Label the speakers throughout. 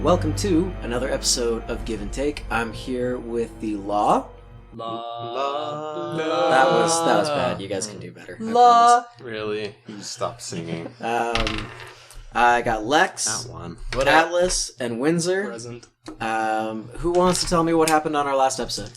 Speaker 1: welcome to another episode of Give and Take. I'm here with the Law. That was bad. You guys can do better.
Speaker 2: Law. Really? You stop singing.
Speaker 1: I got Lex,
Speaker 2: That one.
Speaker 1: Atlas, and Windsor.
Speaker 3: Present.
Speaker 1: Who wants to tell me what happened on our last episode?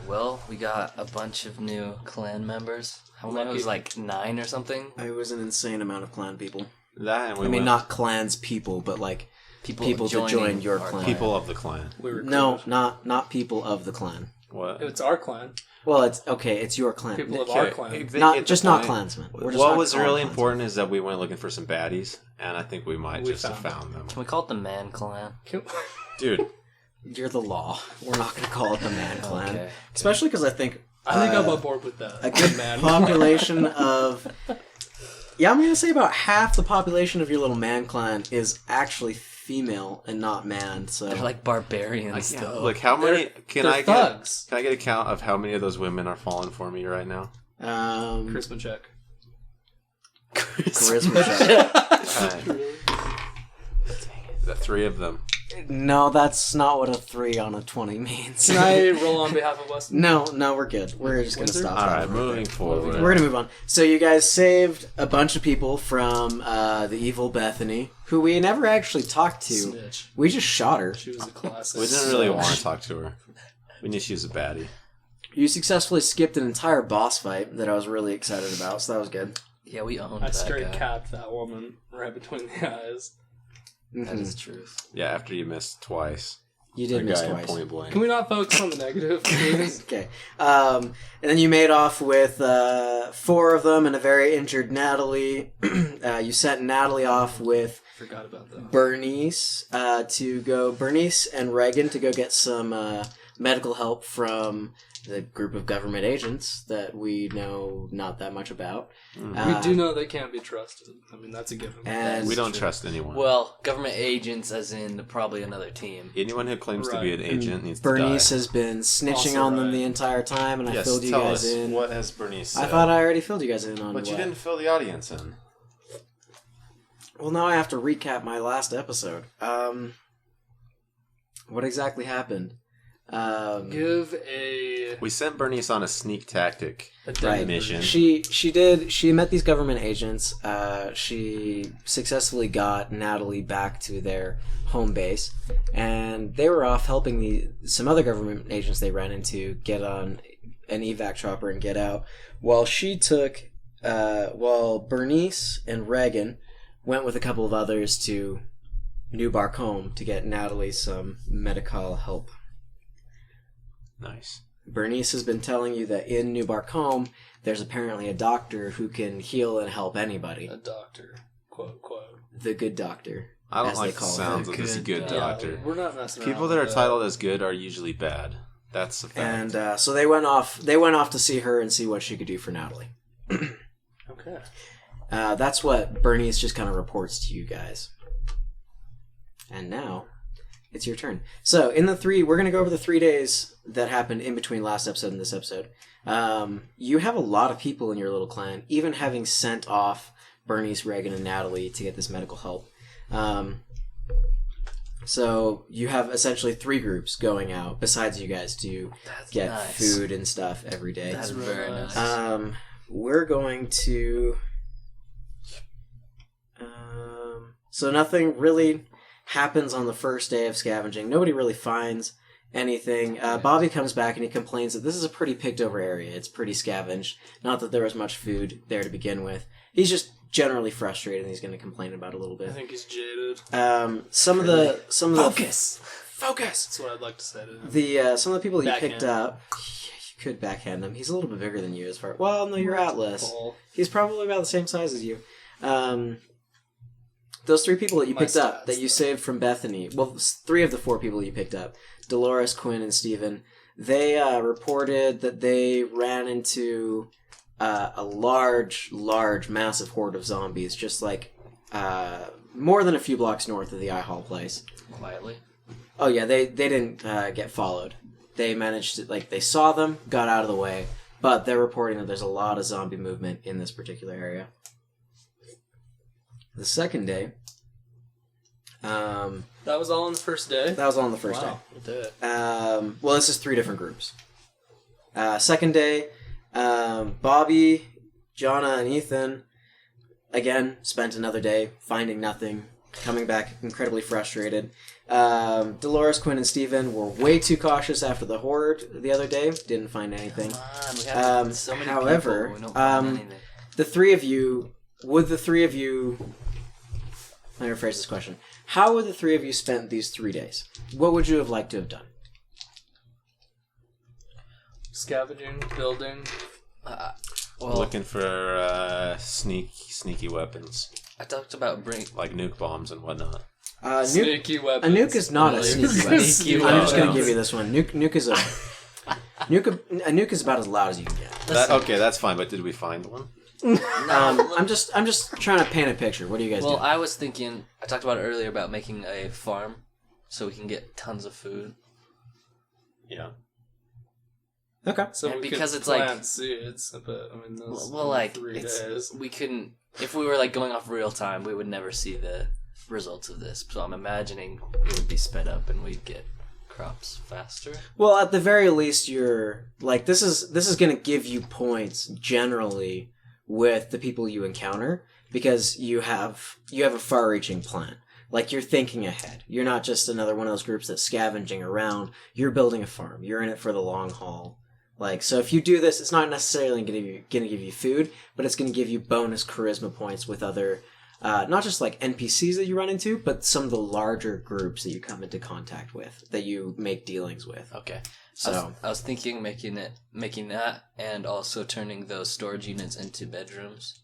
Speaker 4: Well, we got a bunch of new clan members. How many? It was like 9 or something.
Speaker 1: It was an insane amount of clan people.
Speaker 2: That and
Speaker 1: I mean, not clans people, but like people to join your clan.
Speaker 2: people of the clan.
Speaker 1: No, not people of the clan.
Speaker 2: What?
Speaker 3: It's our clan.
Speaker 1: Well, it's okay. It's your clan.
Speaker 3: People of our clan.
Speaker 1: Not clansmen.
Speaker 2: What was really important is that we went looking for some baddies, and I think we might just have found them.
Speaker 4: Can we call it the Man Clan?
Speaker 2: Dude.
Speaker 1: You're the Law. We're not going to call it the Man Clan.
Speaker 4: Okay.
Speaker 1: Especially because I think
Speaker 3: I'm on board with that.
Speaker 1: A good population of... Yeah, I'm going to say about half the population of your little Man Clan is actually female and not man. So
Speaker 4: They're like barbarians, though.
Speaker 2: Look, how many... Can I
Speaker 3: thugs.
Speaker 2: get a count of how many of those women are falling for me right now?
Speaker 3: Charisma check.
Speaker 1: Charisma check.
Speaker 2: The 3 of them.
Speaker 1: No, that's not what a 3 on a 20 means.
Speaker 3: Can I roll on behalf of Weston?
Speaker 1: No, we're good. We're just going to stop.
Speaker 2: Alright, moving forward.
Speaker 1: We're going to move on. So you guys saved a bunch of people from the evil Bethany, who we never actually talked to.
Speaker 3: Snitch.
Speaker 1: We just shot her.
Speaker 3: She was a classic.
Speaker 2: We didn't really want to talk to her. We knew she was a baddie.
Speaker 1: You successfully skipped an entire boss fight that I was really excited about, so that was good.
Speaker 4: Yeah, we owned
Speaker 3: I
Speaker 4: that
Speaker 3: straight
Speaker 4: guy.
Speaker 3: capped that woman right between the eyes.
Speaker 4: That is truth.
Speaker 2: Yeah, after you missed twice.
Speaker 1: You did
Speaker 2: The
Speaker 1: miss
Speaker 2: guy
Speaker 1: twice.
Speaker 2: point blank.
Speaker 3: Can we not focus on the negative, please?
Speaker 1: Okay. And then you made off with 4 of them and a very injured Natalie. You sent Natalie off with
Speaker 3: Forgot about that.
Speaker 1: Bernice Bernice and Reagan to go get some medical help from the group of government agents that we know not that much about.
Speaker 3: We do know they can't be trusted. I mean, that's a given.
Speaker 1: And
Speaker 2: We don't trust anyone.
Speaker 4: Well, government agents, as in probably another team.
Speaker 2: Anyone who claims to be an agent needs
Speaker 1: Bernice
Speaker 2: to die.
Speaker 1: has been snitching
Speaker 3: Also
Speaker 1: on them
Speaker 3: right.
Speaker 1: the entire time, and I filled you
Speaker 2: tell
Speaker 1: guys
Speaker 2: us,
Speaker 1: in.
Speaker 2: what has Bernice said?
Speaker 1: I thought I already filled you guys in on
Speaker 2: But you
Speaker 1: what.
Speaker 2: didn't fill the audience in.
Speaker 1: Well, now I have to recap my last episode. What exactly happened?
Speaker 3: Give a...
Speaker 2: We sent Bernice on a sneak tactic
Speaker 1: Right.
Speaker 2: mission.
Speaker 1: She met these government agents. She successfully got Natalie back to their home base, and they were off helping some other government agents they ran into get on an evac chopper and get out. While Bernice and Reagan went with a couple of others to New Barcombe to get Natalie some medical help.
Speaker 2: Nice.
Speaker 1: Bernice has been telling you that in New Barcombe, there's apparently a doctor who can heal and help anybody.
Speaker 3: A doctor. Quote, quote.
Speaker 1: The good doctor.
Speaker 2: I don't
Speaker 1: as
Speaker 2: like
Speaker 1: they
Speaker 2: the
Speaker 1: call
Speaker 2: sounds
Speaker 1: her.
Speaker 2: of this good doctor.
Speaker 3: Yeah, we're not messing around.
Speaker 2: People that are
Speaker 3: with
Speaker 2: titled as good are usually bad. That's a fact.
Speaker 1: And so they went off to see her and see what she could do for Natalie.
Speaker 3: Okay.
Speaker 1: That's what Bernice just kind of reports to you guys. And now, it's your turn. So, we're going to go over the 3 days that happened in between last episode and this episode. You have a lot of people in your little clan, even having sent off Bernice, Reagan, and Natalie to get this medical help. So, you have essentially 3 groups going out, besides you guys, to get
Speaker 4: nice.
Speaker 1: food and stuff every day.
Speaker 4: That's very nice.
Speaker 1: We're going to... so nothing really happens on the first day of scavenging. Nobody really finds anything. Bobby comes back and he complains that this is a pretty picked over area. It's pretty scavenged. Not that there was much food there to begin with. He's just generally frustrated and he's going to complain about it a little
Speaker 3: I
Speaker 1: bit.
Speaker 3: think he's jaded.
Speaker 1: Some of the
Speaker 4: Focus!
Speaker 3: That's what I'd like to say to him.
Speaker 1: some of the people that you
Speaker 3: Backhand.
Speaker 1: picked up, you could backhand him. He's a little bit bigger than you as far. Well, no, you're Atlas.
Speaker 3: Paul.
Speaker 1: He's probably about the same size as you. Those 3 people that you
Speaker 3: My
Speaker 1: picked up,
Speaker 3: stats,
Speaker 1: that you saved from Bethany, well, 3 of the 4 people you picked up, Dolores, Quinn, and Steven, they reported that they ran into a large, massive horde of zombies, just like more than a few blocks north of the I Hall place.
Speaker 4: Quietly.
Speaker 1: Oh yeah, they didn't get followed. They managed to, they saw them, got out of the way, but they're reporting that there's a lot of zombie movement in this particular area. The second day,
Speaker 3: That was all on the first day?
Speaker 1: That was all on the first
Speaker 3: Wow. Day.
Speaker 1: Well, this is 3 different groups. Second day, Bobby, Jonna, and Ethan, again, spent another day finding nothing, coming back incredibly frustrated. Dolores, Quinn, and Steven were way too cautious after the horde the other day. Didn't find anything.
Speaker 4: Come on, we have so many
Speaker 1: however,
Speaker 4: people. We don't find anything.
Speaker 1: the three of you, let me rephrase this question. How would the three of you spend these 3 days? What would you have liked to have done?
Speaker 3: Scavenging, building.
Speaker 2: Looking for sneaky weapons,
Speaker 4: I talked about
Speaker 2: like nuke bombs and whatnot.
Speaker 3: Sneaky
Speaker 1: A
Speaker 3: weapons.
Speaker 1: nuke is not a sneaky weapon.
Speaker 3: Sneaky
Speaker 1: I'm just going to
Speaker 3: weapons.
Speaker 1: give you this one. Nuke is a nuke is about as loud as you can get.
Speaker 2: Okay, that's fine. But did we find one?
Speaker 1: I'm just trying to paint a picture. What do you guys do?
Speaker 4: Well, I was thinking. I talked about it earlier about making a farm, so we can get tons of food.
Speaker 2: Yeah.
Speaker 1: Okay.
Speaker 3: So
Speaker 4: And
Speaker 3: we
Speaker 4: because
Speaker 3: could
Speaker 4: it's like-
Speaker 3: plant seeds, but I mean, those
Speaker 4: Well, like
Speaker 3: 3
Speaker 4: it's,
Speaker 3: days.
Speaker 4: we couldn't. If we were like going off real time, we would never see the results of this. So I'm imagining it would be sped up and we'd get crops faster.
Speaker 1: Well, at the very least, you're like this is going to give you points generally with the people you encounter because you have a far-reaching plan. Like you're thinking ahead. You're not just another one of those groups that's scavenging around. You're building a farm. You're in it for the long haul. Like so, if you do this, it's not necessarily going to give you food, but it's going to give you bonus charisma points with other. Not just like NPCs that you run into, but some of the larger groups that you come into contact with, that you make dealings with.
Speaker 4: Okay.
Speaker 1: So
Speaker 4: I was thinking making that, and also turning those storage units into bedrooms,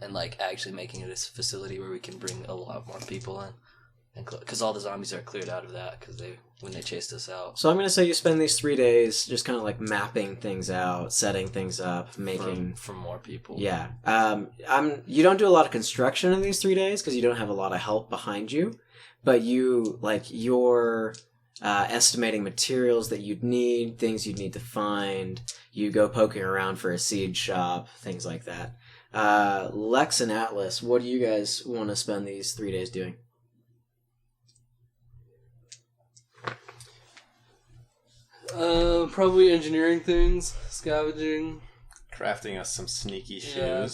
Speaker 4: and like actually making it a facility where we can bring a lot more people in, and because all the zombies are cleared out of that because when they chased us out.
Speaker 1: I'm going to say you spend these 3 days just kind of like mapping things out, setting things up, making
Speaker 4: for more people.
Speaker 1: Yeah. You don't do a lot of construction in these 3 days because you don't have a lot of help behind you, but you're estimating materials that you'd need, things you'd need to find. You go poking around for a seed shop, things like that. Lex and Atlas, what do you guys want to spend these 3 days doing?
Speaker 3: Probably engineering things, scavenging.
Speaker 2: Crafting us some sneaky shoes.
Speaker 3: Yeah,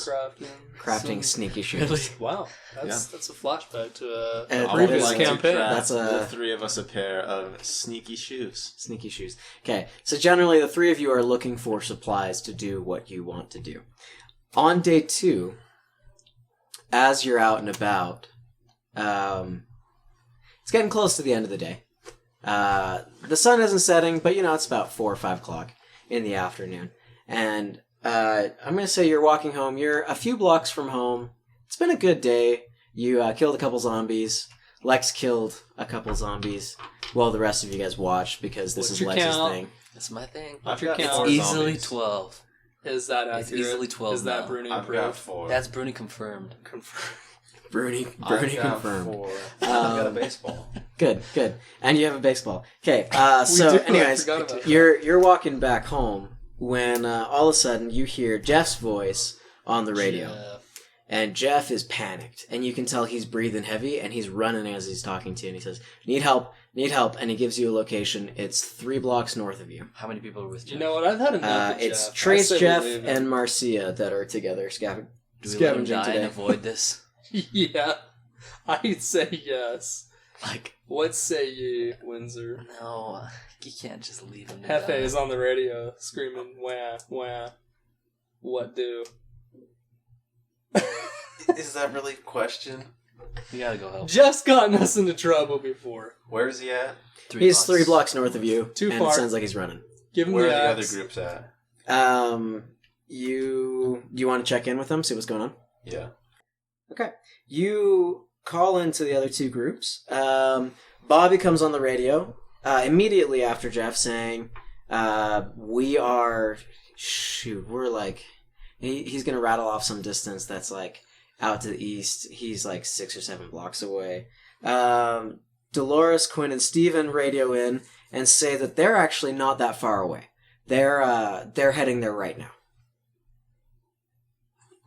Speaker 1: Crafting
Speaker 3: some-
Speaker 1: sneaky shoes.
Speaker 3: Wow, that's a flashback to a
Speaker 1: And
Speaker 2: I would
Speaker 3: previous
Speaker 2: like
Speaker 3: campaign.
Speaker 2: to craft
Speaker 1: That's
Speaker 2: the 3 of us a pair of sneaky shoes.
Speaker 1: Sneaky shoes. Okay, so generally the 3 of you are looking for supplies to do what you want to do. On day 2, as you're out and about, it's getting close to the end of the day. The sun isn't setting, but it's about 4 or 5 o'clock in the afternoon. And I'm going to say you're walking home. You're a few blocks from home. It's been a good day. You killed a couple zombies. Lex killed a couple zombies. Well, the rest of you guys watched because this
Speaker 3: What's
Speaker 1: is
Speaker 3: your
Speaker 1: Lex's
Speaker 3: count?
Speaker 1: thing.
Speaker 4: That's my thing.
Speaker 3: What's your
Speaker 2: got
Speaker 3: count?
Speaker 2: 4
Speaker 4: It's easily
Speaker 2: zombies.
Speaker 4: 12.
Speaker 3: Is that accurate?
Speaker 4: It's easily 12
Speaker 3: Is that
Speaker 4: now.
Speaker 3: Bruni
Speaker 2: I've got
Speaker 3: approved?
Speaker 2: 4.
Speaker 4: That's Bruni confirmed.
Speaker 3: Confirmed.
Speaker 1: Bruni
Speaker 2: I've got
Speaker 1: confirmed.
Speaker 2: 4. I've got a baseball.
Speaker 1: Good. And you have a baseball. Okay,
Speaker 3: We
Speaker 1: so
Speaker 3: do, I
Speaker 1: anyways,
Speaker 3: forgot about that.
Speaker 1: you're walking back home when all of a sudden you hear Jeff's voice on the radio.
Speaker 4: Yeah.
Speaker 1: And Jeff is panicked, and you can tell he's breathing heavy, and he's running as he's talking to you, and he says, need help, and he gives you a location. It's 3 blocks north of you.
Speaker 4: How many people are with Jeff?
Speaker 3: You know what? I've had enough of
Speaker 1: It's
Speaker 3: Jeff. I
Speaker 1: Trace,
Speaker 3: say we
Speaker 1: Jeff,
Speaker 3: leave it.
Speaker 1: and Marcia that are together
Speaker 4: Do we let him
Speaker 1: scavenging
Speaker 4: die
Speaker 1: today.
Speaker 4: and avoid this?
Speaker 3: Yeah, I'd say yes.
Speaker 4: Like,
Speaker 3: What say ye, Windsor?
Speaker 4: no, you can't just leave him to
Speaker 3: Hefe
Speaker 4: die.
Speaker 3: is on the radio screaming, wah, wah. What do?
Speaker 2: Is that really a question?
Speaker 4: You gotta go help.
Speaker 3: Jeff's gotten us into trouble before.
Speaker 2: Where's he at?
Speaker 1: He's 3 blocks north of you,
Speaker 3: Too
Speaker 1: and
Speaker 3: far.
Speaker 1: it sounds like he's running.
Speaker 3: Give him
Speaker 2: Where are
Speaker 3: the
Speaker 2: the other
Speaker 3: axe.
Speaker 2: groups at?
Speaker 1: You want to check in with them, see what's going on?
Speaker 2: Yeah.
Speaker 1: Okay. You call into the other 2 groups. Bobby comes on the radio immediately after Jeff saying, we're like, he's going to rattle off some distance that's like out to the east. He's like 6 or 7 blocks away. Dolores, Quinn, and Steven radio in and say that they're actually not that far away. They're heading there right now.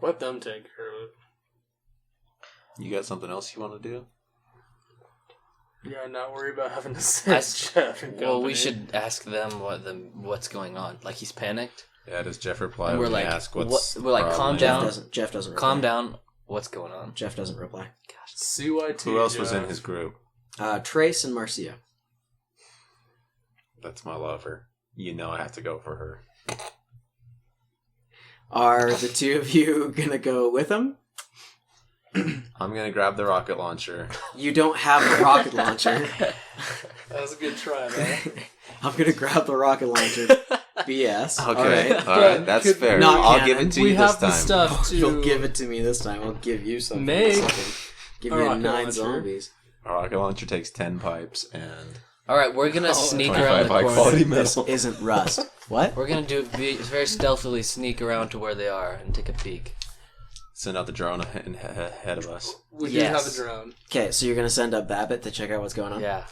Speaker 3: Let them take care of it.
Speaker 2: You got something else you want to do?
Speaker 3: Yeah, not worry about having to send Jeff and
Speaker 4: Well, we
Speaker 3: company.
Speaker 4: should ask them what's going on. Like, he's panicked.
Speaker 2: Yeah, does Jeff reply
Speaker 4: And
Speaker 2: when
Speaker 4: we're
Speaker 2: we
Speaker 4: like,
Speaker 2: ask what's
Speaker 4: we're like,
Speaker 2: the
Speaker 4: calm
Speaker 2: problem?
Speaker 4: down.
Speaker 1: Jeff doesn't reply.
Speaker 4: Calm down. What's going on?
Speaker 1: Jeff doesn't reply.
Speaker 3: CYT.
Speaker 2: Who else was in
Speaker 3: Jeff.
Speaker 2: his group?
Speaker 1: Trace and Marcia.
Speaker 2: That's my lover. You know I have to go for her.
Speaker 1: Are the two of you gonna go with him?
Speaker 2: I'm gonna grab the rocket launcher.
Speaker 1: You don't have a rocket launcher.
Speaker 3: That was a good try, man.
Speaker 1: I'm gonna grab the rocket launcher. BS.
Speaker 2: Okay,
Speaker 1: Alright.
Speaker 2: all right, that's
Speaker 3: Could-
Speaker 2: fair.
Speaker 1: Not
Speaker 2: I'll
Speaker 1: canon.
Speaker 2: give it to
Speaker 3: We
Speaker 2: you this
Speaker 3: have the
Speaker 2: time.
Speaker 3: stuff to...
Speaker 1: You'll give it to me this time. I'll give you something.
Speaker 3: Make
Speaker 1: Give
Speaker 3: a
Speaker 1: you
Speaker 3: rocket
Speaker 1: 9
Speaker 3: launcher.
Speaker 1: zombies.
Speaker 2: A rocket launcher takes 10 pipes and
Speaker 4: All right, we're gonna sneak around
Speaker 2: 25
Speaker 4: the
Speaker 2: high
Speaker 4: corner.
Speaker 2: quality
Speaker 1: This
Speaker 2: metal.
Speaker 1: isn't Rust. What?
Speaker 4: We're gonna very stealthily sneak around to where they are and take a peek.
Speaker 2: Send out the drone ahead of us.
Speaker 3: We
Speaker 4: Yes.
Speaker 3: do have a drone.
Speaker 1: Okay, so you're gonna send up Babbitt to check out what's going on?
Speaker 4: Yeah.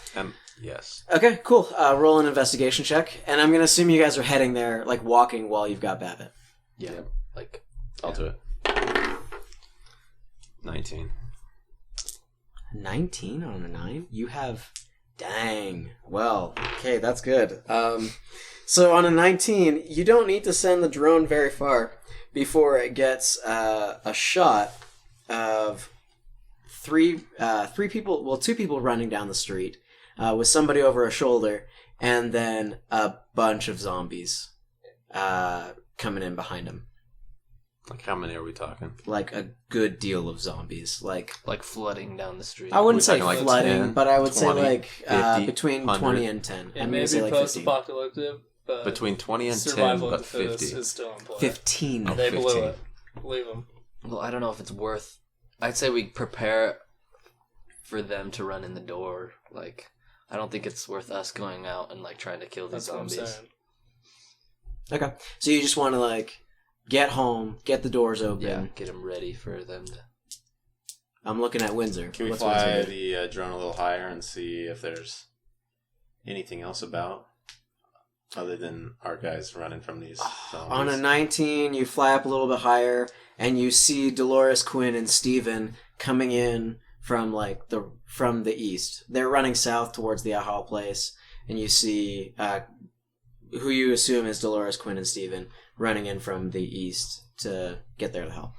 Speaker 2: Yes.
Speaker 1: Okay, cool. Roll an investigation check, and I'm gonna assume you guys are heading there, like walking while you've got Babbitt.
Speaker 4: Yeah.
Speaker 2: Yep.
Speaker 4: Like,
Speaker 2: I'll do it. 19.
Speaker 1: 19 on a 9? You have... Dang. Well, okay, that's good. So on a 19, you don't need to send the drone very far before it gets a shot of three people, well, 2 people running down the street with somebody over a shoulder, and then a bunch of zombies coming in behind them.
Speaker 2: Like, how many are we talking?
Speaker 1: Like a good deal of zombies. Like
Speaker 4: flooding down the street.
Speaker 1: I wouldn't
Speaker 2: We're
Speaker 1: say
Speaker 2: talking like
Speaker 1: flooding,
Speaker 2: 10,
Speaker 1: but I would
Speaker 2: 20,
Speaker 1: say like
Speaker 2: 50,
Speaker 1: between
Speaker 2: 100.
Speaker 1: 20 and 10.
Speaker 3: It
Speaker 1: I'm
Speaker 3: may
Speaker 1: going to say
Speaker 3: be
Speaker 1: like 15.
Speaker 3: post-apocalyptic, but
Speaker 2: Between 20 and 10,
Speaker 3: survival
Speaker 2: but
Speaker 3: of the fittest
Speaker 2: 50.
Speaker 3: is still in play.
Speaker 1: 15.
Speaker 2: Oh.
Speaker 3: They blew
Speaker 2: 15.
Speaker 3: it. Leave them.
Speaker 4: Well, I don't know if it's worth. I'd say we prepare for them to run in the door. Like, I don't think it's worth us going out and like trying to kill these
Speaker 3: That's what I'm
Speaker 4: zombies.
Speaker 3: saying.
Speaker 1: Okay. So you just want to like get home, get the doors open.
Speaker 4: Yeah, get them ready for them to.
Speaker 1: I'm looking at Windsor.
Speaker 2: Can we
Speaker 1: What's
Speaker 2: fly
Speaker 1: Windsor do?
Speaker 2: the drone a little higher and see if there's anything else about? Other than our guys running from these zombies?
Speaker 1: On a 19, you fly up a little bit higher, and you see Dolores, Quinn, and Steven coming in from like from the east. They're running south towards the Ahal place, and you see who you assume is Dolores, Quinn, and Steven running in from the east to get there to help.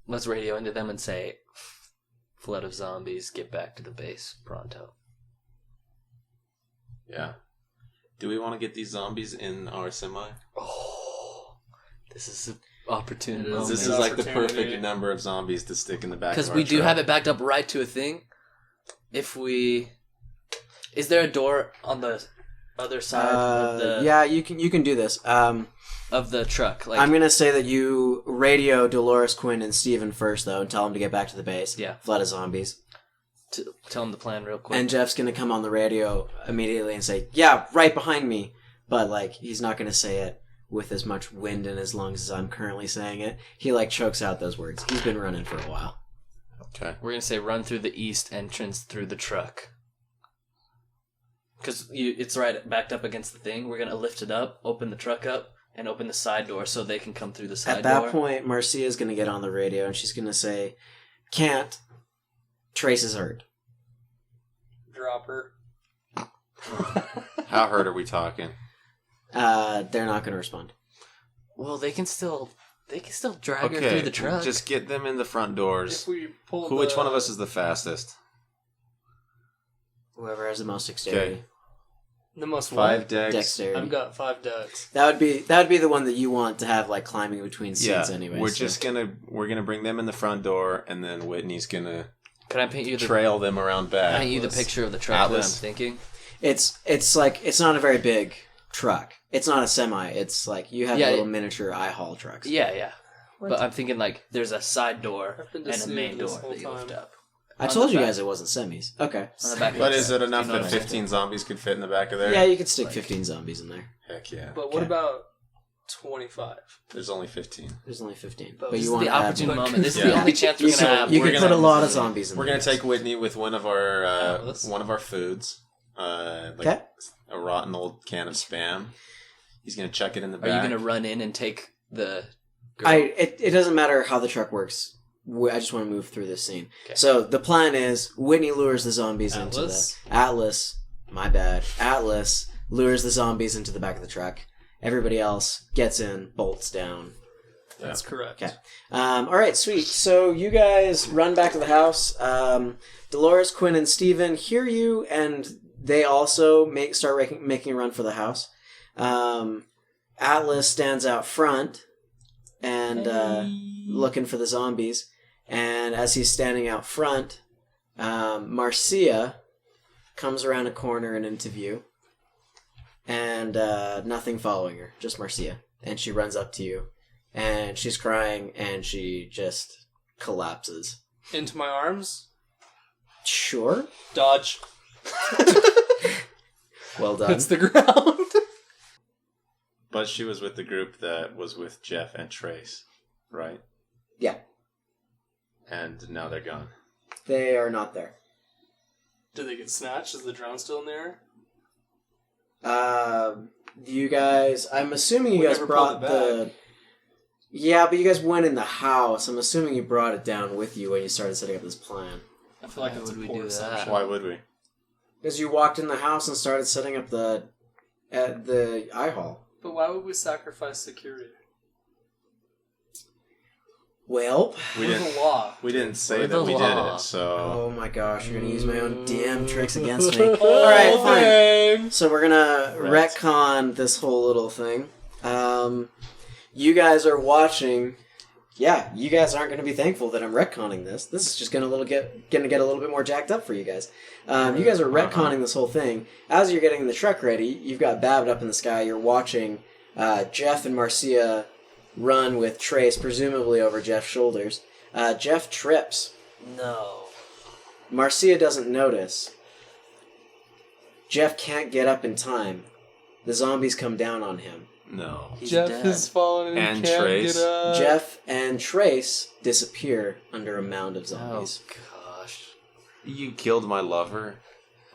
Speaker 4: Let's radio into them and say, "Flood of zombies, get back to the base pronto."
Speaker 2: Yeah. Do we want to get these zombies in our semi?
Speaker 4: Oh, this is an opportune
Speaker 3: It is.
Speaker 4: moment.
Speaker 2: This
Speaker 3: an
Speaker 2: is like the
Speaker 3: opportunity.
Speaker 2: perfect number of zombies to stick in the back.
Speaker 4: Because
Speaker 2: of
Speaker 4: we
Speaker 2: our
Speaker 4: do
Speaker 2: truck.
Speaker 4: have it backed up right to a thing. If we, is there a door on the other side of the
Speaker 1: Yeah, you can do this.
Speaker 4: of the truck? Like,
Speaker 1: I'm gonna say that you radio Dolores, Quinn, and Steven first though, and tell them to get back to the base.
Speaker 4: Yeah.
Speaker 1: Flood of zombies.
Speaker 4: to tell them the plan real quick.
Speaker 1: And Jeff's gonna come on the radio immediately and say, "Yeah, right behind me." But like, he's not gonna say it with as much wind in his lungs as I'm currently saying it. He like chokes out those words. He's been running for a while.
Speaker 2: Okay.
Speaker 4: We're gonna say run through the east entrance through the truck. Because it's right backed up against the thing. We're gonna lift it up, open the truck up, and open the side door so they can come through the side
Speaker 1: At that
Speaker 4: door.
Speaker 1: point, Marcia's gonna get on the radio and she's gonna say, "Can't. Trace is hurt."
Speaker 3: Drop her.
Speaker 2: How hurt are we talking?
Speaker 1: They're not gonna respond.
Speaker 4: Well, they can still drag her through the truck.
Speaker 2: Just get them in the front doors.
Speaker 3: If we pull
Speaker 2: Which one of us is the fastest?
Speaker 1: Whoever has the most dexterity.
Speaker 2: Okay.
Speaker 3: the most
Speaker 2: 5
Speaker 3: what?
Speaker 2: decks.
Speaker 1: Dexterity.
Speaker 3: I've got 5 decks.
Speaker 1: That would be the one that you want to have like climbing between
Speaker 2: Yeah,
Speaker 1: seats anyway.
Speaker 2: we're
Speaker 1: so.
Speaker 2: just we're gonna bring them in the front door, and then Whitney's gonna
Speaker 4: Can I paint you the
Speaker 2: trail them around back.
Speaker 4: paint you the picture of the truck that I'm
Speaker 2: Atlas.
Speaker 4: thinking?
Speaker 1: It's like it's not a very big truck. It's not a semi. It's like you have
Speaker 4: Yeah,
Speaker 1: little miniature I-haul trucks.
Speaker 4: Yeah.
Speaker 3: What?
Speaker 4: But I'm thinking like there's a side door
Speaker 3: I've been
Speaker 4: and a
Speaker 3: deceived
Speaker 4: main
Speaker 3: this
Speaker 4: door
Speaker 3: whole
Speaker 4: that you lift
Speaker 3: time.
Speaker 4: up.
Speaker 1: I
Speaker 4: On
Speaker 1: told
Speaker 4: the
Speaker 1: you
Speaker 4: back.
Speaker 1: guys it wasn't semis. Okay.
Speaker 4: On the back of
Speaker 2: But
Speaker 4: the
Speaker 2: is
Speaker 4: truck.
Speaker 2: it enough
Speaker 4: Do you know
Speaker 2: that
Speaker 4: what I'm
Speaker 2: 15 zombies could fit in the back of there?
Speaker 1: Yeah, you could stick
Speaker 4: Like-
Speaker 1: 15 zombies in there.
Speaker 2: Heck yeah.
Speaker 3: But what
Speaker 1: Okay.
Speaker 3: about 25?
Speaker 2: There's only 15.
Speaker 1: There's only 15.
Speaker 3: But
Speaker 1: But
Speaker 4: This
Speaker 1: you
Speaker 4: is
Speaker 1: want
Speaker 4: the
Speaker 1: to have
Speaker 4: opportune
Speaker 3: But-
Speaker 4: moment. This is
Speaker 2: Yeah.
Speaker 4: the only chance we're
Speaker 1: you
Speaker 4: gonna
Speaker 1: can,
Speaker 4: have.
Speaker 1: you
Speaker 2: We're
Speaker 1: can
Speaker 2: gonna-
Speaker 1: put a lot of zombies in
Speaker 2: We're
Speaker 1: there.
Speaker 2: gonna take Whitney with one of our
Speaker 3: Atlas.
Speaker 2: foods. Like
Speaker 1: Okay.
Speaker 2: a rotten old can of Spam. He's gonna chuck it in the
Speaker 4: Are
Speaker 2: back.
Speaker 4: you gonna run in and take the girl?
Speaker 1: It doesn't matter how the truck works. I just want to move through this scene.
Speaker 4: Okay.
Speaker 1: So the plan is Whitney lures the zombies into
Speaker 3: Atlas?
Speaker 1: the... Atlas. My bad. Atlas lures the zombies into the back of the truck. Everybody else gets in, bolts down.
Speaker 3: That's correct.
Speaker 1: Okay. All right, sweet. So you guys run back to the house. Dolores, Quinn, and Steven hear you, and they also start making a run for the house. Atlas stands out front and looking for the zombies. And as he's standing out front, Marcia comes around a corner and into view. And nothing following her, just Marcia. And she runs up to you. And she's crying, and she just collapses.
Speaker 3: Into my arms.
Speaker 1: Sure.
Speaker 3: Dodge.
Speaker 1: Well done.
Speaker 3: Hits the ground.
Speaker 2: But she was with the group that was with Jeff and Trace, right?
Speaker 1: Yeah.
Speaker 2: And now they're gone.
Speaker 1: They are not there.
Speaker 3: Did they get snatched? Is the drone still in there?
Speaker 1: You guys... I'm assuming you
Speaker 3: We
Speaker 1: guys
Speaker 3: never
Speaker 1: brought
Speaker 3: pulled it
Speaker 1: the... Yeah, but you guys went in the house. I'm assuming you brought it down with you when you started setting up this plan.
Speaker 3: I feel like
Speaker 4: Why
Speaker 3: that's a
Speaker 4: would we
Speaker 3: poor
Speaker 4: do that?
Speaker 3: assumption.
Speaker 2: Why would we?
Speaker 1: Because you walked in the house and started setting up the eye hall.
Speaker 3: But why would we sacrifice security?
Speaker 1: Well...
Speaker 2: We
Speaker 3: We're
Speaker 2: didn't.
Speaker 3: the law.
Speaker 2: We didn't say
Speaker 4: We're
Speaker 2: that
Speaker 4: the
Speaker 2: we
Speaker 4: law.
Speaker 2: did it. So
Speaker 1: Oh my gosh, you're gonna use my own damn tricks against me.
Speaker 3: Oh,
Speaker 1: Alright, fine.
Speaker 3: dang.
Speaker 1: So we're gonna
Speaker 2: Right.
Speaker 1: retcon this whole little thing. You guys are watching. Yeah, you guys aren't gonna be thankful that I'm retconning this. This is just gonna get a little bit more jacked up for you guys. You guys are retconning this whole thing. As you're getting the truck ready, you've got Babbitt up in the sky. You're watching Jeff and Marcia run with Trace, presumably over Jeff's shoulders. Jeff trips.
Speaker 4: No.
Speaker 1: Marcia doesn't notice. Jeff can't get up in time. The zombies come down on him.
Speaker 2: no.
Speaker 4: He's
Speaker 3: Jeff
Speaker 4: dead.
Speaker 3: has fallen and,
Speaker 2: And
Speaker 3: can't
Speaker 2: Trace.
Speaker 3: get up.
Speaker 1: Jeff and Trace disappear under a mound of
Speaker 4: Oh
Speaker 1: zombies.
Speaker 4: gosh.
Speaker 2: You killed my lover.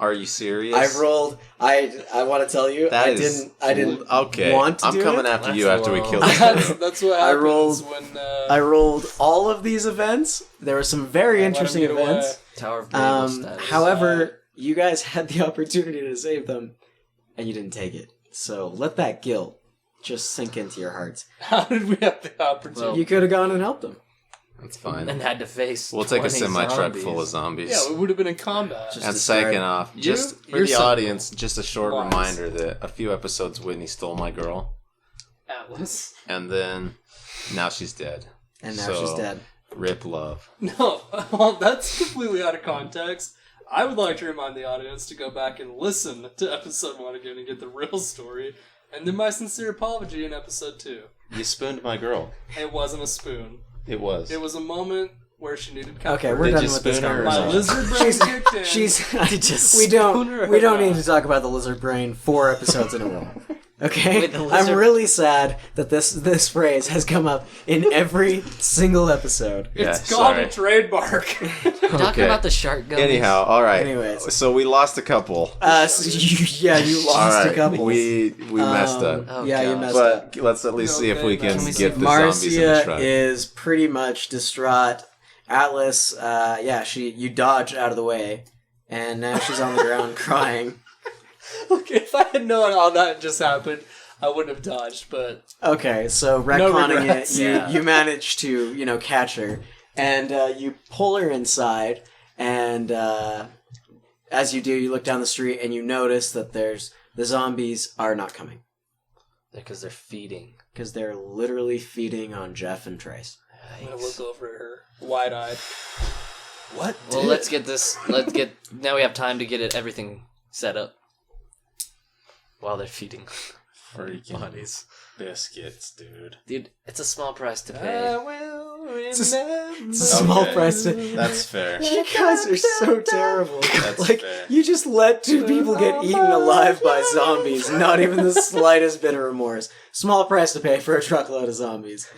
Speaker 2: Are you serious?
Speaker 1: I've rolled. I want to tell you.
Speaker 2: That
Speaker 1: I
Speaker 2: is-
Speaker 1: didn't.
Speaker 2: Okay.
Speaker 1: want to
Speaker 2: I'm
Speaker 1: do
Speaker 2: coming
Speaker 1: it.
Speaker 2: after
Speaker 4: That's
Speaker 2: you after we
Speaker 4: low.
Speaker 2: kill this guy.
Speaker 3: That's what
Speaker 1: I
Speaker 3: happens
Speaker 1: rolled-
Speaker 3: when...
Speaker 1: I rolled all of these events. There were some very
Speaker 3: let him
Speaker 1: interesting
Speaker 3: get away.
Speaker 1: events.
Speaker 4: Tower of Babel status.
Speaker 1: However, you guys had the opportunity to save them, and you didn't take it. So let that guilt just sink into your hearts.
Speaker 3: How did we have the opportunity?
Speaker 4: Well,
Speaker 1: You could have gone and helped them.
Speaker 2: That's fine.
Speaker 4: and had to face.
Speaker 2: We'll take a
Speaker 4: 20
Speaker 2: semi-truck full of
Speaker 4: zombies.
Speaker 2: zombies.
Speaker 3: Yeah, we would have been in combat.
Speaker 1: Just-
Speaker 2: And
Speaker 1: describe-
Speaker 2: second off,
Speaker 3: You-
Speaker 2: just for
Speaker 3: you're
Speaker 2: the
Speaker 3: so
Speaker 2: audience, just a short
Speaker 3: wise.
Speaker 2: reminder that a few episodes Whitney stole my girl,
Speaker 3: Atlas.
Speaker 2: and then now she's dead.
Speaker 1: And now
Speaker 2: So,
Speaker 1: she's dead.
Speaker 2: Rip love.
Speaker 3: No, well, that's completely out of context. I would like to remind the audience to go back and listen to episode 1 again and get the real story. And then my sincere apology in episode 2.
Speaker 2: You spooned my girl.
Speaker 3: It wasn't a spoon.
Speaker 2: It was.
Speaker 3: It was a moment where she needed comfort.
Speaker 1: Okay, we're
Speaker 2: Did
Speaker 1: done
Speaker 2: you
Speaker 1: with this
Speaker 2: spoon her or
Speaker 3: My
Speaker 2: not?
Speaker 1: conversation.
Speaker 3: lizard brain kicked in.
Speaker 1: She's.
Speaker 4: I just
Speaker 1: We
Speaker 4: spoon her
Speaker 1: don't
Speaker 4: or
Speaker 1: need
Speaker 4: not?
Speaker 1: to talk about the lizard brain 4 episodes in a row. Okay,
Speaker 4: Wait, the
Speaker 1: I'm
Speaker 4: lizard-
Speaker 1: really sad that this phrase has come up in every single episode.
Speaker 3: It's
Speaker 2: Yeah,
Speaker 3: called
Speaker 2: sorry.
Speaker 3: a trademark.
Speaker 4: Talking
Speaker 2: Okay.
Speaker 4: about the shark gummies.
Speaker 2: Anyhow, all right.
Speaker 1: Anyways.
Speaker 2: So we lost a couple.
Speaker 1: So you
Speaker 2: All
Speaker 1: lost
Speaker 2: right.
Speaker 1: a couple.
Speaker 2: We messed up.
Speaker 4: Oh,
Speaker 1: yeah, you
Speaker 4: gosh.
Speaker 1: messed up.
Speaker 2: But let's at least see if we can
Speaker 3: Can we
Speaker 2: get
Speaker 4: see
Speaker 2: the zombies in the
Speaker 1: Marcia
Speaker 2: truck.
Speaker 1: is pretty much distraught. Atlas, you dodged out of the way, and now she's on the ground crying.
Speaker 3: Okay, if I had known all that just happened, I wouldn't have dodged, but...
Speaker 1: Okay, so retconning
Speaker 3: regrets.
Speaker 1: it, you manage to catch her, and you pull her inside, and as you do, you look down the street and you notice that the zombies are not coming
Speaker 4: Because they're feeding.
Speaker 1: because they're literally feeding on Jeff and Trace.
Speaker 3: I'm gonna look over at her, wide-eyed. What?
Speaker 4: Well, now we have time to get everything set up. While they're feeding
Speaker 2: Freaking
Speaker 4: bodies.
Speaker 2: biscuits, dude.
Speaker 4: Dude, it's a small price to pay.
Speaker 1: It's a small
Speaker 2: Okay.
Speaker 1: price to...
Speaker 2: That's fair.
Speaker 1: You guys are so terrible.
Speaker 2: That's
Speaker 1: Like,
Speaker 2: fair.
Speaker 1: you just let 2 people get eaten alive by zombies, not even the slightest bit of remorse. Small price to pay for a truckload of zombies.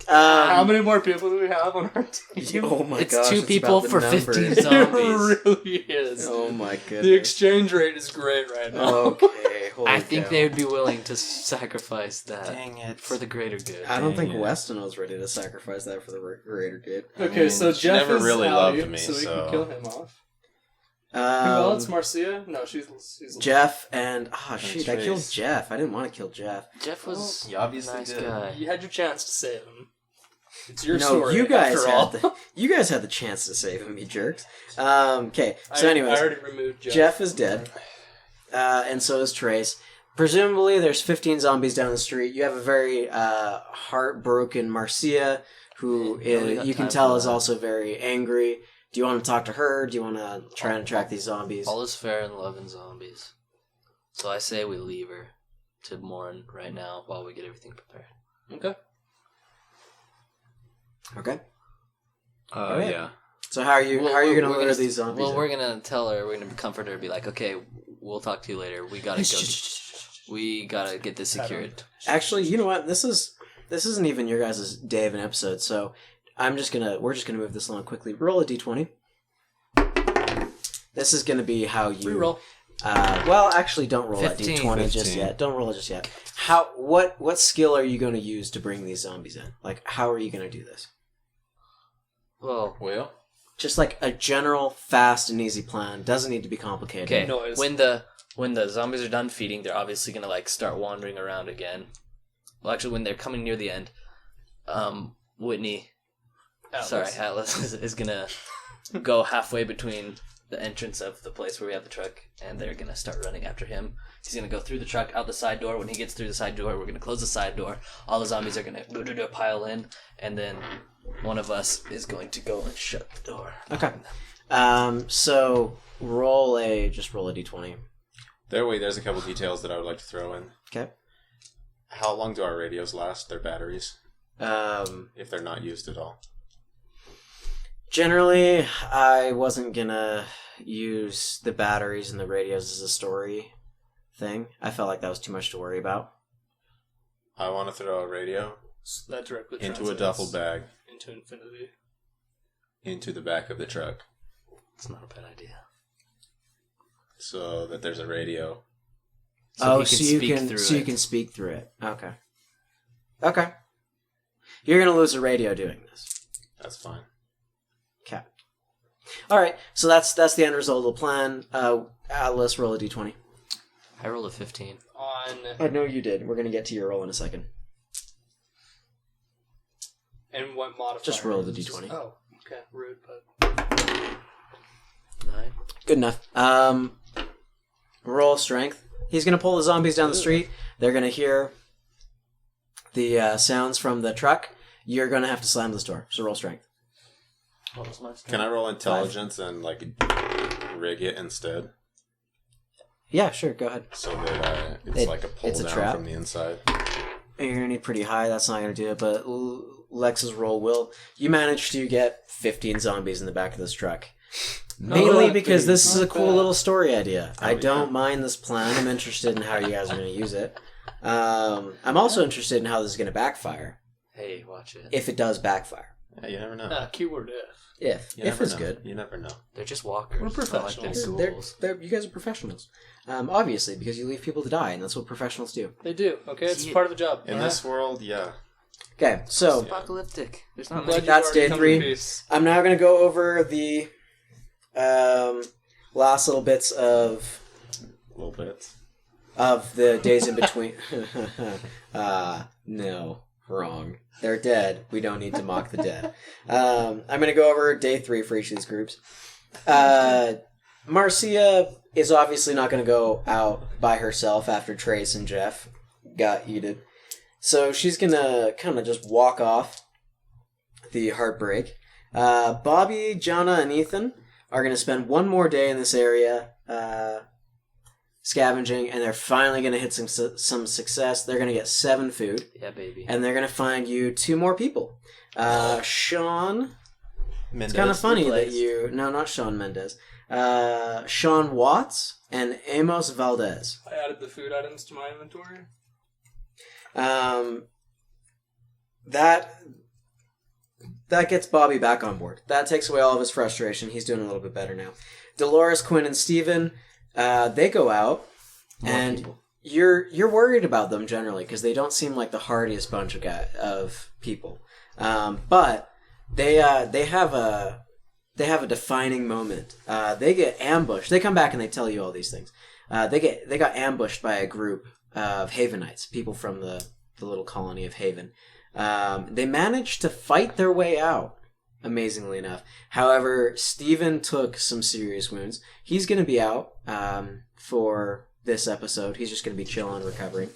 Speaker 3: How many more people do we have on our team?
Speaker 1: Oh my
Speaker 4: It's
Speaker 1: gosh,
Speaker 4: 2 people
Speaker 1: about the
Speaker 4: for
Speaker 1: numbers.
Speaker 4: 15 zombies.
Speaker 3: It really is.
Speaker 1: Oh my goodness.
Speaker 3: The exchange rate is great right now.
Speaker 1: Okay, holy
Speaker 4: I think
Speaker 1: cow.
Speaker 4: they would be willing to sacrifice that
Speaker 2: Dang it.
Speaker 4: for the greater good.
Speaker 1: I don't think
Speaker 2: Dang it.
Speaker 1: Weston was ready to sacrifice that for the greater good.
Speaker 3: Okay, so
Speaker 2: she
Speaker 3: Jeff
Speaker 2: never
Speaker 3: is
Speaker 2: really
Speaker 3: out,
Speaker 2: loved me,
Speaker 3: so we
Speaker 2: so-
Speaker 3: can kill him off. Who else?
Speaker 1: Um,
Speaker 3: Marcia? No, she's
Speaker 1: Jeff and shoot, I killed
Speaker 2: Trace.
Speaker 1: Jeff. I didn't want to kill Jeff.
Speaker 4: Jeff was
Speaker 2: You obviously
Speaker 4: a nice
Speaker 2: did.
Speaker 4: guy.
Speaker 3: You had your chance to save him. It's your
Speaker 1: No,
Speaker 3: story.
Speaker 1: you guys
Speaker 3: after
Speaker 1: had
Speaker 3: all.
Speaker 1: you guys had the chance to save him, you jerks. Okay, so
Speaker 3: I
Speaker 1: anyways,
Speaker 3: already removed Jeff.
Speaker 1: Jeff is dead, and so is Trace. Presumably, there's 15 zombies down the street. You have a very heartbroken Marcia, who
Speaker 4: we got
Speaker 1: you can
Speaker 4: time
Speaker 1: tell
Speaker 4: for
Speaker 1: is
Speaker 4: that.
Speaker 1: also very angry. Do you want to talk to her? Do you want to try and track these zombies?
Speaker 4: All is fair in love and zombies. So I say we leave her to mourn right now while we get everything prepared.
Speaker 3: Okay.
Speaker 1: Okay. Alright.
Speaker 2: Yeah.
Speaker 1: So how are you
Speaker 4: Well,
Speaker 1: going to
Speaker 4: we're
Speaker 1: lure
Speaker 4: gonna-
Speaker 1: these zombies?
Speaker 4: Well,
Speaker 1: in?
Speaker 4: we're gonna tell her. We're gonna comfort her. Be like, okay, we'll talk to you later. We gotta go. We gotta get this secured.
Speaker 1: Actually, you know what? This isn't even your guys' day of an episode, so we're just gonna move this along quickly. Roll a d20. This is gonna be how you
Speaker 3: Reroll.
Speaker 1: Well, actually, don't roll that
Speaker 4: 15.
Speaker 1: d20 just
Speaker 2: 15.
Speaker 1: yet. Don't roll it just yet. What skill are you going to use to bring these zombies in? Like, how are you going to do this?
Speaker 4: Well,
Speaker 1: Just like a general, fast and easy plan. Doesn't need to be complicated.
Speaker 4: okay.
Speaker 3: Noise.
Speaker 4: When the zombies are done feeding, they're obviously gonna like start wandering around again. Well, actually, when they're coming near the end, Whitney, Atlas is gonna go halfway between the entrance of the place where we have the truck, and they're gonna start running after him. He's gonna go through the truck, out the side door. When he gets through the side door, we're gonna close the side door. All the zombies are gonna pile in, and then one of us is going to go and shut the door.
Speaker 1: Okay. So roll a d20.
Speaker 2: There's a couple details that I would like to throw in.
Speaker 1: Okay.
Speaker 2: How long do our radios last? Their batteries, if they're not used at all.
Speaker 1: Generally, I wasn't gonna use the batteries and the radios as a story thing. I felt like that was too much to worry about.
Speaker 2: I want to throw a radio
Speaker 3: So that directly
Speaker 2: into a
Speaker 3: translates
Speaker 2: duffel bag
Speaker 3: into infinity.
Speaker 2: into the back of the truck,
Speaker 4: It's not a bad idea.
Speaker 2: so that there's a radio.
Speaker 1: So
Speaker 4: he can
Speaker 1: you
Speaker 4: speak
Speaker 1: can
Speaker 4: through
Speaker 1: so you
Speaker 4: it.
Speaker 1: can speak through it. Okay. You're gonna lose a radio doing this.
Speaker 2: That's fine.
Speaker 1: Okay. All right. So that's the end result of the plan. Atlas, roll a d20.
Speaker 4: I rolled a 15.
Speaker 1: I know you did. We're gonna get to your roll in a second.
Speaker 3: And what modifier?
Speaker 1: Just roll the d20.
Speaker 3: Oh, okay. Rude, but
Speaker 4: 9.
Speaker 1: Good enough. Roll strength. He's gonna pull the zombies down the street. They're gonna hear the sounds from the truck. You're gonna have to slam this door. So roll strength.
Speaker 4: What was my
Speaker 2: Can I roll intelligence and like rig it instead,
Speaker 1: Yeah, sure. Go ahead.
Speaker 2: so that it's like a pull
Speaker 1: it's a
Speaker 2: down
Speaker 1: trap.
Speaker 2: from the inside?
Speaker 1: You're gonna need pretty high. That's not gonna do it. But Lex's roll will. You managed to get 15 zombies in the back of this truck. Mainly
Speaker 3: bad,
Speaker 1: because
Speaker 3: dude.
Speaker 1: this is a
Speaker 3: Not
Speaker 1: cool
Speaker 3: bad.
Speaker 1: little story idea. I
Speaker 2: yeah.
Speaker 1: don't mind this plan. I'm interested in how you guys are going to use it. I'm also interested in how this is going to backfire.
Speaker 4: Hey, watch it.
Speaker 1: If it does backfire.
Speaker 2: Yeah, you never know.
Speaker 3: keyword if.
Speaker 1: If
Speaker 2: never
Speaker 1: is
Speaker 2: know.
Speaker 1: good.
Speaker 2: You never know.
Speaker 4: They're just walkers.
Speaker 3: We're
Speaker 4: It's not like they're
Speaker 3: professionals.
Speaker 4: ghouls.
Speaker 1: You guys are professionals. Obviously, because you leave people to die, and that's what professionals do.
Speaker 3: They do. Okay, it's
Speaker 4: Yeah.
Speaker 3: part of the job.
Speaker 2: In this world, yeah.
Speaker 1: Okay, so
Speaker 4: Apocalyptic. There's
Speaker 3: I'm
Speaker 4: not
Speaker 3: glad
Speaker 4: many.
Speaker 3: you've
Speaker 1: That's
Speaker 3: already
Speaker 1: day
Speaker 3: come
Speaker 1: 3.
Speaker 3: to peace.
Speaker 1: I'm now going to go over the last little bits of
Speaker 2: A little bit.
Speaker 1: the days in between. No, wrong. They're dead. We don't need to mock the dead. I'm going to go over day 3 for each of these groups. Marcia is obviously not going to go out by herself after Trace and Jeff got yeeted. So she's going to kind of just walk off the heartbreak. Bobby, Jonna, and Ethan are going to spend one more day in this area scavenging, and they're finally going to hit some success. They're going to get 7 food,
Speaker 4: Yeah, baby.
Speaker 1: and they're going to find you 2 more people. Sean,
Speaker 2: Mendez.
Speaker 1: it's kind of funny that
Speaker 4: Replace.
Speaker 1: you... No, not Sean Mendez. Sean Watts and Amos Valdez.
Speaker 3: I added the food items to my inventory.
Speaker 1: That that gets Bobby back on board. That takes away all of his frustration. He's doing a little bit better now. Dolores, Quinn, and Steven, they go out, and
Speaker 4: people.
Speaker 1: you're worried about them generally because they don't seem like the hardiest bunch of people. But they have a defining moment. They get ambushed. They come back and they tell you all these things. They got ambushed by a group of Havenites, people from the little colony of Haven. They managed to fight their way out, amazingly enough. However, Steven took some serious wounds. He's going to be out for this episode. He's just going to be chilling, recovering.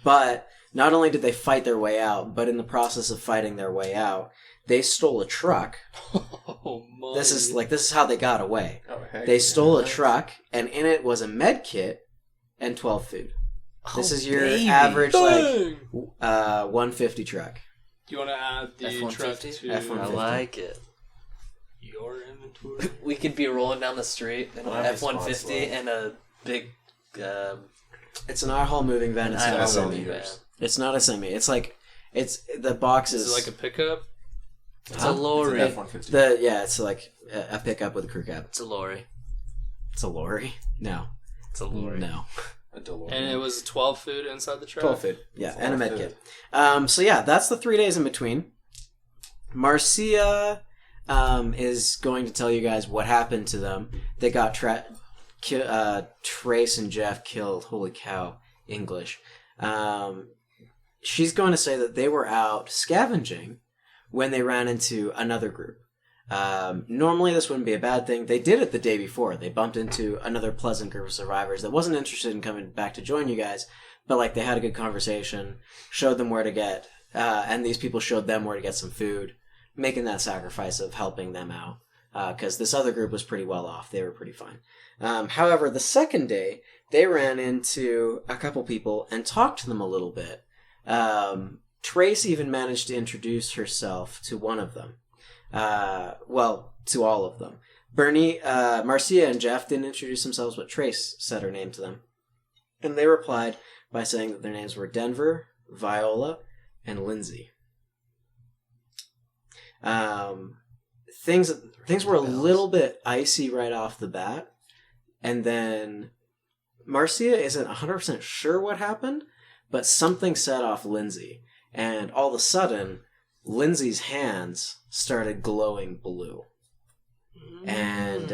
Speaker 1: But not only did they fight their way out, but in the process of fighting their way out, they stole a truck.
Speaker 3: Oh my!
Speaker 1: This is how they got away.
Speaker 2: Oh, heck
Speaker 1: They
Speaker 2: yeah.
Speaker 1: stole a truck, and in it was a med kit and 12 food. This is your
Speaker 4: baby.
Speaker 1: average
Speaker 3: Bang!
Speaker 1: 150 truck.
Speaker 3: Do you want to add the truck
Speaker 4: F-150?
Speaker 3: to
Speaker 1: F-150.
Speaker 4: I like it.
Speaker 3: your inventory?
Speaker 4: We could be rolling down the street in an
Speaker 2: Well, that'd be
Speaker 4: F-150
Speaker 2: responsible.
Speaker 4: and a big.
Speaker 1: It's an I-haul moving van. It's
Speaker 4: I
Speaker 1: not a
Speaker 4: don't
Speaker 2: ISL
Speaker 1: semi.
Speaker 4: believe
Speaker 2: meters.
Speaker 4: it.
Speaker 1: It's not a semi. It's like the box
Speaker 3: Is it like a pickup?
Speaker 4: It's a lorry.
Speaker 2: It's an F-150.
Speaker 1: it's like a pickup with a crew cab.
Speaker 4: It's a lorry.
Speaker 1: It's a lorry. No,
Speaker 4: It's a lorry.
Speaker 1: no.
Speaker 2: A DeLorean.
Speaker 3: And it was 12 food inside the truck?
Speaker 1: 12 food. Yeah,
Speaker 2: 12
Speaker 1: and a med
Speaker 2: food.
Speaker 1: kit. So yeah, that's the 3 days in between. Marcia is going to tell you guys what happened to them. They got Trace and Jeff killed. Holy cow, English. She's going to say that they were out scavenging when they ran into another group. Normally this wouldn't be a bad thing. They did it the day before. They bumped into another pleasant group of survivors that wasn't interested in coming back to join you guys, but like they had a good conversation, showed them where to get, and these people showed them where to get some food, making that sacrifice of helping them out. Because this other group was pretty well off. They were pretty fine. However, the second day, they ran into a couple people and talked to them a little bit. Trace even managed to introduce herself to one of them. To all of them. Marcia and Jeff didn't introduce themselves, but Trace said her name to them. And they replied by saying that their names were Denver, Viola, and Lindsay. Things were a little bit icy right off the bat. And then Marcia isn't 100% sure what happened, but something set off Lindsay. And all of a sudden, Lindsay's hands started glowing blue. And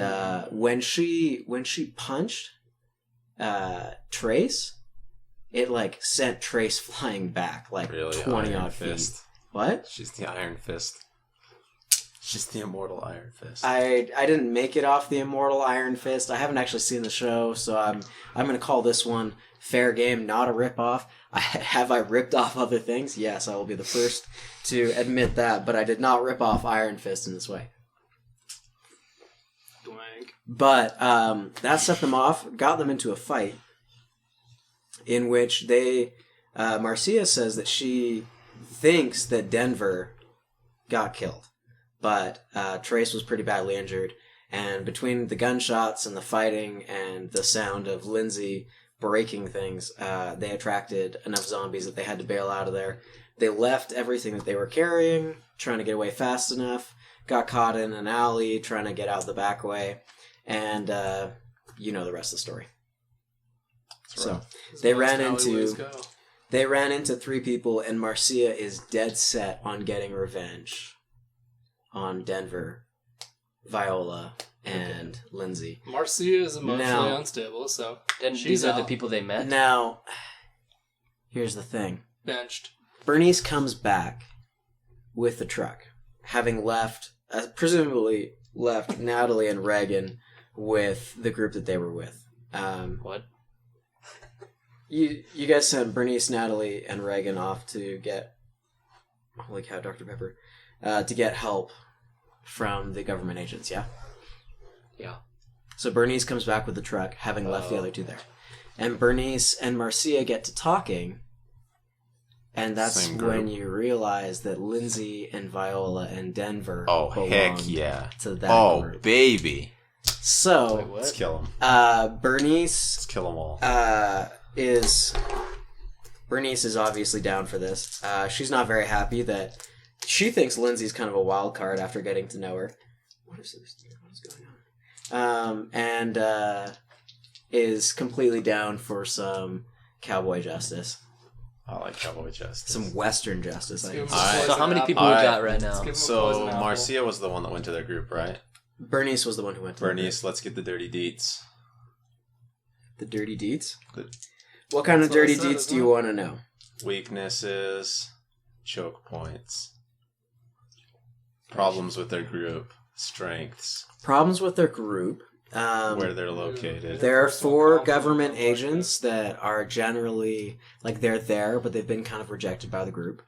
Speaker 1: when she punched Trace, it like sent Trace flying back like
Speaker 2: Really,
Speaker 1: 20
Speaker 2: Iron
Speaker 1: odd feet.
Speaker 2: Fist.
Speaker 1: What?
Speaker 2: She's the Iron Fist. She's the immortal Iron Fist.
Speaker 1: I didn't make it off the immortal Iron Fist. I haven't actually seen the show, so I'm going to call this one fair game, not a rip-off. Have I ripped off other things? Yes, I will be the first to admit that, but I did not rip off Iron Fist in this way.
Speaker 3: Blank.
Speaker 1: But that set them off, got them into a fight in which Marcia says that she thinks that Denver got killed. But Trace was pretty badly injured, and between the gunshots and the fighting and the sound of Lindsay breaking things, they attracted enough zombies that they had to bail out of there. They left everything that they were carrying, trying to get away fast enough, got caught in an alley trying to get out the back way, and you know the rest of the story. So they ran into 3 people, and Marcia is dead set on getting revenge on Denver, Viola, and Lindsay.
Speaker 3: Marcia is emotionally unstable, so
Speaker 4: And
Speaker 3: she's
Speaker 4: these are the
Speaker 3: out.
Speaker 4: people they met?
Speaker 1: Now, here's the thing.
Speaker 3: Benched.
Speaker 1: Bernice comes back with the truck, having presumably left Natalie and Reagan with the group that they were with.
Speaker 4: What?
Speaker 1: You guys sent Bernice, Natalie, and Reagan off to get... Holy cow, Dr. Pepper. To get help from the government agents, yeah?
Speaker 4: Yeah.
Speaker 1: So Bernice comes back with the truck, having left the other 2 there. And Bernice and Marcia get to talking, and that's
Speaker 2: Same group.
Speaker 1: when you realize that Lindsay and Viola and Denver
Speaker 2: Oh, heck
Speaker 1: belonged
Speaker 2: yeah.
Speaker 1: to that
Speaker 2: Oh,
Speaker 1: group.
Speaker 2: baby.
Speaker 1: So,
Speaker 4: Wait, what?
Speaker 2: Let's kill them.
Speaker 1: Bernice
Speaker 2: Let's kill them all.
Speaker 1: is Bernice is obviously down for this. She's not very happy that she thinks Lindsay's kind of a wild card after getting to know her. What is this? What is going on? And is completely down for some cowboy justice.
Speaker 2: I like cowboy justice.
Speaker 1: Some Western justice, I guess.
Speaker 2: Alright.
Speaker 4: So how many people
Speaker 2: Alright.
Speaker 4: we got right now?
Speaker 2: So Marcia was the one that went to their group, right?
Speaker 1: Bernice was the one who went to
Speaker 2: Bernice, let's get the dirty deets.
Speaker 1: the dirty deeds.
Speaker 2: The
Speaker 1: What kind of
Speaker 3: That's what I
Speaker 1: dirty
Speaker 3: said
Speaker 1: deeds
Speaker 3: as
Speaker 1: do you
Speaker 3: well.
Speaker 1: want to know?
Speaker 2: weaknesses, choke points, problems with their group, strengths,
Speaker 1: Problems with their group.
Speaker 2: where they're located.
Speaker 1: There are
Speaker 3: Personal
Speaker 1: 4
Speaker 3: conflict,
Speaker 1: government
Speaker 3: stuff like
Speaker 1: agents that are generally, like, they're there, but they've been kind of rejected by the group.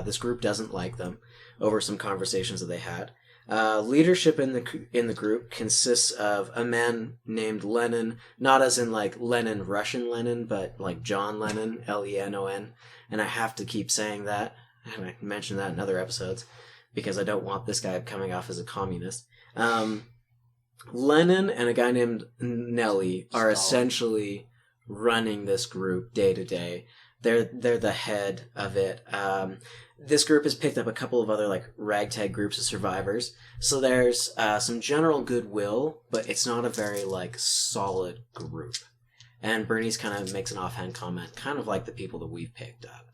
Speaker 1: This group doesn't like them over some conversations that they had. Leadership in the group consists of a man named Lenin, not as in, like, Lenin, Russian Lenin, but, like, John Lennon, Lenon. And I have to keep saying that, and I mentioned that in other episodes, because I don't want this guy coming off as a communist. Lenin and a guy named Nelly are
Speaker 4: Stalin.
Speaker 1: essentially running this group day to day. They're the head of it. This group has picked up a couple of other like ragtag groups of survivors. So there's some general goodwill, but it's not a very like solid group. And Bernice kind of makes an offhand comment, kind of like the people that we've picked up.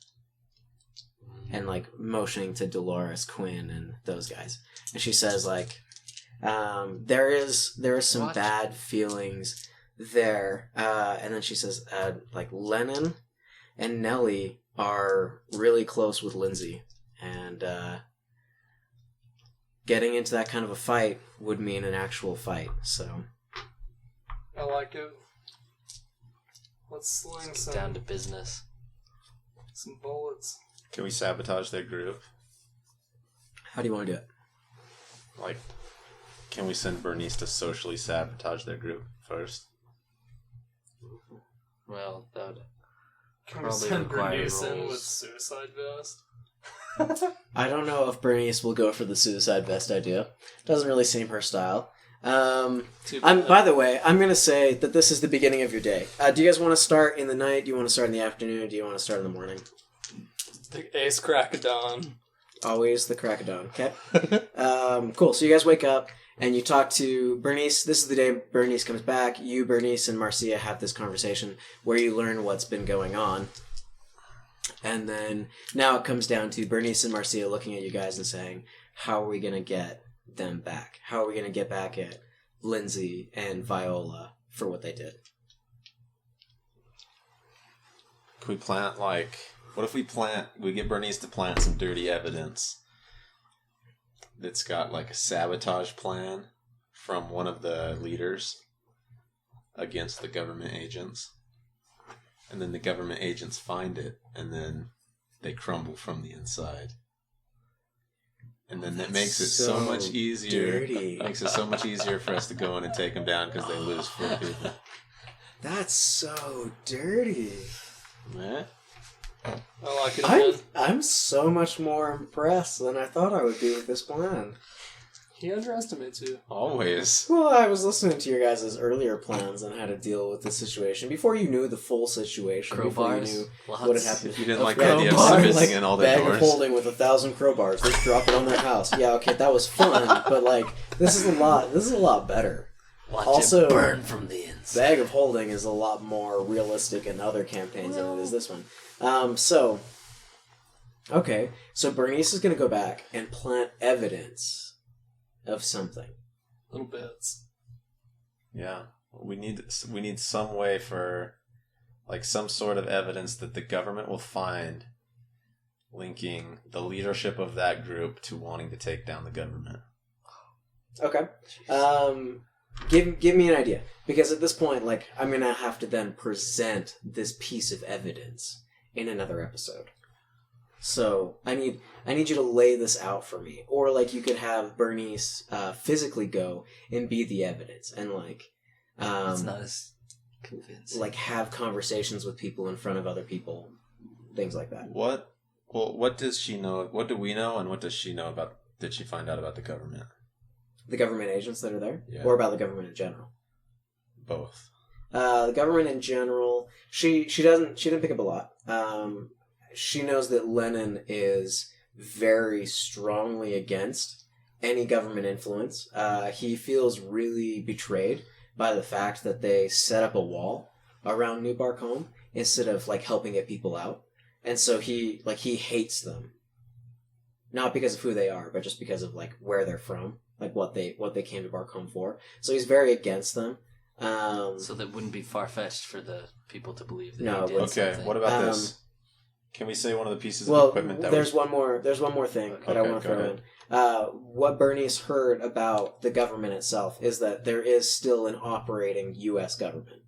Speaker 1: And like motioning to Dolores, Quinn, and those guys. And she says like, there is some
Speaker 4: What?
Speaker 1: bad feelings there. And then she says, like Lennon and Nelly are really close with Lindsay, and getting into that kind of a fight would mean an actual fight. So
Speaker 3: I like it. Let's sling
Speaker 4: Let's get down to
Speaker 3: some
Speaker 4: business.
Speaker 3: bullets.
Speaker 2: Can we sabotage their group?
Speaker 1: how do you want to do it?
Speaker 2: Like, can we send Bernice to socially sabotage their group first?
Speaker 4: Well, that would
Speaker 3: Can we
Speaker 4: probably
Speaker 3: send
Speaker 4: require
Speaker 3: Bernice in
Speaker 4: rolls.
Speaker 3: with suicide vest?
Speaker 1: I don't know if Bernice will go for the suicide vest idea. Doesn't really seem her style.
Speaker 3: Too bad.
Speaker 1: By the way, I'm going to say that this is the beginning of your day. Do you guys want to start in the night? Do you want to start in the afternoon? Do you want to start in the morning?
Speaker 3: The ace crack of dawn.
Speaker 1: Always the crack of dawn, okay? Cool. So you guys wake up and you talk to Bernice. This is the day Bernice comes back. You, Bernice, and Marcia have this conversation where you learn what's been going on. And then now it comes down to Bernice and Marcia looking at you guys and saying, how are we going to get them back? How are we going to get back at Lindsay and Viola for what they did?
Speaker 2: Can we plant like... What if we get Bernice to plant some dirty evidence that's got like a sabotage plan from one of the leaders against the government agents, and then the government agents find it, and then they crumble from the inside. And then that makes it so much easier.
Speaker 1: Dirty.
Speaker 2: Makes it so much easier for us to go in and take them down because they lose 4 people.
Speaker 1: That's so dirty.
Speaker 2: Eh?
Speaker 3: I like it again.
Speaker 1: I'm so much more impressed than I thought I would be with this plan.
Speaker 3: He underestimates you.
Speaker 2: Always.
Speaker 1: Well, I was listening to your guys' earlier plans on how to deal with the situation before you knew the full situation. Before you
Speaker 4: Crowbars.
Speaker 1: knew
Speaker 4: Lots.
Speaker 1: what had happened.
Speaker 2: You didn't like
Speaker 1: Yeah,
Speaker 2: the idea of
Speaker 1: crowbar,
Speaker 2: cementing in all their
Speaker 1: bag
Speaker 2: doors.
Speaker 1: of holding with 1,000 crowbars. Let's drop it on their house. Yeah, okay, that was fun, but like this is a lot better.
Speaker 4: Watch
Speaker 1: Also-
Speaker 4: it burn from the inside.
Speaker 1: Bag of holding is a lot more realistic in other campaigns than it is this one. So Bernice is going to go back and plant evidence of something.
Speaker 3: Little bits.
Speaker 2: Yeah, we need some way for, like, some sort of evidence that the government will find linking the leadership of that group to wanting to take down the government.
Speaker 1: Okay. Give me an idea, because at this point, like, I'm gonna have to then present this piece of evidence in another episode. So I need you to lay this out for me, or like you could have Bernice physically go and be the evidence, and like
Speaker 4: It's not as convincing.
Speaker 1: like have conversations with people in front of other people, things like that.
Speaker 2: What does she know? What do we know, and what does she know about? Did she find out about the government?
Speaker 1: The government agents that are there,
Speaker 2: Yeah.
Speaker 1: or about the government in general.
Speaker 2: Both.
Speaker 1: The government in general, she didn't pick up a lot. She knows that Lenin is very strongly against any government influence. He feels really betrayed by the fact that they set up a wall around New Barcombe instead of like helping get people out, and so he hates them, not because of who they are, but just because of like where they're from, like what they came to Barcombe for. So he's very against them.
Speaker 4: So that wouldn't be far-fetched for the people to believe that
Speaker 1: No,
Speaker 4: he did
Speaker 2: Okay,
Speaker 4: something.
Speaker 2: what about this? Can we say one of the pieces of
Speaker 1: Well,
Speaker 2: equipment that
Speaker 1: there's one more thing that I
Speaker 2: Okay,
Speaker 1: want to
Speaker 2: go
Speaker 1: throw
Speaker 2: ahead.
Speaker 1: in. What Bernice heard about the government itself is that there is still an operating U.S. government.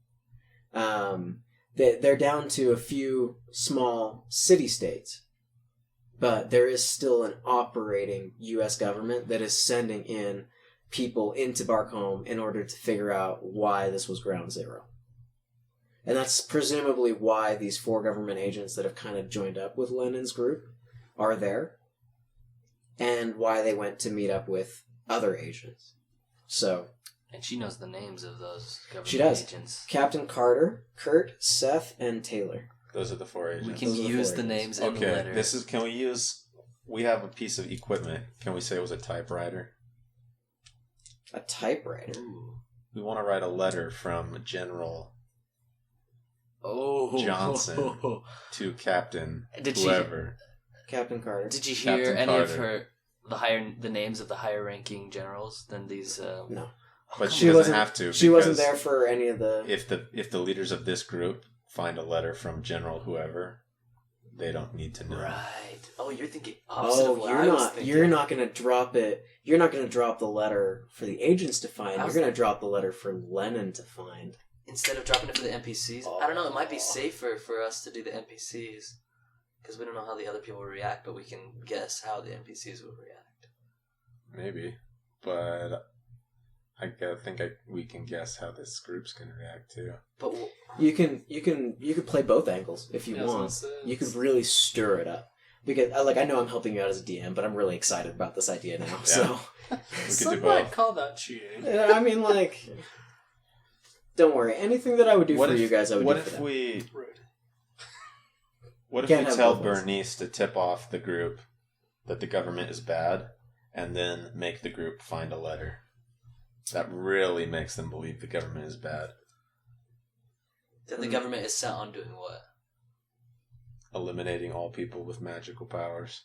Speaker 1: They're down to a few small city-states, but there is still an operating U.S. government that is sending in people into Barcombe in order to figure out why this was ground zero. And that's presumably why these 4 government agents that have kind of joined up with Lenin's group are there, and why they went to meet up with other agents. So,
Speaker 4: And she knows the names of those government
Speaker 1: She does.
Speaker 4: agents.
Speaker 1: Captain Carter, Kurt, Seth, and Taylor.
Speaker 2: Those are the 4 agents.
Speaker 4: We can
Speaker 1: Those are the
Speaker 4: use
Speaker 1: 4
Speaker 4: the
Speaker 1: agents.
Speaker 4: names in the
Speaker 2: Okay,
Speaker 4: letter.
Speaker 2: we have a piece of equipment. Can we say it was a typewriter?
Speaker 1: A typewriter.
Speaker 4: Ooh.
Speaker 2: We want to write a letter from General
Speaker 4: Oh,
Speaker 2: Johnson to Captain
Speaker 4: Did she-
Speaker 2: whoever.
Speaker 1: Captain Carter.
Speaker 4: Did you hear
Speaker 2: Captain
Speaker 4: any of
Speaker 2: Carter.
Speaker 4: the names of the higher ranking generals than these?
Speaker 1: No.
Speaker 2: But
Speaker 1: She
Speaker 2: she doesn't
Speaker 1: wasn't-
Speaker 2: have to.
Speaker 1: She wasn't
Speaker 2: because
Speaker 1: there for any of the...
Speaker 2: If the leaders of this group find a letter from General whoever, they don't need to know.
Speaker 4: Right. Oh, you're thinking opposite
Speaker 1: Oh,
Speaker 4: of what I was thinking.
Speaker 1: you're not going to drop it. You're not going to drop the letter for the agents to find.
Speaker 4: I
Speaker 1: You're
Speaker 4: was-
Speaker 1: going to drop the letter for Lenin to find.
Speaker 4: Instead of dropping it for the NPCs, I don't know. It might be safer for us to do the NPCs because we don't know how the other people will react, but we can guess how the NPCs will react.
Speaker 2: Maybe, but we can guess how this group's gonna react too.
Speaker 4: But
Speaker 1: You could play both angles if you
Speaker 3: Yeah, I was
Speaker 1: want.
Speaker 3: gonna say,
Speaker 1: You could really stir it up because I know I'm helping you out as a DM, but I'm really excited about this idea now. So
Speaker 2: We could
Speaker 3: some
Speaker 2: do
Speaker 3: might
Speaker 2: both.
Speaker 3: call that cheating.
Speaker 1: I mean, like, don't worry. Anything that I would do for you guys, I would
Speaker 2: What
Speaker 1: do for
Speaker 2: if
Speaker 1: them.
Speaker 2: we?
Speaker 3: Rude.
Speaker 2: What if
Speaker 1: Can't
Speaker 2: we
Speaker 1: have
Speaker 2: tell
Speaker 1: both ways.
Speaker 2: Bernice to tip off the group that the government is bad, and then make the group find a letter that really makes them believe the government is bad,
Speaker 4: then the government is set on doing what?
Speaker 2: eliminating all people with magical powers.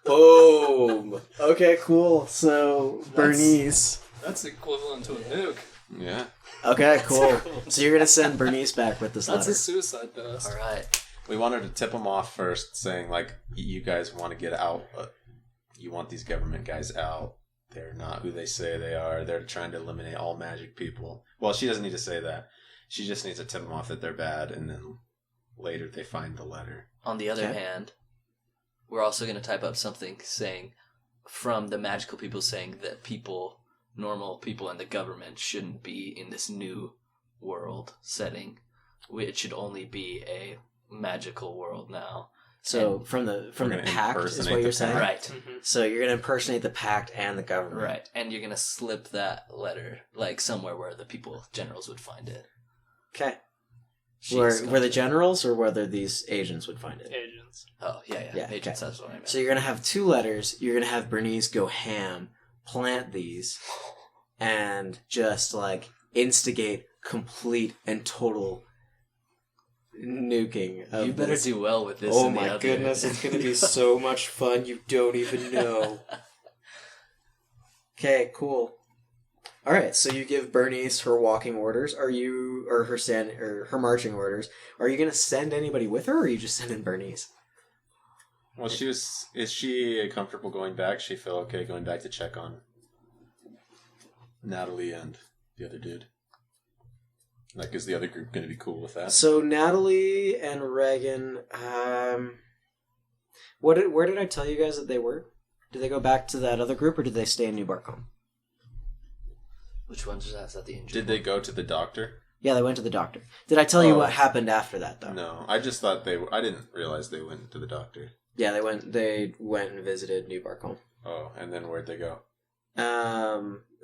Speaker 1: Boom. Okay, cool. So Bernice.
Speaker 3: That's equivalent to a nuke.
Speaker 2: Yeah,
Speaker 1: Okay, cool. So you're gonna send Bernice back with this
Speaker 3: That's
Speaker 1: letter.
Speaker 3: a suicide test.
Speaker 4: All right.
Speaker 2: we wanted to tip them off first, saying like, you guys want to get out, but you want these government guys out. They're not who they say they are. They're trying to eliminate all magic people. Well, she doesn't need to say that. She just needs to tip them off that they're bad, and then later they find the letter.
Speaker 4: On the other
Speaker 1: Okay.
Speaker 4: hand, we're also going to type up something saying from the magical people saying that people, normal people in the government shouldn't be in this new world setting. It should only be a magical world now.
Speaker 1: So from the
Speaker 2: We're
Speaker 1: the
Speaker 2: gonna
Speaker 1: pact is
Speaker 2: impersonate
Speaker 1: what
Speaker 2: the
Speaker 1: you're saying,
Speaker 2: pact.
Speaker 4: Right.
Speaker 3: Mhm.
Speaker 1: So you're gonna impersonate the pact and the government,
Speaker 4: Right. And you're going to slip that letter like somewhere where the people, generals would find it.
Speaker 1: Okay.
Speaker 4: She's
Speaker 1: Where
Speaker 4: going
Speaker 1: the
Speaker 4: to-
Speaker 1: generals or whether these agents would find it.
Speaker 3: Agents.
Speaker 4: Oh, yeah.
Speaker 1: Yeah,
Speaker 4: Agents,
Speaker 1: okay.
Speaker 4: that's what I meant.
Speaker 1: So you're gonna have 2 letters. You're gonna have Bernice go ham, plant these, and just like instigate complete and total nuking. Of
Speaker 4: You better
Speaker 1: this.
Speaker 4: do well with this.
Speaker 1: Oh
Speaker 4: in the
Speaker 1: my
Speaker 4: other-
Speaker 1: goodness, it's gonna be so much fun. You don't even know. Okay, cool. All right, so you give Bernice her walking orders. Or her marching orders? Are you gonna send anybody with her, or are you just sending Bernice?
Speaker 2: Well, is she comfortable going back? She feel okay going back to check on Natalie and the other dude? Like, is the other group going to be cool with that?
Speaker 1: So Natalie and Reagan, where did I tell you guys that they were? Did they go back to that other group, or did they stay in New Barcombe?
Speaker 4: Which one's that? Is that the injured
Speaker 2: Did they go to the doctor?
Speaker 1: Yeah, they went to the doctor. Did I tell you
Speaker 2: Oh.
Speaker 1: what happened after that, though?
Speaker 2: No, I just thought I didn't realize they went to the doctor.
Speaker 1: Yeah, they went and visited New Barcombe.
Speaker 2: Oh, and then where'd they go?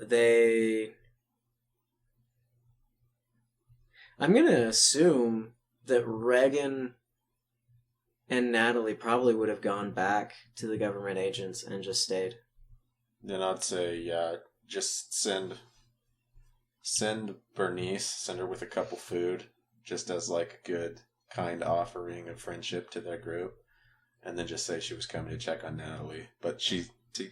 Speaker 1: They I'm gonna assume that Reagan and Natalie probably would have gone back to the government agents and just stayed.
Speaker 2: Then I'd say, just send Bernice, send her with a cup of food, just as like a good, kind offering of friendship to their group, and then just say she was coming to check on Natalie, but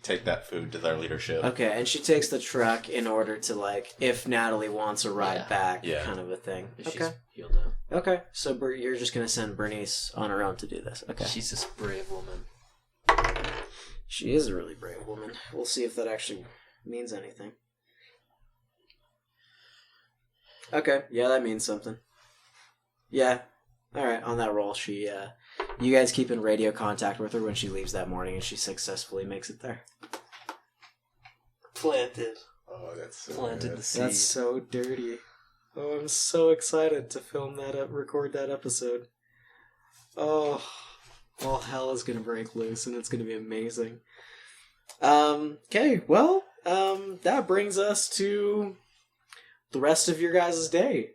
Speaker 2: take that food to their leadership.
Speaker 1: Okay, and she takes the truck in order to, like, if Natalie wants a ride back, kind of a thing.
Speaker 4: She's
Speaker 1: Okay.
Speaker 4: healed up.
Speaker 1: Okay, so you're just going to send Bernice on her own to do this. Okay.
Speaker 4: She's this brave woman.
Speaker 1: She is a really brave woman. We'll see if that actually means anything. Okay, yeah, that means something. Yeah. Alright, on that roll, you guys keep in radio contact with her when she leaves that morning, and she successfully makes it there.
Speaker 4: Planted.
Speaker 2: Oh, that's so
Speaker 4: Planted
Speaker 2: good.
Speaker 4: the seed.
Speaker 1: That's so dirty. Oh, I'm so excited to film that record that episode. Oh, all hell is gonna break loose, and it's gonna be amazing. Okay, well, that brings us to the rest of your guys' day.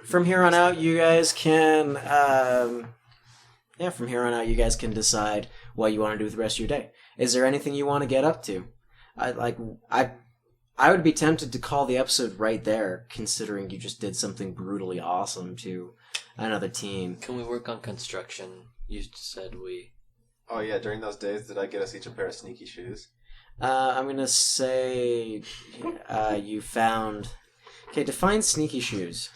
Speaker 1: From here on out, you guys can, decide what you want to do with the rest of your day. Is there anything you want to get up to? I would be tempted to call the episode right there, considering you just did something brutally awesome to another team.
Speaker 4: Can we work on construction? You said we...
Speaker 2: Oh yeah, during those days, did I get us each a pair of sneaky shoes?
Speaker 1: I'm gonna say you found... Okay, define sneaky shoes.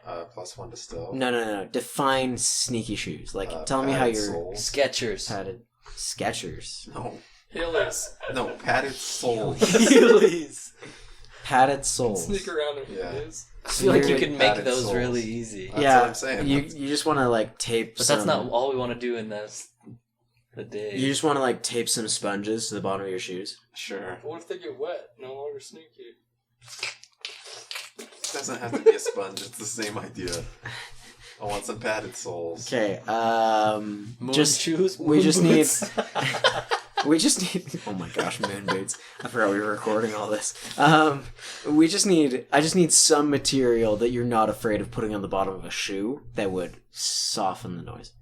Speaker 2: +1 to stealth.
Speaker 1: No. Define sneaky shoes. Like, tell me how you're...
Speaker 2: Soles.
Speaker 4: Skechers.
Speaker 1: Padded... Skechers.
Speaker 2: No.
Speaker 3: Heelys.
Speaker 2: No, padded soles.
Speaker 4: Heelys.
Speaker 1: Padded soles.
Speaker 3: Sneak around in
Speaker 2: Yeah.
Speaker 3: Heelys.
Speaker 4: I feel like you
Speaker 1: You're-
Speaker 4: can make
Speaker 2: padded
Speaker 4: those
Speaker 2: soles.
Speaker 4: really easy.
Speaker 2: That's
Speaker 1: Yeah,
Speaker 2: what I'm saying.
Speaker 1: you just want to, like, tape
Speaker 4: But
Speaker 1: some...
Speaker 4: that's not all we want to do in the day.
Speaker 1: You just want to, like, tape some sponges to the bottom of your shoes.
Speaker 2: Sure.
Speaker 3: What if they get wet? No longer sneaky.
Speaker 2: It doesn't have to be a sponge. It's the same idea. I want some padded soles.
Speaker 1: Okay,
Speaker 4: Moon
Speaker 1: just...
Speaker 4: shoes?
Speaker 1: we
Speaker 4: Moon
Speaker 1: just
Speaker 4: boots?
Speaker 1: We just need... Oh my gosh, moon boots. I forgot we were recording all this. I just need some material that you're not afraid of putting on the bottom of a shoe that would soften the noise.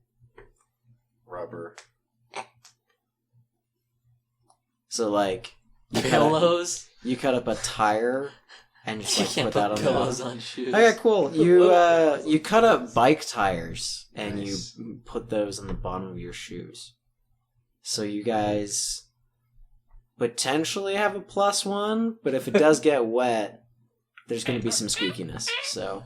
Speaker 2: Rubber.
Speaker 1: So, like...
Speaker 4: Pillows?
Speaker 1: You cut up a tire and just,
Speaker 4: You
Speaker 1: like,
Speaker 4: can't
Speaker 1: put that
Speaker 4: put
Speaker 1: on the
Speaker 4: pillows
Speaker 1: bottom.
Speaker 4: on shoes.
Speaker 1: Okay, cool. You cut up bike tires and
Speaker 2: Nice.
Speaker 1: you put those on the bottom of your shoes. So you guys potentially have a +1, but if it does get wet, there's going to be some squeakiness. So,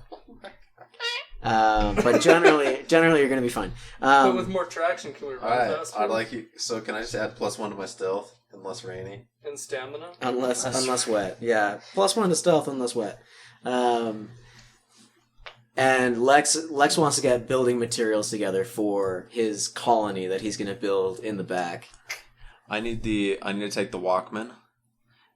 Speaker 1: but generally you're going to be fine.
Speaker 3: But with more traction, can we run
Speaker 2: Alright,
Speaker 3: faster?
Speaker 2: I'd like you. So can I just add +1 to my stealth unless rainy?
Speaker 3: And stamina?
Speaker 1: Unless wet. Yeah. +1 to stealth unless wet. And Lex wants to get building materials together for his colony that he's going to build in the back.
Speaker 2: I need to take the Walkman,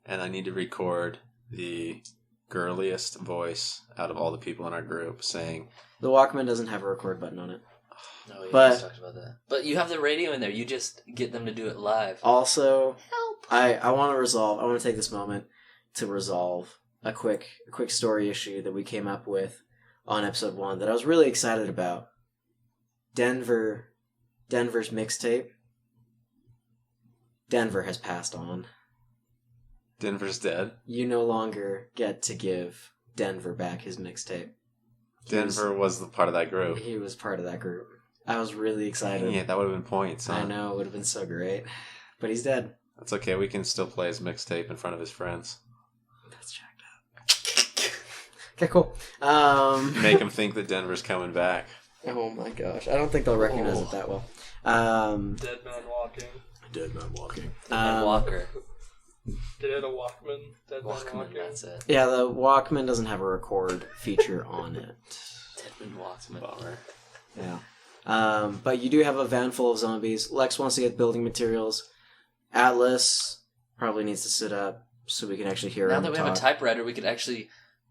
Speaker 2: and I need to record the girliest voice out of all the people in our group saying,
Speaker 1: The Walkman doesn't have a record button on it.
Speaker 4: No, we
Speaker 1: But-
Speaker 4: just talked about that. But you have the radio in there. You just get them to do it live.
Speaker 1: Also, I want to take this moment to resolve a quick story issue that we came up with on episode 1 that I was really excited about. Denver's mixtape. Denver has passed on.
Speaker 2: Denver's dead.
Speaker 1: You no longer get to give Denver back his mixtape.
Speaker 2: Denver was the part of that group.
Speaker 1: He was part of that group. I was really excited.
Speaker 2: Yeah, that would have been points. Huh?
Speaker 1: I know, it would have been so great. But he's dead.
Speaker 2: That's okay. We can still play his mixtape in front of his friends.
Speaker 1: That's checked out. Okay, cool.
Speaker 2: Make him think that Denver's coming back.
Speaker 1: Oh my gosh. I don't think they'll recognize it that well.
Speaker 3: Dead man walking.
Speaker 2: Dead man walking.
Speaker 4: And Walker.
Speaker 3: Did it have a Walkman? Dead man
Speaker 4: Walkman,
Speaker 3: walking?
Speaker 4: that's it.
Speaker 1: Yeah, the Walkman doesn't have a record feature on it.
Speaker 4: Deadman Walkman.
Speaker 2: Bummer.
Speaker 1: Yeah. But you do have a van full of zombies. Lex wants to get building materials. Atlas probably needs to sit up so we can actually hear
Speaker 4: Now
Speaker 1: him
Speaker 4: that we
Speaker 1: talk.
Speaker 4: have a typewriter, we could actually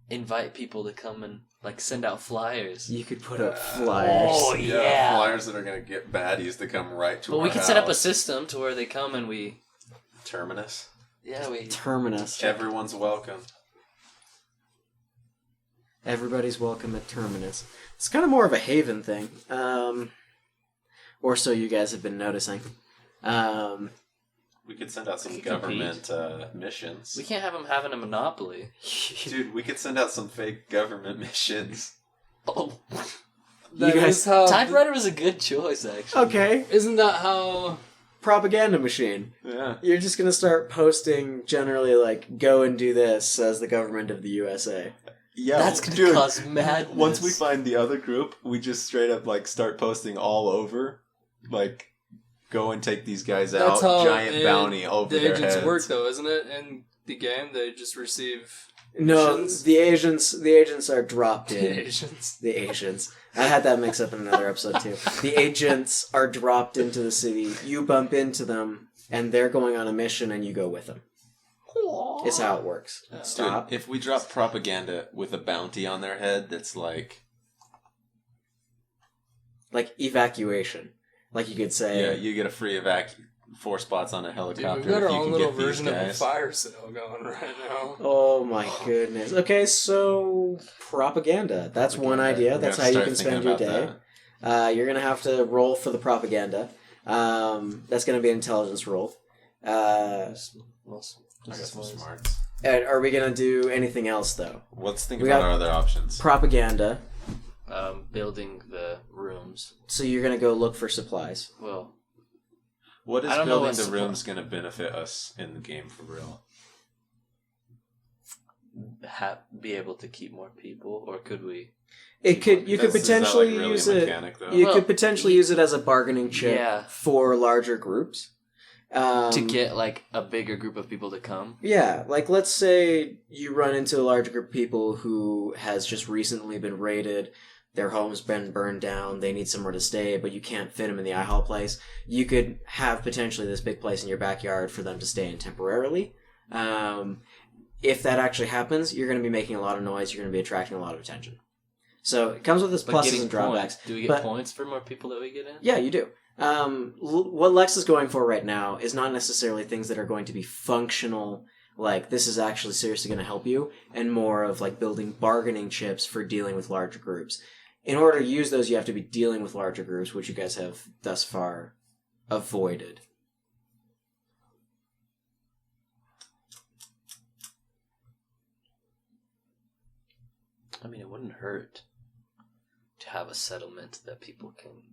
Speaker 4: invite people to come and like send out flyers.
Speaker 1: You could put up flyers.
Speaker 4: Oh, yeah.
Speaker 2: Flyers that are going to get baddies to come right to
Speaker 4: But
Speaker 2: our
Speaker 4: we could set up a
Speaker 2: house.
Speaker 4: system to where they come and we...
Speaker 2: Terminus.
Speaker 4: Yeah, we...
Speaker 1: Terminus.
Speaker 2: Everyone's welcome.
Speaker 1: Everybody's welcome at Terminus. It's kind of more of a haven thing. Or so you guys have been noticing.
Speaker 2: We could send out some
Speaker 4: We could
Speaker 2: government missions.
Speaker 4: We can't have them having a monopoly.
Speaker 2: Dude, we could send out some fake government missions.
Speaker 4: Oh,
Speaker 1: You guys-
Speaker 3: how.
Speaker 4: Typewriter was a good choice, actually.
Speaker 1: Okay.
Speaker 3: Isn't that how?
Speaker 1: Propaganda machine.
Speaker 2: Yeah.
Speaker 1: You're just gonna start posting generally like, go and do this, says the government of the USA.
Speaker 2: Yeah,
Speaker 4: That's gonna cause madness.
Speaker 2: Once we find the other group, we just straight up like start posting all over, like go and take these guys
Speaker 3: That's
Speaker 2: out,
Speaker 3: how
Speaker 2: giant bounty over
Speaker 3: the
Speaker 2: their
Speaker 3: agents
Speaker 2: heads.
Speaker 3: work, though, isn't it? In the game, they just receive
Speaker 1: No,
Speaker 3: missions.
Speaker 1: the agents are dropped
Speaker 3: The
Speaker 1: in.
Speaker 3: agents.
Speaker 1: The agents. I had that mix up in another episode too. The agents are dropped into the city. You bump into them, and they're going on a mission, and you go with them. It's how it works.
Speaker 2: Dude,
Speaker 1: Stop.
Speaker 2: if we drop propaganda with a bounty on their head, that's like
Speaker 1: Like evacuation. Like you could say.
Speaker 2: yeah, you get a free 4 spots on a
Speaker 3: Dude,
Speaker 2: helicopter.
Speaker 3: we've got
Speaker 2: if
Speaker 3: our
Speaker 2: you
Speaker 3: own
Speaker 2: can
Speaker 3: little
Speaker 2: get these
Speaker 3: version of a
Speaker 2: guys.
Speaker 3: fire sale going right now.
Speaker 1: Oh my goodness. Okay, so propaganda. That's one idea.
Speaker 2: We're
Speaker 1: That's
Speaker 2: gonna
Speaker 1: how you
Speaker 2: start
Speaker 1: can spend
Speaker 2: thinking
Speaker 1: your
Speaker 2: about
Speaker 1: day. You're going to have to roll for the propaganda. That's going to be an intelligence roll.
Speaker 2: I got some smarts.
Speaker 1: And are we going to do anything else, though?
Speaker 2: Let's think
Speaker 1: We
Speaker 2: about
Speaker 1: got-
Speaker 2: our other options.
Speaker 1: Propaganda.
Speaker 4: Building the rooms.
Speaker 1: So you're going to go look for supplies.
Speaker 4: Well,
Speaker 2: What is
Speaker 4: I don't know
Speaker 2: building
Speaker 4: what
Speaker 2: the
Speaker 4: supply-
Speaker 2: rooms going to benefit us in the game for real?
Speaker 4: be able to keep more people, or could we?
Speaker 1: You could potentially
Speaker 2: is that, like, really
Speaker 1: use
Speaker 2: a
Speaker 1: it.
Speaker 2: mechanic, though?
Speaker 1: You
Speaker 4: Well,
Speaker 1: could potentially use it as a bargaining chip
Speaker 4: Yeah.
Speaker 1: for larger groups.
Speaker 4: To get like a bigger group of people to come.
Speaker 1: Yeah, like let's say you run into a large group of people who has just recently been raided, their home's been burned down, they need somewhere to stay, but you can't fit them in the IHOL place. You could have potentially this big place in your backyard for them to stay in temporarily. If that actually happens, you're going to be making a lot of noise, you're going to be attracting a lot of attention. So it comes with its
Speaker 4: But
Speaker 1: pluses
Speaker 4: getting
Speaker 1: and drawbacks.
Speaker 4: points. Do we get
Speaker 1: but-
Speaker 4: points for more people that we get in?
Speaker 1: Yeah, you do. What Lex is going for right now is not necessarily things that are going to be functional, like this is actually seriously going to help you, and more of like building bargaining chips for dealing with larger groups. In order to use those, you have to be dealing with larger groups, which you guys have thus far avoided.
Speaker 4: I mean, it wouldn't hurt to have a settlement that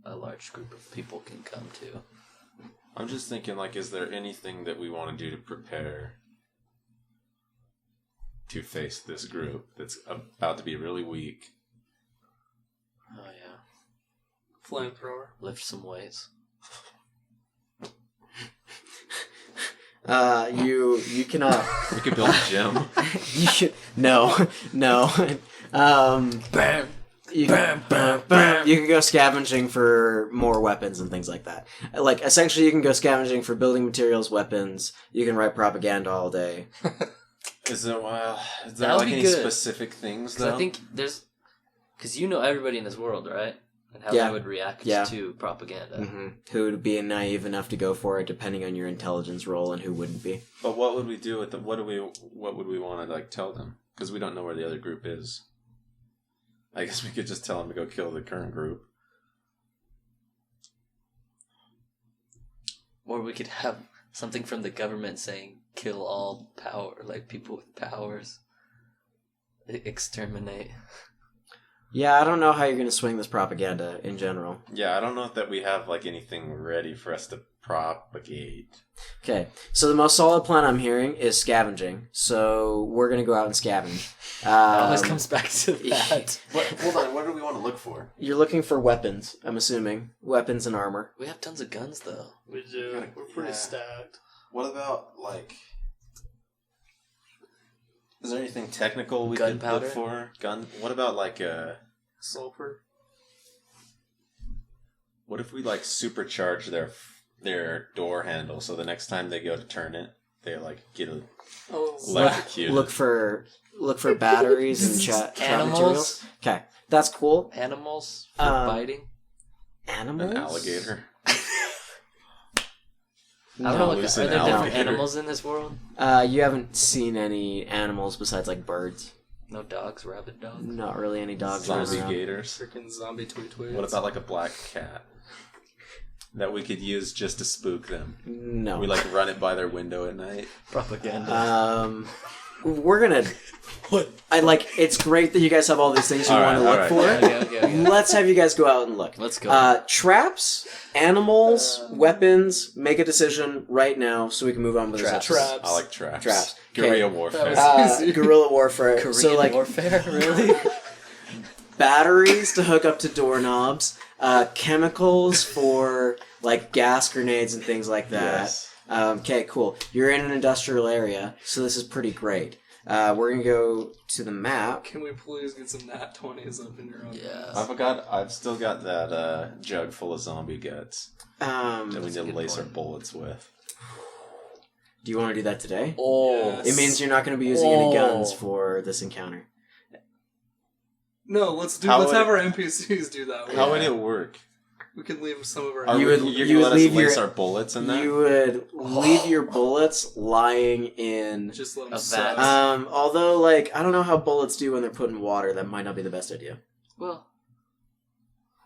Speaker 4: a large group of people can come to.
Speaker 2: I'm just thinking, like, is there anything that we want to do to prepare to face this group that's about to be really weak?
Speaker 4: Oh yeah,
Speaker 3: Flamethrower.
Speaker 4: lift some weights.
Speaker 1: You cannot.
Speaker 2: We could build a gym.
Speaker 1: You should no.
Speaker 4: Bam.
Speaker 1: You can go scavenging for more weapons and things like that. Like, essentially, you can go scavenging for building materials, weapons. You can write propaganda all day.
Speaker 2: Is there
Speaker 4: That would
Speaker 2: like
Speaker 4: be
Speaker 2: any
Speaker 4: good.
Speaker 2: specific things
Speaker 4: Because
Speaker 2: though?
Speaker 4: I think because you know everybody in this world, right? And how
Speaker 1: Yeah.
Speaker 4: they would react
Speaker 1: Yeah.
Speaker 4: to propaganda.
Speaker 1: Mm-hmm. Who would be naive enough to go for it, depending on your intelligence roll, and who wouldn't be.
Speaker 2: But what would we do with them? What would we want to like tell them? Because we don't know where the other group is. I guess we could just tell them to go kill the current group.
Speaker 4: Or we could have something from the government saying kill all power, like people with powers. Exterminate.
Speaker 1: Yeah, I don't know how you're going to swing this propaganda in general.
Speaker 2: Yeah, I don't know that we have like anything ready for us to propagate.
Speaker 1: Okay, so the most solid plan I'm hearing is scavenging. So we're going to go out and scavenge.
Speaker 4: It always comes back to that.
Speaker 2: Hold on, what do we want to look for?
Speaker 1: You're looking for weapons, I'm assuming. Weapons and armor.
Speaker 4: We have tons of guns, though.
Speaker 3: We do. We're pretty
Speaker 2: Yeah.
Speaker 3: stacked.
Speaker 2: What about like? Is there anything technical we could
Speaker 4: Gunpowder?
Speaker 2: look for? What about like
Speaker 3: Sulfur.
Speaker 2: What if we like supercharge their door handle so the next time they go to turn it, they like get
Speaker 3: Oh,
Speaker 2: electrocuted?
Speaker 1: Look for batteries and trap
Speaker 4: Animals?
Speaker 1: materials. Okay, that's cool.
Speaker 4: Animals for biting.
Speaker 1: Animals?
Speaker 2: An alligator.
Speaker 4: I don't know. Are
Speaker 2: listen,
Speaker 4: there different
Speaker 2: alligator.
Speaker 4: animals in this world?
Speaker 1: You haven't seen any animals besides like birds.
Speaker 4: No dogs, rabid dogs.
Speaker 1: Not really any dogs running
Speaker 2: Zombie
Speaker 1: around.
Speaker 2: gators.
Speaker 3: Freaking zombie tweet.
Speaker 2: What about like a black cat that we could use just to spook them?
Speaker 1: No.
Speaker 2: We like run it by their window at night.
Speaker 4: Propaganda.
Speaker 1: We're gonna. It's great that you guys have all these things you want to look for.
Speaker 4: Okay.
Speaker 1: Let's have you guys go out and look.
Speaker 4: Let's go.
Speaker 1: Traps, animals, weapons. Make a decision right now so we can move on with this episode.
Speaker 3: Traps.
Speaker 2: I like traps.
Speaker 1: Traps.
Speaker 2: Guerrilla
Speaker 1: Okay.
Speaker 2: warfare.
Speaker 1: Guerrilla warfare.
Speaker 4: Korean
Speaker 1: so like
Speaker 4: warfare, really?
Speaker 1: batteries to hook up to doorknobs, chemicals for like gas grenades and things like that.
Speaker 2: Yes.
Speaker 1: Okay, cool. You're in an industrial area, so this is pretty great. We're gonna go to the map.
Speaker 3: Can we please get some nat 20s up in your own?
Speaker 4: Yeah.
Speaker 2: I've still got that jug full of zombie guts that we need to lace our bullets with.
Speaker 1: Do you want to do that today?
Speaker 4: Oh.
Speaker 3: Yes.
Speaker 1: It means you're not going to be using any guns for this encounter.
Speaker 3: No, let's
Speaker 2: How
Speaker 3: have
Speaker 2: would-
Speaker 3: our NPCs do that.
Speaker 2: How would it work?
Speaker 3: We could leave some of our.
Speaker 2: Are
Speaker 1: You
Speaker 2: you
Speaker 1: would-
Speaker 2: you're
Speaker 1: you
Speaker 2: gonna
Speaker 1: would
Speaker 2: let us
Speaker 1: leave
Speaker 2: lace
Speaker 1: your-
Speaker 2: our bullets in that?
Speaker 1: You would leave your bullets lying in.
Speaker 3: Just let them
Speaker 4: A
Speaker 3: sit.
Speaker 4: vat.
Speaker 1: Although, like, I don't know how bullets do when they're put in water. That might not be the best idea.
Speaker 4: Well,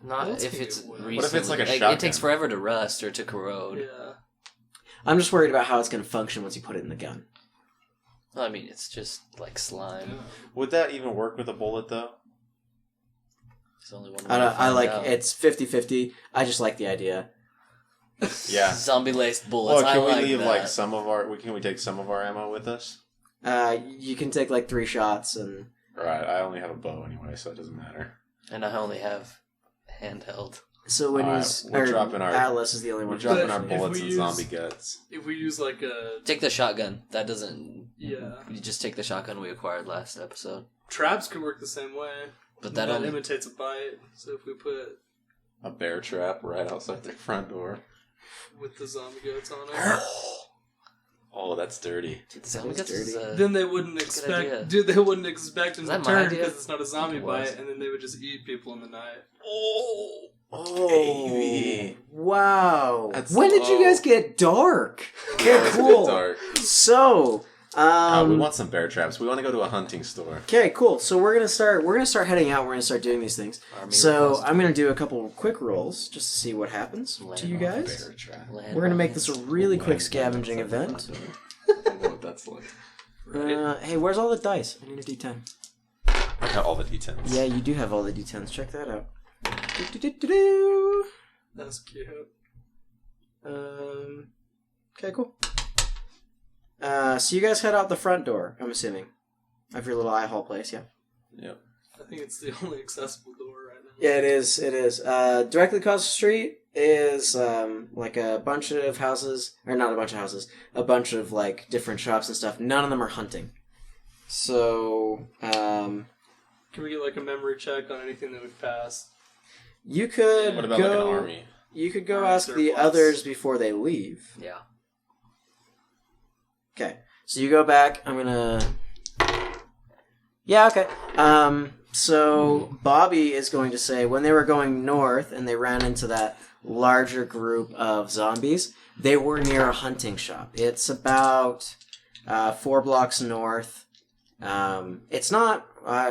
Speaker 4: not
Speaker 3: Let's
Speaker 4: if
Speaker 3: get
Speaker 4: it's
Speaker 3: it wet.
Speaker 4: recently.
Speaker 2: What if it's like a
Speaker 4: It
Speaker 2: shotgun?
Speaker 4: takes forever to rust or to corrode.
Speaker 3: Yeah.
Speaker 1: I'm just worried about how it's going to function once you put it in the gun.
Speaker 4: I mean, it's just like slime.
Speaker 2: Would that even work with a bullet though?
Speaker 4: It's only one.
Speaker 1: I like it's 50-50. I just like the idea.
Speaker 2: Yeah.
Speaker 4: Zombie laced bullets.
Speaker 2: Well, can
Speaker 4: I
Speaker 2: we
Speaker 4: like
Speaker 2: leave
Speaker 4: that.
Speaker 2: like some of our? Can we take some of our ammo with us?
Speaker 1: You can take like 3 shots and.
Speaker 2: Right. I only have a bow anyway, so it doesn't matter.
Speaker 4: And I only have handheld.
Speaker 1: So when
Speaker 2: Alright,
Speaker 1: he's
Speaker 2: we're dropping our-
Speaker 1: Atlas is the only one.
Speaker 2: We're dropping
Speaker 3: But
Speaker 2: our
Speaker 3: if
Speaker 2: bullets
Speaker 3: we
Speaker 2: and
Speaker 3: use-
Speaker 2: zombie guts.
Speaker 3: If we use like a
Speaker 4: Take the shotgun. That doesn't.
Speaker 3: Yeah.
Speaker 4: You just take the shotgun we acquired last episode.
Speaker 3: traps could work the same way.
Speaker 4: But
Speaker 3: That
Speaker 4: that only.
Speaker 3: imitates a bite. So if we put
Speaker 2: A bear trap right outside their front door.
Speaker 3: with the zombie goats on it,
Speaker 2: Oh, that's dirty.
Speaker 4: Dude, the zombie
Speaker 1: That's
Speaker 4: guts is,
Speaker 1: dirty.
Speaker 3: then they wouldn't
Speaker 4: idea.
Speaker 3: expect. Dude, they wouldn't expect in
Speaker 4: Is that my
Speaker 3: return
Speaker 4: idea?
Speaker 3: because it's not a zombie
Speaker 2: It was.
Speaker 3: bite, and then they would just eat people in the night.
Speaker 1: Oh,
Speaker 2: Baby.
Speaker 1: wow!
Speaker 2: That's-
Speaker 1: When did you guys get dark? Okay,
Speaker 2: It's a bit
Speaker 1: cool.
Speaker 2: dark.
Speaker 1: So,
Speaker 2: We want some bear traps. We want to go to a hunting store.
Speaker 1: okay, cool. So we're gonna start heading out. We're gonna start doing these things.
Speaker 4: Army
Speaker 1: So
Speaker 4: request.
Speaker 1: I'm gonna do a couple quick rolls just to see what happens
Speaker 4: Land
Speaker 1: to you
Speaker 4: on
Speaker 1: guys.
Speaker 2: Bear trap.
Speaker 4: Land
Speaker 1: We're gonna make
Speaker 4: mines.
Speaker 1: this a really quick scavenging event.
Speaker 2: I know what that's like.
Speaker 1: Hey, where's all the dice? I need a D10.
Speaker 2: I got all the D10s.
Speaker 1: Yeah, you do have all the D10s. Check that out. Do-do-do-do-do.
Speaker 3: That's cute.
Speaker 1: Okay, cool. So you guys head out the front door, I'm assuming, of your little eye hole place, yeah?
Speaker 2: Yep.
Speaker 3: I think it's the only accessible door right now.
Speaker 1: Yeah, it is. It is. Directly across the street is like a bunch of houses, or not a bunch of houses, a bunch of like different shops and stuff. None of them are hunting. So
Speaker 3: Can we get like a memory check on anything that we've passed?
Speaker 1: you could
Speaker 2: What about
Speaker 1: go.
Speaker 2: like an army?
Speaker 1: You could go
Speaker 3: Army
Speaker 1: ask the
Speaker 3: surplus.
Speaker 1: others before they leave.
Speaker 4: Yeah.
Speaker 1: Okay, so you go back. I'm gonna. Yeah. Okay. So Bobby is going to say when they were going north and they ran into that larger group of zombies, they were near a hunting shop. It's about 4 blocks north. It's not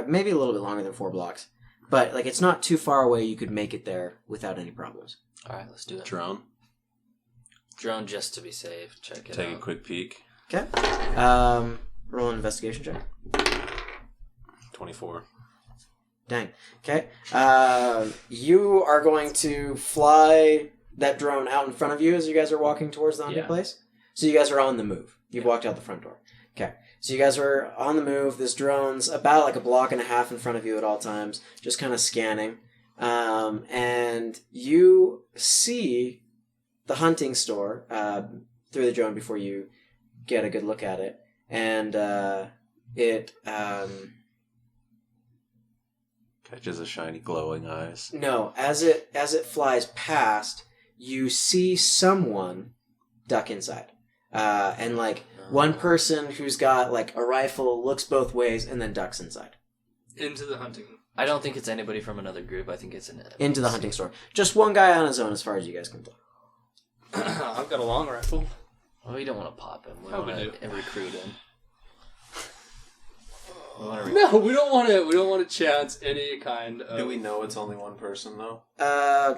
Speaker 1: maybe a little bit longer than 4 blocks, but like it's not too far away. You could make it there without any problems.
Speaker 4: All right, let's do it.
Speaker 2: Drone.
Speaker 4: Drone just to be safe. Check it
Speaker 2: Take a
Speaker 4: out.
Speaker 2: quick peek.
Speaker 1: Okay. Roll an investigation check.
Speaker 2: 24.
Speaker 1: Dang. Okay. You are going to fly that drone out in front of you as you guys are walking towards the hunting
Speaker 4: Yeah.
Speaker 1: place. So you guys are on the move. You've walked out the front door. Okay. So you guys are on the move. This drone's about like a block and a half in front of you at all times, just kind of scanning. And you see the hunting store through the drone before you get a good look at it. And it...
Speaker 2: Catches a shiny glowing eyes.
Speaker 1: No, as it flies past, you see someone duck inside, and like one person who's got like a rifle looks both ways and then ducks inside
Speaker 3: Into the hunting.
Speaker 4: I don't think it's anybody from another group. I think it's an
Speaker 1: into the hunting store. Just one guy on his own, as far as you guys can tell.
Speaker 3: I've got a long rifle.
Speaker 4: Well, we don't want to pop him. We
Speaker 3: Oh, we
Speaker 4: want to recruit him.
Speaker 3: No, we don't want to. We don't want to chance any kind of.
Speaker 2: Do we know it's only one person though?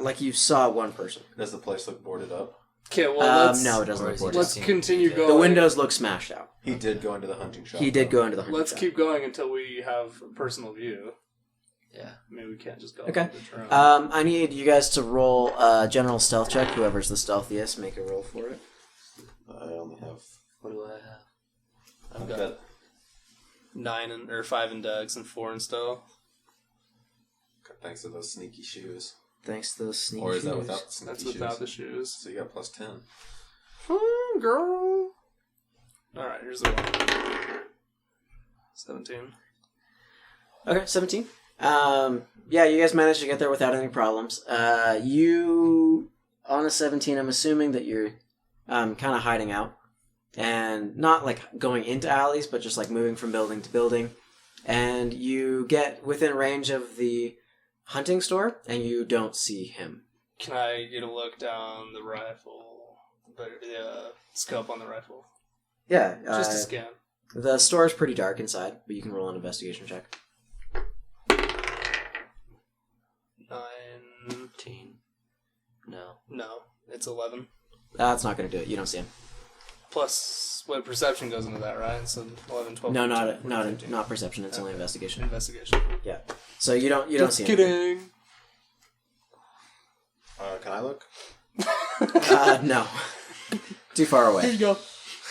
Speaker 1: Like you saw one person.
Speaker 2: Does the place look boarded up?
Speaker 3: Okay, well,
Speaker 1: No, it doesn't
Speaker 4: or
Speaker 1: look
Speaker 4: is he
Speaker 1: boarded.
Speaker 3: let's
Speaker 4: just-
Speaker 3: continue going.
Speaker 1: The windows look smashed out.
Speaker 2: He did go into the hunting shop.
Speaker 1: He did
Speaker 2: though.
Speaker 1: go into the hunting
Speaker 3: Let's
Speaker 1: shop.
Speaker 3: keep going until we have a personal view.
Speaker 4: Yeah.
Speaker 3: Maybe we can't just go.
Speaker 1: Okay.
Speaker 3: on the drone.
Speaker 1: I need you guys to roll a general stealth check. Whoever's the stealthiest, make a roll for it.
Speaker 2: I only have.
Speaker 4: What do I have?
Speaker 3: I've got 5 in Dex and 4 in Stealth.
Speaker 2: Thanks to those sneaky shoes.
Speaker 1: Thanks to those sneaky
Speaker 2: Or is that
Speaker 1: shoes.
Speaker 2: without the sneaky
Speaker 3: That's
Speaker 2: shoes?
Speaker 3: without the shoes.
Speaker 2: So you got plus 10.
Speaker 3: Girl. All right, here's the one. 17.
Speaker 1: Okay, 17. Yeah, you guys managed to get there without any problems. You, on a 17, I'm assuming that you're kind of hiding out. And not like going into alleys, but just like moving from building to building. And you get within range of the hunting store, and you don't see him.
Speaker 3: Can I get a look down the rifle? The scope on the rifle?
Speaker 1: Yeah.
Speaker 3: Just a scan.
Speaker 1: The store is pretty dark inside, but you can roll an investigation check.
Speaker 3: 19.
Speaker 4: No.
Speaker 3: No, it's 11.
Speaker 1: That's not going to do it. You don't see him.
Speaker 3: Plus, what perception goes into that, right? So 11, 12.
Speaker 1: No,
Speaker 3: 13,
Speaker 1: not
Speaker 3: 14.
Speaker 1: not perception. It's only investigation.
Speaker 3: Investigation.
Speaker 1: Yeah. So you don't
Speaker 3: Just
Speaker 1: see him.
Speaker 3: kidding.
Speaker 2: Can I look?
Speaker 1: No. Too far
Speaker 3: Here
Speaker 1: away.
Speaker 3: you go.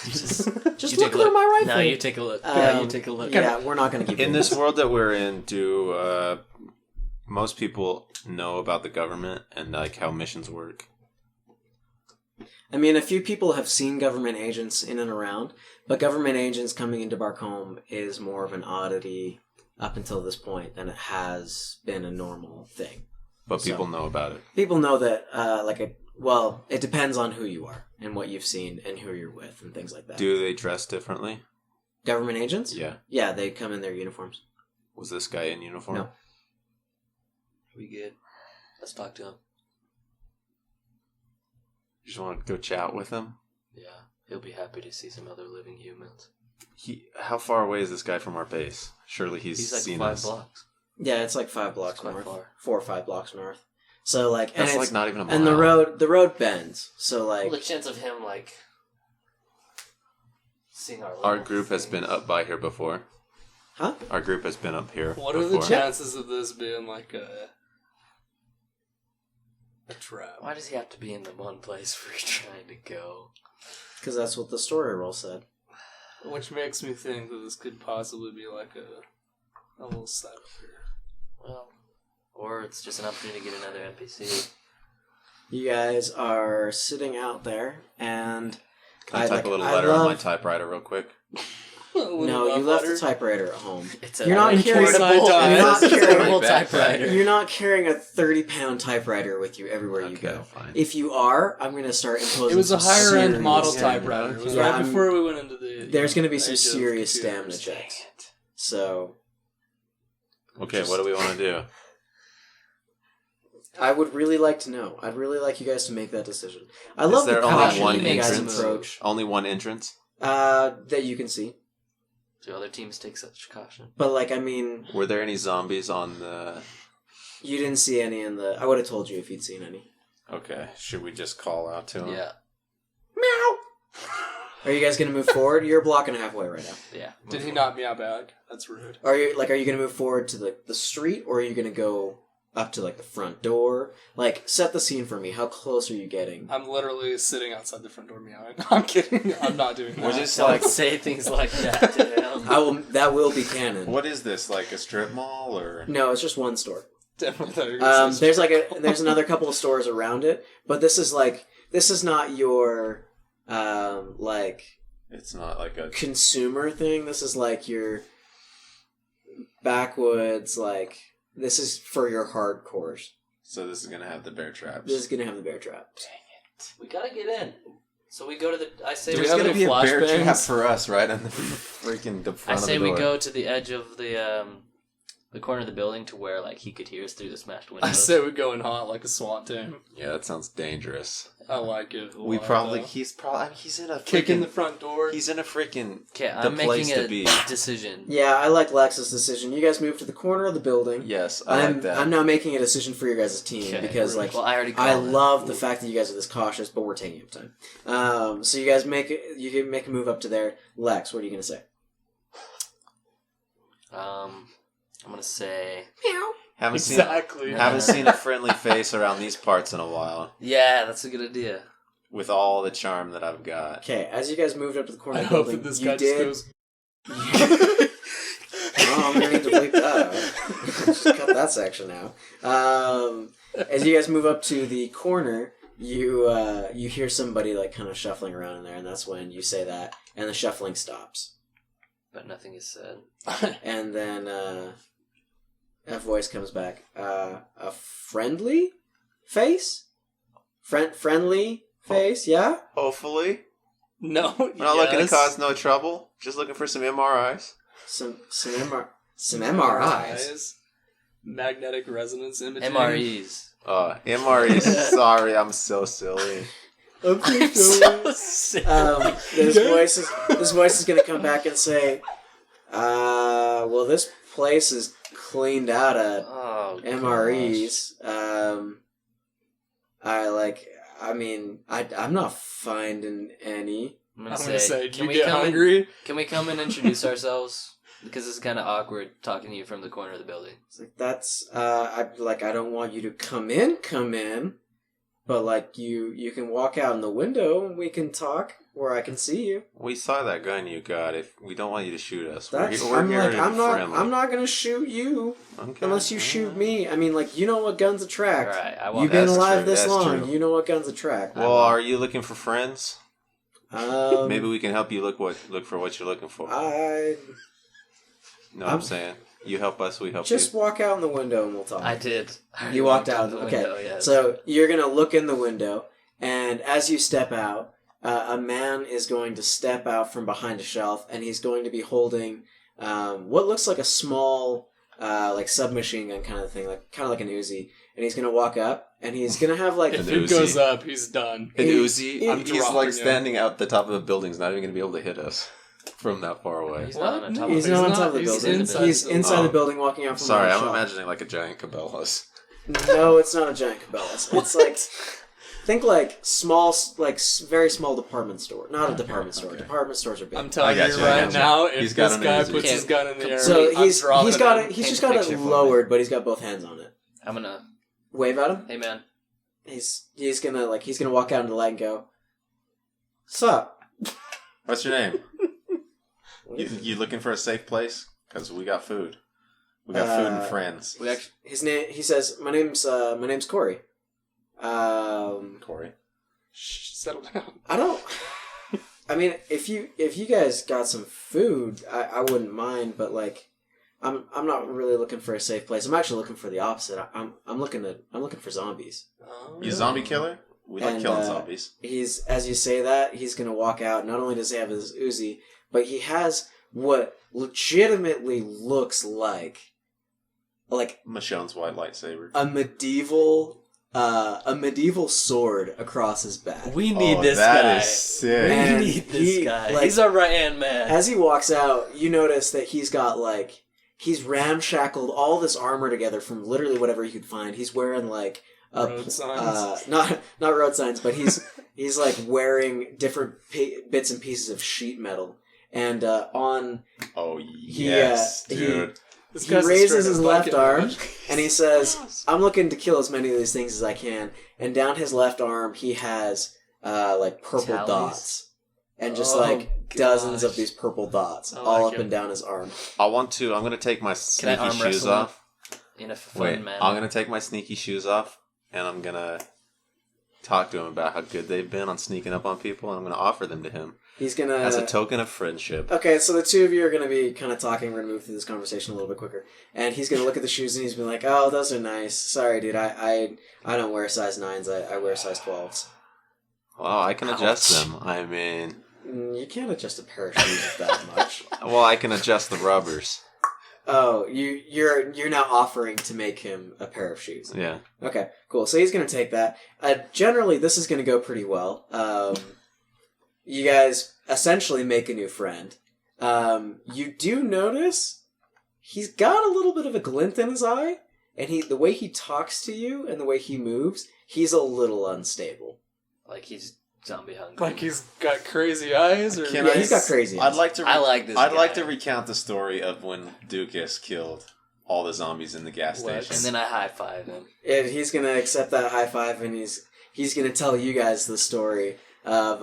Speaker 1: Just
Speaker 4: You
Speaker 1: look
Speaker 4: take a
Speaker 1: through my rifle.
Speaker 4: No, you take a look. Yeah, you take a look.
Speaker 1: Yeah, we're not going to keep
Speaker 2: In
Speaker 1: doing
Speaker 2: this world that we're in, do most people know about the government and like how missions work?
Speaker 1: I mean, a few people have seen government agents in and around, but government agents coming into Barcombe is more of an oddity up until this point than it has been a normal thing.
Speaker 2: But
Speaker 1: So-
Speaker 2: people know about it.
Speaker 1: People know that, it depends on who you are and what you've seen and who you're with and things like that.
Speaker 2: Do they dress differently?
Speaker 1: Government agents?
Speaker 2: Yeah.
Speaker 1: Yeah, they come in their uniforms.
Speaker 2: Was this guy in uniform?
Speaker 1: No.
Speaker 4: We good? Let's talk to him.
Speaker 2: You just want to go chat with him?
Speaker 4: Yeah, he'll be happy to see some other living humans.
Speaker 2: How far away is this guy from our base? Surely he's
Speaker 4: like
Speaker 2: seen
Speaker 4: 5
Speaker 2: us.
Speaker 4: blocks.
Speaker 1: Yeah, it's like 5 blocks
Speaker 4: It's quite
Speaker 1: north.
Speaker 4: far.
Speaker 1: 4 or 5 blocks north. So, like...
Speaker 2: That's
Speaker 1: and
Speaker 2: like
Speaker 1: it's,
Speaker 2: not even a mile.
Speaker 1: and the road bends. So, like...
Speaker 4: Well, the chance of him, like, seeing our
Speaker 2: Our
Speaker 4: little
Speaker 2: group has
Speaker 4: things-
Speaker 2: been up by here before.
Speaker 1: Huh?
Speaker 2: Our group has been up here
Speaker 3: What
Speaker 2: before.
Speaker 3: are the chances of this being like a trap?
Speaker 4: Why does he have to be in the one place where he's trying to go?
Speaker 1: Because that's what the story roll said.
Speaker 3: Which makes me think that this could possibly be like a little setup here.
Speaker 4: Well, or it's just an opportunity to get another NPC.
Speaker 1: You guys are sitting out there, and...
Speaker 2: Can I type a little letter on my
Speaker 1: love-
Speaker 2: typewriter real quick?
Speaker 1: No, you left the typewewriter at home.
Speaker 4: It's
Speaker 1: You're not carrying a
Speaker 3: portable-
Speaker 1: You're not
Speaker 2: It's
Speaker 1: carrying
Speaker 2: my
Speaker 1: a
Speaker 2: backpack.
Speaker 4: typewriter.
Speaker 1: You're not carrying a 30-pound typewriter with you everywhere you
Speaker 2: Okay,
Speaker 1: go.
Speaker 2: fine.
Speaker 1: If you are, I'm going to start imposing.
Speaker 3: It was a
Speaker 1: some
Speaker 3: higher end
Speaker 1: serious-
Speaker 3: model
Speaker 2: Yeah,
Speaker 3: typewriter. It was
Speaker 1: yeah,
Speaker 3: right
Speaker 1: I'm-
Speaker 3: before we went into the.
Speaker 1: There's going to be some
Speaker 3: age of
Speaker 1: serious stamina
Speaker 3: computers.
Speaker 1: checks. So
Speaker 2: Okay, what do we want to do?
Speaker 1: I would really like to know. I'd really like you guys to make that decision. I
Speaker 2: Is
Speaker 1: love the
Speaker 2: there only
Speaker 1: caution
Speaker 2: one
Speaker 1: that you guys
Speaker 2: entrance?
Speaker 1: approach
Speaker 2: Only one entrance?
Speaker 1: that you can see.
Speaker 4: Do other teams take such caution?
Speaker 1: But like, I mean,
Speaker 2: Were there any zombies on the...
Speaker 1: you didn't see any in the. I would have told you if you'd seen any.
Speaker 2: Okay, should we just call out to him?
Speaker 4: Yeah.
Speaker 1: Are you guys going to move forward? You're blocking halfway right now.
Speaker 4: Yeah.
Speaker 3: Did he not meow back? That's rude.
Speaker 1: Are you going to move forward to the street, or are you going to go up to like the front door? Like, set the scene for me. How close are you getting?
Speaker 3: I'm literally sitting outside the front door meowing. I'm kidding. I'm not doing that.
Speaker 2: We're just
Speaker 4: Don't
Speaker 2: like...
Speaker 4: say things like that to him.
Speaker 1: That will be canon.
Speaker 2: What is this, like a strip mall, or...
Speaker 1: No, it's just one store.
Speaker 3: Definitely thought you were gonna say
Speaker 1: There's another couple of stores around it, but this is not your like
Speaker 2: It's not like a...
Speaker 1: consumer thing. This is like your backwoods, like this is for your hardcores.
Speaker 2: So this is going to have the bear traps.
Speaker 1: This is gonna have the bear trap.
Speaker 4: We gotta get in. So we go to the. I say
Speaker 3: Do
Speaker 4: we
Speaker 3: we
Speaker 2: There's
Speaker 3: have
Speaker 2: going to
Speaker 3: any
Speaker 2: be a bear trap
Speaker 3: flashbangs?
Speaker 2: for us right on the freaking the
Speaker 4: I
Speaker 2: front of
Speaker 4: say
Speaker 2: the
Speaker 4: we
Speaker 2: door.
Speaker 4: go to the edge of the the corner of the building to where like he could hear us through the smashed windows.
Speaker 3: I say we go in hot like a SWAT team.
Speaker 2: Yeah, that sounds dangerous.
Speaker 3: I like it.
Speaker 2: We probably he's in a
Speaker 3: kick in
Speaker 2: freaking-
Speaker 3: the front door.
Speaker 2: He's in a freaking
Speaker 4: Okay,
Speaker 2: the
Speaker 4: I'm
Speaker 2: place
Speaker 4: making
Speaker 2: to
Speaker 4: a
Speaker 2: be.
Speaker 4: decision.
Speaker 1: Yeah, I like Lex's decision. You guys move to the corner of the building.
Speaker 2: Yes, I like that.
Speaker 1: I'm now making a decision for your guys' team
Speaker 4: Okay,
Speaker 1: because like
Speaker 4: well, I already
Speaker 1: I
Speaker 4: called it.
Speaker 1: love the fact that you guys are this cautious, but we're taking up time. So you guys you can make a move up to there. Lex, what are you gonna say?
Speaker 4: I'm gonna say
Speaker 2: Haven't
Speaker 3: Exactly.
Speaker 2: seen a friendly face around these parts in a while.
Speaker 4: yeah, that's a good idea.
Speaker 2: With all the charm that I've got.
Speaker 1: Okay, as you guys moved up to the corner
Speaker 3: I
Speaker 1: of the
Speaker 3: hope
Speaker 1: building,
Speaker 3: that this
Speaker 1: you
Speaker 3: guy
Speaker 1: did.
Speaker 3: just goes.
Speaker 1: Oh, I'm gonna need to bleep that out. Just cut that section out. As you guys move up to the corner, you hear somebody like kind of shuffling around in there, and that's when you say that, and the shuffling stops.
Speaker 4: But nothing is said.
Speaker 1: And then a voice comes back. A friendly face? Friendly face, yeah?
Speaker 2: Hopefully.
Speaker 3: No,
Speaker 2: We're not looking to cause no trouble. Just looking for some MRIs.
Speaker 1: Some MRIs.
Speaker 3: Magnetic resonance imaging.
Speaker 4: MREs.
Speaker 2: MRIs. Sorry, I'm so silly.
Speaker 3: I'm
Speaker 4: so sick.
Speaker 1: This voice is gonna come back and say, well, this place is cleaned out of
Speaker 4: Oh,
Speaker 1: MREs. I'm not finding any.
Speaker 3: I'm gonna say, do
Speaker 4: can
Speaker 3: you
Speaker 4: we
Speaker 3: get
Speaker 4: come
Speaker 3: hungry?
Speaker 4: Can we come and introduce ourselves? Because it's kind of awkward talking to you from the corner of the building.
Speaker 1: It's like that's I don't want you to come in, but like you can walk out in the window and we can talk where I can see you.
Speaker 2: We saw that gun you got. If we don't want you to shoot us,
Speaker 1: That's
Speaker 2: we're
Speaker 1: I'm
Speaker 2: here
Speaker 1: like
Speaker 2: to be
Speaker 1: I'm
Speaker 2: friendly.
Speaker 1: not gonna shoot you
Speaker 2: Okay.
Speaker 1: unless you shoot me. I mean, like, you know what guns attract.
Speaker 4: All right, I
Speaker 1: You've
Speaker 4: walk
Speaker 1: been
Speaker 2: That's
Speaker 1: alive
Speaker 2: true,
Speaker 1: this
Speaker 2: that's
Speaker 1: long.
Speaker 2: true.
Speaker 1: You know what guns attract.
Speaker 2: Well, are you looking for friends?
Speaker 1: Um,
Speaker 2: Maybe we can help you look for what you're looking for.
Speaker 1: I
Speaker 2: I'm saying you help us, we help
Speaker 1: just
Speaker 2: you.
Speaker 1: walk out in the window and we'll talk.
Speaker 4: I did.
Speaker 1: You walked out.
Speaker 4: the
Speaker 1: Okay.
Speaker 4: window, yes.
Speaker 1: So you're gonna look in the window, and as you step out, a man is going to step out from behind a shelf, and he's going to be holding what looks like a small, like submachine gun kind of thing, kind of like an Uzi. And he's gonna walk up, and he's gonna have like
Speaker 3: If
Speaker 2: An
Speaker 3: it goes
Speaker 2: Uzi.
Speaker 3: up, he's done.
Speaker 2: An
Speaker 1: He-
Speaker 2: Uzi,
Speaker 3: I'm
Speaker 2: he's
Speaker 3: dropping
Speaker 2: like
Speaker 3: you.
Speaker 2: standing out the top of a building. He's not even going to be able to hit us from that far away.
Speaker 4: He's not on the top
Speaker 1: He's
Speaker 4: of
Speaker 1: not on
Speaker 3: He's
Speaker 1: top of the
Speaker 3: not- he's
Speaker 1: building.
Speaker 3: inside
Speaker 1: He's
Speaker 3: the building.
Speaker 1: inside the
Speaker 2: Oh.
Speaker 1: building, walking out from
Speaker 2: Sorry,
Speaker 1: behind
Speaker 2: I'm
Speaker 1: a shelf.
Speaker 2: imagining like a giant Cabela's.
Speaker 1: No, it's not a giant Cabela's. It's like think like small, like very small department store. Not a department store.
Speaker 2: okay.
Speaker 1: Department stores are big.
Speaker 3: I'm telling
Speaker 2: I
Speaker 3: you
Speaker 2: got you, I
Speaker 3: right
Speaker 2: got you.
Speaker 3: now, if
Speaker 2: He's got
Speaker 3: this
Speaker 2: an
Speaker 3: guy
Speaker 2: Uzi.
Speaker 3: puts his
Speaker 4: Okay.
Speaker 3: gun in the air,
Speaker 1: So
Speaker 3: I'm
Speaker 1: he's
Speaker 3: dropping
Speaker 1: got
Speaker 3: him.
Speaker 1: it. He's
Speaker 4: Paint
Speaker 1: just
Speaker 4: the
Speaker 1: got
Speaker 4: picture
Speaker 1: it
Speaker 4: for me.
Speaker 1: lowered, but he's got both hands on it.
Speaker 4: I'm gonna.
Speaker 1: Wave at him.
Speaker 4: Hey man.
Speaker 1: He's gonna walk out into the light and go, "Sup?"
Speaker 2: What's your name? You looking for a safe place? Because we got food. We got food and friends.
Speaker 4: We actually.
Speaker 1: His name. He says, "My name's Corey."
Speaker 2: Corey.
Speaker 3: Shh, settle down.
Speaker 1: I don't. I mean, if you guys got some food, I wouldn't mind. But like, I'm not really looking for a safe place. I'm actually looking for the opposite. I'm looking for zombies.
Speaker 3: Oh,
Speaker 2: You zombie killer? We like
Speaker 1: And,
Speaker 2: killing zombies.
Speaker 1: He's, as you say that, he's gonna walk out. Not only does he have his Uzi, but he has what legitimately looks like
Speaker 2: Michonne's white lightsaber.
Speaker 1: a medieval sword across his back.
Speaker 4: We need this
Speaker 2: that
Speaker 4: guy.
Speaker 2: is sick.
Speaker 4: We
Speaker 1: And
Speaker 4: need this
Speaker 1: he,
Speaker 4: guy.
Speaker 1: like-
Speaker 4: He's our right hand man.
Speaker 1: As he walks out, you notice that he's got he's ramshackled all this armor together from literally whatever he could find. He's wearing
Speaker 3: Road signs.
Speaker 1: not road signs, but he's like wearing different bits and pieces of sheet metal, and on
Speaker 2: Oh yes, dude.
Speaker 3: This
Speaker 1: he
Speaker 3: guy's a
Speaker 1: raises
Speaker 3: straight
Speaker 1: his
Speaker 3: up
Speaker 1: left
Speaker 3: bucket
Speaker 1: arm
Speaker 3: man.
Speaker 1: and he says, "I'm looking to kill as many of these things as I can." And down his left arm, he has purple
Speaker 4: Tallies?
Speaker 1: dots, and just
Speaker 4: Oh,
Speaker 1: dozens of
Speaker 4: gosh.
Speaker 1: these purple dots
Speaker 4: I
Speaker 1: all
Speaker 4: like
Speaker 1: up
Speaker 4: it.
Speaker 1: and down his arm.
Speaker 2: I'm gonna take my
Speaker 4: Can I
Speaker 2: sneaky
Speaker 4: arm
Speaker 2: shoes
Speaker 4: wrestle
Speaker 2: off.
Speaker 4: in a fun
Speaker 2: Wait,
Speaker 4: manner?
Speaker 2: I'm gonna take my sneaky shoes off, and I'm gonna talk to him about how good they've been on sneaking up on people, and I'm gonna offer them to him
Speaker 1: He's gonna
Speaker 2: as a token of friendship.
Speaker 1: Okay, so the two of you are going to be kind of talking. We're going to move through this conversation a little bit quicker. And he's going to look at the shoes and he's going to be like, "Oh, those are nice. Sorry, dude. I don't wear size 9s. I wear size 12s.
Speaker 2: Well, I can adjust
Speaker 4: Ouch.
Speaker 2: them. I mean,
Speaker 1: You can't adjust a pair of shoes that much.
Speaker 2: well, I can adjust the rubbers.
Speaker 1: Oh, you're now offering to make him a pair of shoes.
Speaker 2: Yeah.
Speaker 1: Okay, cool. So he's going to take that. Generally, this is going to go pretty well. You guys essentially make a new friend. You do notice he's got a little bit of a glint in his eye, and the way he talks to you and the way he moves, he's a little unstable.
Speaker 4: Like he's zombie hungry.
Speaker 3: Like he's got crazy eyes, or
Speaker 1: He's got crazy eyes.
Speaker 4: I like this.
Speaker 2: I'd
Speaker 4: guy.
Speaker 2: like to recount the story of when Dukas killed all the zombies in the gas station.
Speaker 4: And then I high five him.
Speaker 1: And he's going to accept that high five, and he's going to tell you guys the story of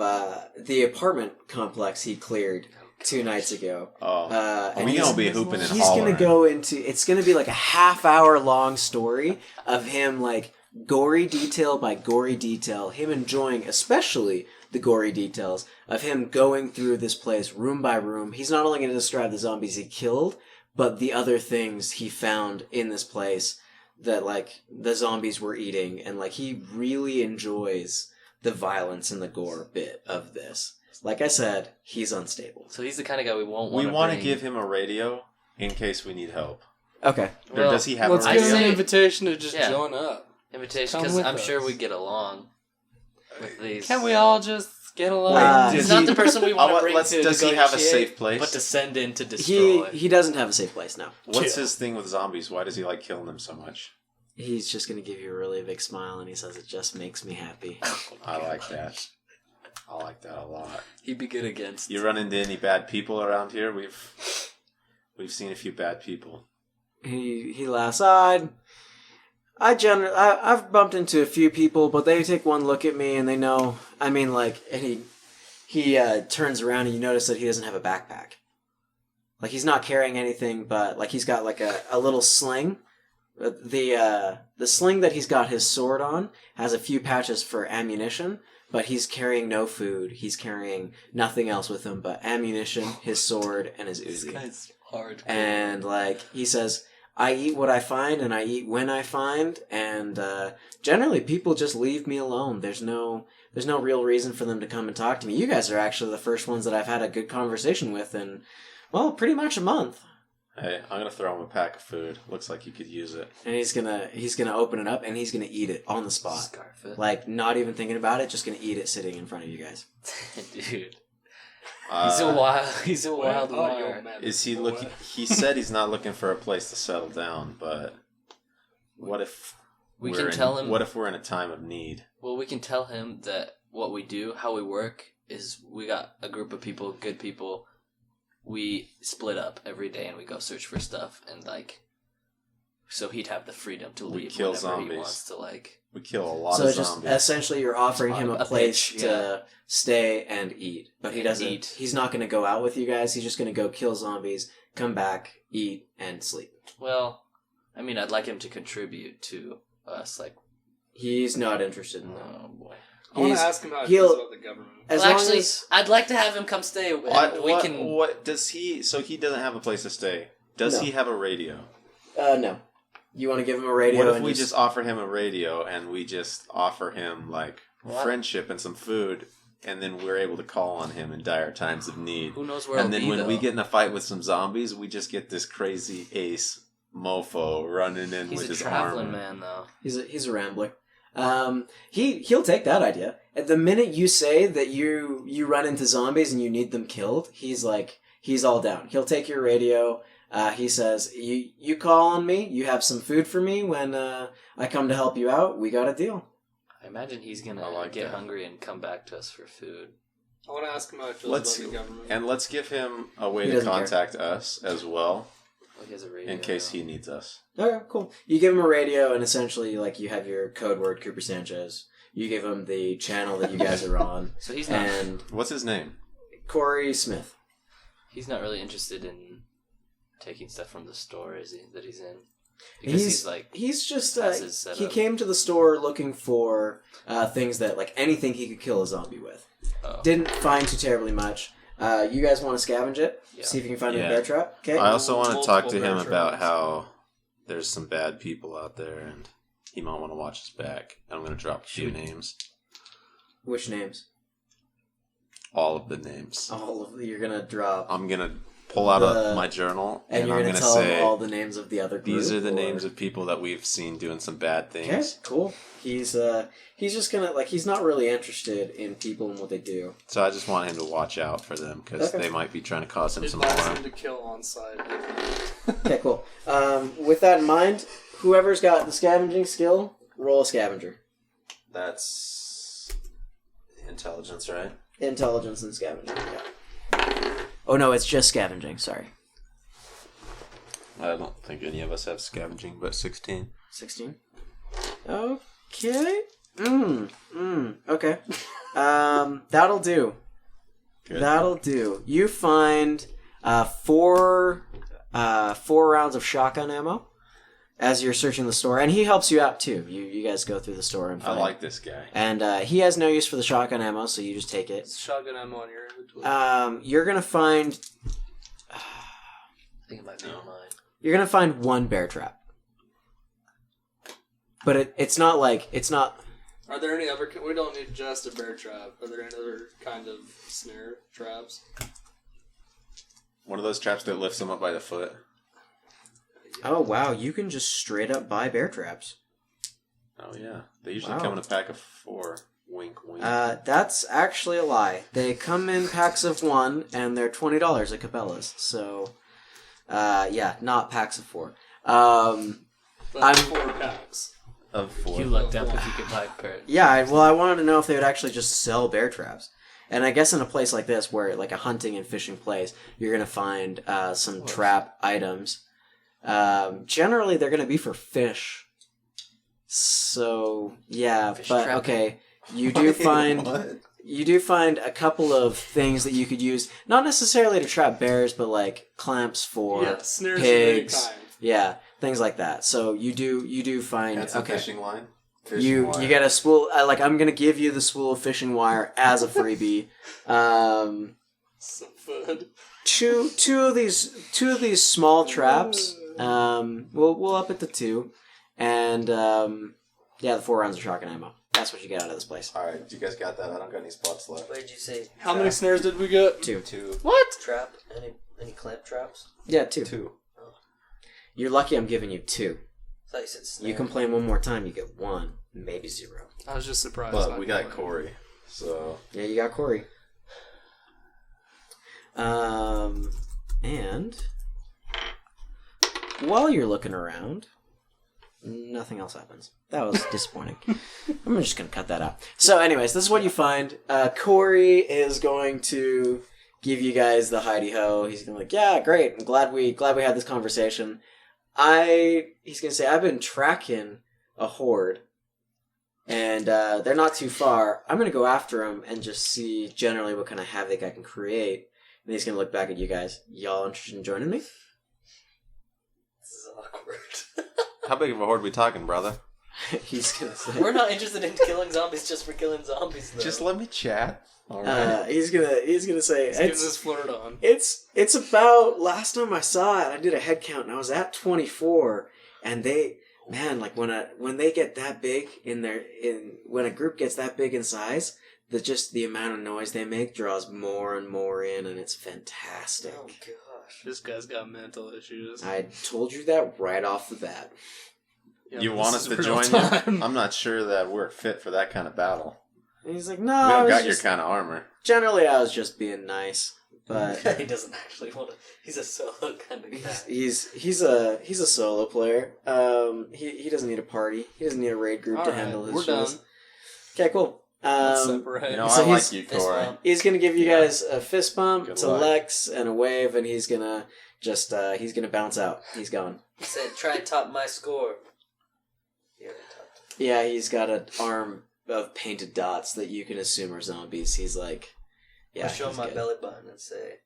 Speaker 1: the apartment complex he cleared 2 nights ago.
Speaker 2: And we're gonna be hooping and
Speaker 1: he's
Speaker 2: hollering.
Speaker 1: Gonna go into it's gonna be like a half-hour long story of him like gory detail by gory detail, him enjoying especially the gory details of him going through this place room by room. He's not only gonna describe the zombies he killed, but the other things he found in this place that like the zombies were eating, and like he really enjoys the violence and the gore bit of this. Like I said, he's unstable.
Speaker 4: So he's the kind of guy we won't
Speaker 2: We
Speaker 4: want
Speaker 2: to give him a radio in case we need help.
Speaker 1: Okay.
Speaker 2: Or does he have
Speaker 3: Let's
Speaker 2: a
Speaker 3: give
Speaker 2: radio?
Speaker 3: him an invitation to just
Speaker 4: Yeah.
Speaker 3: join up.
Speaker 4: Invitation,
Speaker 3: Come
Speaker 4: because
Speaker 3: with
Speaker 4: I'm
Speaker 3: us.
Speaker 4: sure we get along with these.
Speaker 3: Can't we all just get along?
Speaker 1: Wait,
Speaker 4: He's
Speaker 1: Does
Speaker 4: not
Speaker 1: he-
Speaker 4: the person we want to bring to
Speaker 2: does he have a
Speaker 4: negotiate,
Speaker 2: safe place?
Speaker 4: but to send in to destroy.
Speaker 1: He doesn't have a safe place now.
Speaker 2: What's his thing with zombies? Why does he like killing them so much?
Speaker 1: He's just gonna give you a really big smile, and he says it just makes me happy.
Speaker 2: I like that. I like that a lot.
Speaker 4: He'd be good against.
Speaker 2: You run into any bad people around here? We've seen a few bad people.
Speaker 1: He laughs. I've bumped into a few people, but they take one look at me and they know. I mean, like, and he turns around and you notice that he doesn't have a backpack. Like he's not carrying anything, but like he's got like a little sling. The sling that he's got his sword on has a few pouches for ammunition, but he's carrying no food. He's carrying nothing else with him but ammunition, his sword, and his
Speaker 4: This
Speaker 1: Uzi.
Speaker 4: guy's hard.
Speaker 1: And like he says, I eat what I find, and I eat when I find, and generally people just leave me alone. There's no real reason for them to come and talk to me. You guys are actually the first ones that I've had a good conversation with in, well, pretty much a month.
Speaker 2: Hey, I'm gonna throw him a pack of food. Looks like you could use it.
Speaker 1: And he's gonna open it up and he's gonna eat it on the spot.
Speaker 4: Scarf it.
Speaker 1: Like not even thinking about it, just gonna eat it sitting in front of you guys.
Speaker 4: Dude. He's a wild wire.
Speaker 2: Is he looking? He said he's not looking for a place to settle down, but what if
Speaker 4: We
Speaker 2: we're
Speaker 4: can
Speaker 2: in-
Speaker 4: tell him.
Speaker 2: What if we're in a time of need?
Speaker 4: Well, we can tell him that what we do, how we work, is we got a group of people, good people. We split up every day and we go search for stuff, and like, so he'd have the freedom to
Speaker 2: We
Speaker 4: leave
Speaker 2: kill
Speaker 4: whenever
Speaker 2: zombies.
Speaker 4: he wants to. Like,
Speaker 2: We kill a lot
Speaker 1: So
Speaker 2: of
Speaker 1: just
Speaker 2: zombies.
Speaker 1: essentially you're offering him a
Speaker 4: A
Speaker 1: place
Speaker 4: pitch,
Speaker 1: to stay and eat. But he
Speaker 4: And
Speaker 1: doesn't
Speaker 4: eat.
Speaker 1: he's not gonna go out with you guys, he's just gonna go kill zombies, come back, eat, and sleep.
Speaker 4: well, I mean, I'd like him to contribute to us. Like,
Speaker 1: He's not interested in that.
Speaker 4: oh boy.
Speaker 3: I want
Speaker 1: He's-
Speaker 3: to ask him how he feels about the government.
Speaker 1: As
Speaker 4: Well,
Speaker 1: long
Speaker 4: actually,
Speaker 1: as
Speaker 4: I'd like to have him come stay. And
Speaker 2: What does he? So he doesn't have a place to stay. Does
Speaker 1: No.
Speaker 2: he have a radio?
Speaker 1: no. You want to give him a radio?
Speaker 2: What if
Speaker 1: and
Speaker 2: we just offer him a radio and we just offer him like
Speaker 4: What?
Speaker 2: friendship and some food, and then we're able to call on him in dire times of need?
Speaker 4: Who knows where
Speaker 2: And
Speaker 4: he'll
Speaker 2: then
Speaker 4: be,
Speaker 2: when
Speaker 4: though.
Speaker 2: we get in a fight with some zombies, we just get this crazy ace mofo running in
Speaker 4: He's
Speaker 2: with
Speaker 4: a
Speaker 2: his
Speaker 4: traveling
Speaker 2: armor.
Speaker 4: man, though.
Speaker 1: he's a rambler. He'll take that idea. At the minute you say that you run into zombies and you need them killed, he's all down. He'll take your radio. He says, you call on me, you have some food for me when I come to help you out, we got a deal.
Speaker 4: I imagine he's gonna
Speaker 2: I like
Speaker 4: get
Speaker 2: that.
Speaker 4: hungry and come back to us for food.
Speaker 3: I want to ask him how he feels
Speaker 2: Let's
Speaker 3: about the government.
Speaker 2: and let's give him a way
Speaker 1: He
Speaker 2: to
Speaker 1: doesn't care.
Speaker 2: contact us as well
Speaker 4: Well, he has a radio
Speaker 2: in case
Speaker 4: now.
Speaker 2: he needs us.
Speaker 1: Okay, cool. You give him a radio and essentially like you have your code word, Cooper Sanchez. You give him the channel that you guys are on.
Speaker 4: So he's not.
Speaker 1: And
Speaker 2: What's his name?
Speaker 1: Corey Smith.
Speaker 4: He's not really interested in taking stuff from the store, is he? That he's in. Because he's like,
Speaker 1: he's just
Speaker 4: that's his setup.
Speaker 1: he came to the store looking for things that like anything he could kill a zombie with.
Speaker 4: oh,
Speaker 1: Didn't find too terribly much. You guys want to scavenge it?
Speaker 4: Yeah.
Speaker 1: See if you can find a
Speaker 2: Yeah.
Speaker 1: bear trap. Okay.
Speaker 2: I also want to talk to
Speaker 3: Multiple
Speaker 2: him
Speaker 3: bear
Speaker 2: about
Speaker 3: traps.
Speaker 2: how there's some bad people out there and he might want to watch his back. I'm going to drop a few names.
Speaker 1: Which names?
Speaker 2: All of the names.
Speaker 1: All of you're gonna drop.
Speaker 2: I'm going to pull out my journal,
Speaker 1: and you're
Speaker 2: I'm
Speaker 1: going to
Speaker 2: going to
Speaker 1: tell
Speaker 2: say
Speaker 1: him all the names of the other group.
Speaker 2: these are the names of people that we've seen doing some bad things.
Speaker 1: Okay, cool. He's just gonna he's not really interested in people and what they do.
Speaker 2: So I just want him to watch out for them because they might be trying to cause him some
Speaker 3: Advise
Speaker 2: harm.
Speaker 3: him to kill on sight.
Speaker 1: Okay, cool. With that in mind, whoever's got the scavenging skill, roll a scavenger.
Speaker 2: That's intelligence, right?
Speaker 1: Intelligence and scavenging. Yeah. Oh no, it's just scavenging. Sorry.
Speaker 2: I don't think any of us have scavenging, but 16.
Speaker 1: 16. Okay. Okay. That'll do.
Speaker 2: Good.
Speaker 1: That'll do. You find 4 rounds of shotgun ammo as you're searching the store, and he helps you out too. You guys go through the store and
Speaker 2: I
Speaker 1: find.
Speaker 2: like this guy.
Speaker 1: And he has no use for the shotgun ammo, so you just take it.
Speaker 3: It's shotgun ammo on your inventory.
Speaker 1: You're gonna find.
Speaker 4: I think it might be mine.
Speaker 1: You're gonna find 1 bear trap, but it's not like it's not.
Speaker 3: Are there any other... We don't need just a bear trap. Are there any other kind of snare traps?
Speaker 2: One of those traps that lifts them up by the foot.
Speaker 1: Oh wow! You can just straight up buy bear traps.
Speaker 2: Oh yeah, they usually come in a pack of 4. Wink, wink.
Speaker 1: That's actually a lie. They come in packs of 1, and they're $20 at Cabela's. So, yeah, not packs of 4.
Speaker 3: But
Speaker 1: I'm
Speaker 3: 4 packs.
Speaker 2: Of 4.
Speaker 4: You lucked up if you could buy per.
Speaker 1: Yeah, I wanted to know if they would actually just sell bear traps. And I guess in a place like this, where like a hunting and fishing place, you're gonna find some trap items. Generally, they're gonna be for fish. So yeah,
Speaker 4: Fish
Speaker 1: but
Speaker 4: trapping.
Speaker 1: okay, you do find a couple of things that you could use, not necessarily to trap bears, but like clamps for
Speaker 3: Snares
Speaker 1: pigs.
Speaker 3: of any kind.
Speaker 1: Yeah, things like that. So you do find
Speaker 2: That's a fishing line.
Speaker 1: you get a spool. I'm gonna give you the spool of fishing wire as a freebie.
Speaker 3: Some food.
Speaker 1: Two of these small traps. We'll up it to 2, and the 4 rounds of shotgun ammo. That's what you get out of this place.
Speaker 2: Alright, you guys got that? I don't got any spots left.
Speaker 4: What did you say?
Speaker 3: How many snares did we get?
Speaker 1: 2.
Speaker 3: What?
Speaker 4: Trap? Any clamp traps?
Speaker 1: Yeah, 2.
Speaker 2: 2.
Speaker 1: You're lucky I'm giving you 2.
Speaker 4: I thought you said snare.
Speaker 1: You complain one more time, you get 1, maybe 0.
Speaker 3: I was just surprised.
Speaker 2: But we got Corey, so...
Speaker 1: Yeah, you got Corey. And while you're looking around, nothing else happens. That was disappointing. I'm just gonna cut that out. So, anyways, this is what you find. Corey is going to give you guys the hidey ho. He's gonna be like, yeah, great. I'm glad we had this conversation. He's gonna say, I've been tracking a horde, and they're not too far. I'm gonna go after them and just see generally what kind of havoc I can create. And he's gonna look back at you guys. Y'all interested in joining me?
Speaker 4: This is awkward.
Speaker 2: How big of a horde we talking, brother?
Speaker 1: He's gonna say.
Speaker 4: We're not interested in killing zombies just for killing zombies, though.
Speaker 2: Just let me chat. Alright.
Speaker 1: He's gonna say
Speaker 3: He's getting this flirt on.
Speaker 1: it's about last time I saw it. I did a head count and I was at 24. And they, man, like when they get that big when a group gets that big in size, the amount of noise they make draws more and more in, and it's fantastic.
Speaker 4: Oh gosh.
Speaker 3: This guy's got mental issues.
Speaker 1: I told you that right off the bat.
Speaker 3: Yeah,
Speaker 2: You
Speaker 3: but
Speaker 2: want
Speaker 3: this
Speaker 2: us
Speaker 3: is
Speaker 2: to
Speaker 3: real
Speaker 2: join
Speaker 3: time.
Speaker 2: you? I'm not sure that we're fit for that kind of battle.
Speaker 1: And he's like,
Speaker 2: We
Speaker 1: no, I
Speaker 2: don't
Speaker 1: was
Speaker 2: got your
Speaker 1: just-
Speaker 2: kind of armor.
Speaker 1: Generally, I was just being nice, but
Speaker 4: He doesn't actually want to. He's a solo kind of guy.
Speaker 1: he's a solo player. He doesn't need a party. He doesn't need a raid group to
Speaker 3: Alright,
Speaker 1: handle his
Speaker 3: we're
Speaker 1: shit.
Speaker 3: done.
Speaker 1: Okay, cool.
Speaker 3: Let's separate.
Speaker 2: You know,
Speaker 1: So
Speaker 2: I like
Speaker 1: he's-
Speaker 2: you,
Speaker 4: Fist
Speaker 2: Corey.
Speaker 4: bump.
Speaker 1: He's gonna give you guys a fist bump
Speaker 2: Good
Speaker 1: to
Speaker 2: luck.
Speaker 1: Lex and a wave, and he's gonna just he's gonna bounce out. He's gone.
Speaker 4: He said, "Try and top my score." He already topped.
Speaker 1: Yeah, he's got an arm of painted dots that you can assume are zombies. He's like, yeah.
Speaker 4: I'll show him
Speaker 1: he's
Speaker 4: my
Speaker 1: good.
Speaker 4: belly button and say,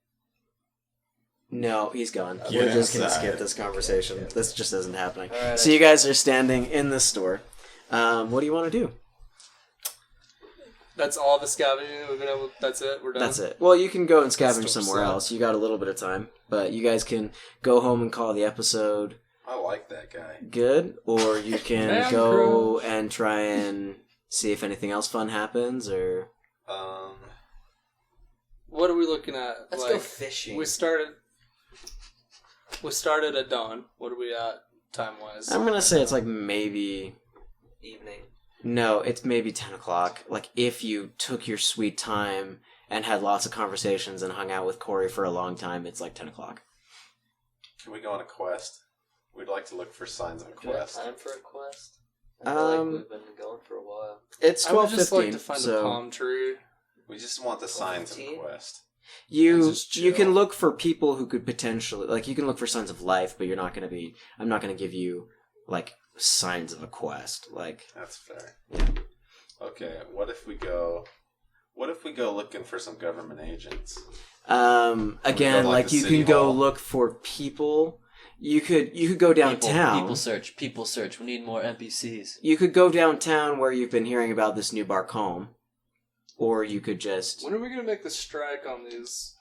Speaker 1: No, he's gone.
Speaker 2: Get
Speaker 1: We're just gonna
Speaker 2: inside.
Speaker 1: skip this conversation.
Speaker 4: Okay.
Speaker 1: This just isn't happening.
Speaker 4: All right,
Speaker 1: So you guys are standing in the store. What do you want to do?
Speaker 3: That's all the scavenging we've been able. That's it. We're done.
Speaker 1: That's it. Well, you can go and scavenge
Speaker 3: Store
Speaker 1: somewhere
Speaker 3: sucks.
Speaker 1: else. You got a little bit of time, but you guys can go home and call the episode
Speaker 2: I like that guy.
Speaker 1: good, or you can
Speaker 3: Man
Speaker 1: go
Speaker 3: crush.
Speaker 1: and try and see if anything else fun happens, or
Speaker 3: What are we looking at?
Speaker 4: "Let's
Speaker 3: Like,
Speaker 4: go fishing."
Speaker 3: We started. We started at dawn. What are we at time-wise?
Speaker 1: I'm gonna say it's like maybe...
Speaker 4: Evening.
Speaker 1: No, it's maybe 10 o'clock. Like, if you took your sweet time and had lots of conversations and hung out with Corey for a long time, it's like 10 o'clock.
Speaker 2: Can we go on a quest? We'd like to look for signs of a
Speaker 4: Do we have
Speaker 2: quest.
Speaker 4: time for a quest? I feel like
Speaker 1: Um,
Speaker 4: we've been going for a while.
Speaker 1: It's
Speaker 3: I would just
Speaker 1: 12:15,
Speaker 3: like to find a
Speaker 1: so
Speaker 3: palm tree.
Speaker 2: We just want the signs of the
Speaker 4: 12:15?
Speaker 2: quest.
Speaker 1: you
Speaker 3: Let's just
Speaker 1: you can
Speaker 3: chill.
Speaker 1: look for people who could potentially... Like, you can look for signs of life, but you're not going to be... I'm not going to give you, like, signs of a quest. Like,
Speaker 2: That's fair.
Speaker 1: Yeah.
Speaker 2: Okay, what if we go looking for some government agents?
Speaker 1: again,
Speaker 2: go, like,
Speaker 1: like,
Speaker 2: the
Speaker 1: you
Speaker 2: city
Speaker 1: can go
Speaker 2: hall?
Speaker 1: look for people. You could go downtown.
Speaker 4: People search. We need more NPCs.
Speaker 1: You could go downtown where you've been hearing about this new bar home. Or you could just...
Speaker 3: When are we gonna make the strike on these?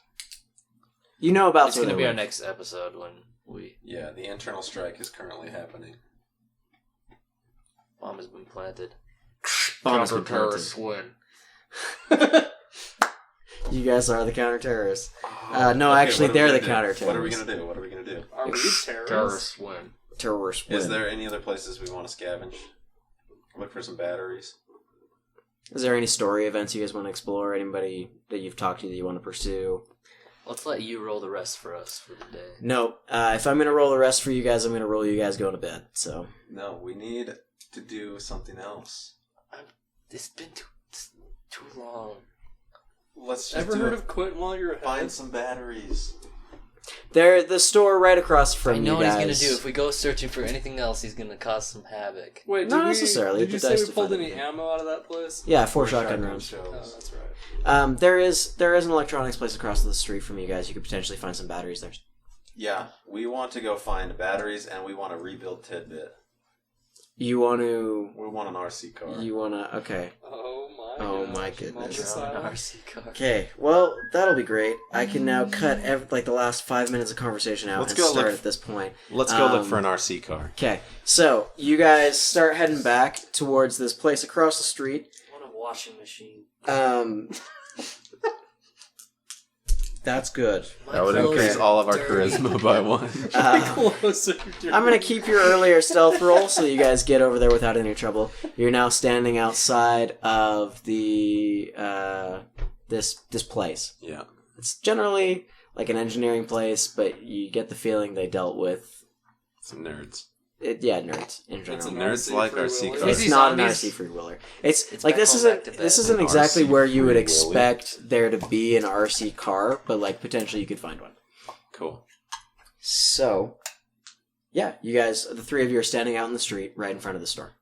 Speaker 1: You know about
Speaker 4: It's
Speaker 1: where
Speaker 4: going to
Speaker 1: they
Speaker 4: be our
Speaker 1: live.
Speaker 4: next episode when we...
Speaker 2: Yeah, the internal strike is currently happening.
Speaker 4: Bomb has been planted.
Speaker 1: Bomb has been planted.
Speaker 4: win.
Speaker 1: You guys are the counter-terrorists. No,
Speaker 2: Okay,
Speaker 1: actually,
Speaker 2: what are we
Speaker 1: they're the
Speaker 2: gonna do?
Speaker 1: counter-terrorists.
Speaker 2: What are we gonna do?
Speaker 3: Are we terrorists?
Speaker 4: win.
Speaker 1: Terrorists win.
Speaker 2: Is there any other places we want to scavenge? Look for some batteries.
Speaker 1: Is there any story events you guys want to explore? Anybody that you've talked to that you want to pursue?
Speaker 4: Let's let you roll the rest for us for the day.
Speaker 1: No. If I'm going to roll the rest for you guys, I'm going to roll you guys going to bed. So
Speaker 2: No, we need to do something else.
Speaker 4: It's been too long.
Speaker 2: Let's just
Speaker 3: Ever
Speaker 2: do
Speaker 3: heard
Speaker 2: it.
Speaker 3: of quitting while you're ahead?
Speaker 2: Find some batteries.
Speaker 1: they're the store right across from
Speaker 4: I know
Speaker 1: you
Speaker 4: what he's
Speaker 1: guys.
Speaker 4: going to do. If we go searching for anything else, he's going to cause some havoc.
Speaker 3: Wait,
Speaker 1: Not necessarily,
Speaker 3: Did you
Speaker 1: but
Speaker 3: say
Speaker 1: dice
Speaker 3: we
Speaker 1: to
Speaker 3: pulled
Speaker 1: find
Speaker 3: any
Speaker 1: it.
Speaker 3: ammo out of that place?
Speaker 1: Yeah, 4 shotgun rounds.
Speaker 3: Oh,
Speaker 2: shells.
Speaker 3: that's right.
Speaker 1: There is an electronics place across the street from you guys. You could potentially find some batteries there.
Speaker 2: Yeah, we want to go find batteries and we want to rebuild Tidbit.
Speaker 1: You want to...
Speaker 2: We want an RC car.
Speaker 1: You want to... Okay.
Speaker 3: Oh
Speaker 1: my
Speaker 3: gosh,
Speaker 1: goodness.
Speaker 4: You're on an
Speaker 3: multi-silent.
Speaker 4: RC car.
Speaker 1: Okay, well, that'll be great. I can now cut the last 5 minutes of conversation out
Speaker 2: Let's
Speaker 1: and
Speaker 2: go
Speaker 1: start
Speaker 2: look-
Speaker 1: at this point.
Speaker 2: Let's go look for an RC car.
Speaker 1: Okay, so you guys start heading back towards this place across the street.
Speaker 4: I want a washing machine.
Speaker 1: That's good.
Speaker 2: That would increase all of our charisma by 1.
Speaker 3: Closer to
Speaker 1: I'm gonna keep your earlier stealth roll so you guys get over there without any trouble. You're now standing outside of the this place.
Speaker 2: Yeah.
Speaker 1: It's generally like an engineering place, but you get the feeling they dealt with
Speaker 2: Some nerds.
Speaker 1: nerds in general.
Speaker 3: It's a
Speaker 2: Nerds
Speaker 3: RC
Speaker 2: like
Speaker 3: free
Speaker 2: RC
Speaker 3: wheeler.
Speaker 2: cars.
Speaker 1: It's
Speaker 4: Crazy
Speaker 1: not an
Speaker 4: zombies.
Speaker 1: RC free wheeler. It's
Speaker 4: It's
Speaker 1: like
Speaker 4: back
Speaker 1: this
Speaker 4: home,
Speaker 1: isn't
Speaker 4: back to bed.
Speaker 1: this isn't
Speaker 2: An
Speaker 1: exactly
Speaker 2: RC
Speaker 1: where you would
Speaker 2: free
Speaker 1: expect there to be an RC car, but like potentially you could find one.
Speaker 2: Cool.
Speaker 1: So, yeah, you guys, the 3 of you are standing out in the street right in front of the store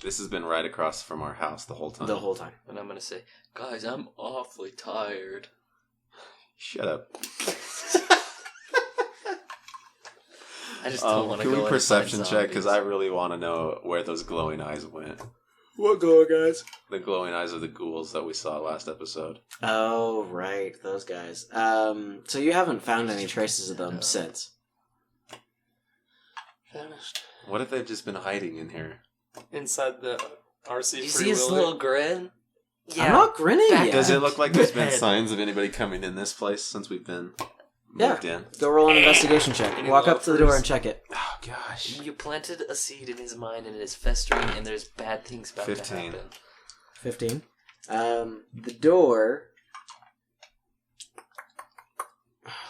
Speaker 2: This has been right across from our house the whole time.
Speaker 1: the whole time.
Speaker 4: And I'm going to say, guys, I'm awfully tired.
Speaker 2: Shut up.
Speaker 4: I just don't want to
Speaker 2: Can
Speaker 4: go
Speaker 2: we
Speaker 4: in
Speaker 2: perception
Speaker 4: and find
Speaker 2: check? Because
Speaker 4: zombies.
Speaker 2: I really want to know where those glowing eyes went.
Speaker 1: What going, guys?
Speaker 2: The glowing eyes of the ghouls that we saw last episode.
Speaker 1: Oh, right, those guys. So you haven't found any traces of them since.
Speaker 3: Vanished.
Speaker 2: What if they've just been hiding in here?
Speaker 3: Inside the RC
Speaker 4: Did you
Speaker 3: free
Speaker 4: see his
Speaker 3: wheeler.
Speaker 4: little grin?
Speaker 1: I'm not grinning
Speaker 4: Back-
Speaker 1: yet.
Speaker 2: Does it look like there's been
Speaker 4: Good.
Speaker 2: signs of anybody coming in this place since we've been
Speaker 1: Yeah.
Speaker 2: moved in?
Speaker 1: Go roll an investigation check.
Speaker 3: Any
Speaker 1: Walk up to the door
Speaker 3: loafers?
Speaker 1: and check it.
Speaker 2: Oh, gosh.
Speaker 4: You planted a seed in his mind and it is festering and there's bad things about
Speaker 2: 15.
Speaker 4: to happen.
Speaker 1: 15. The door...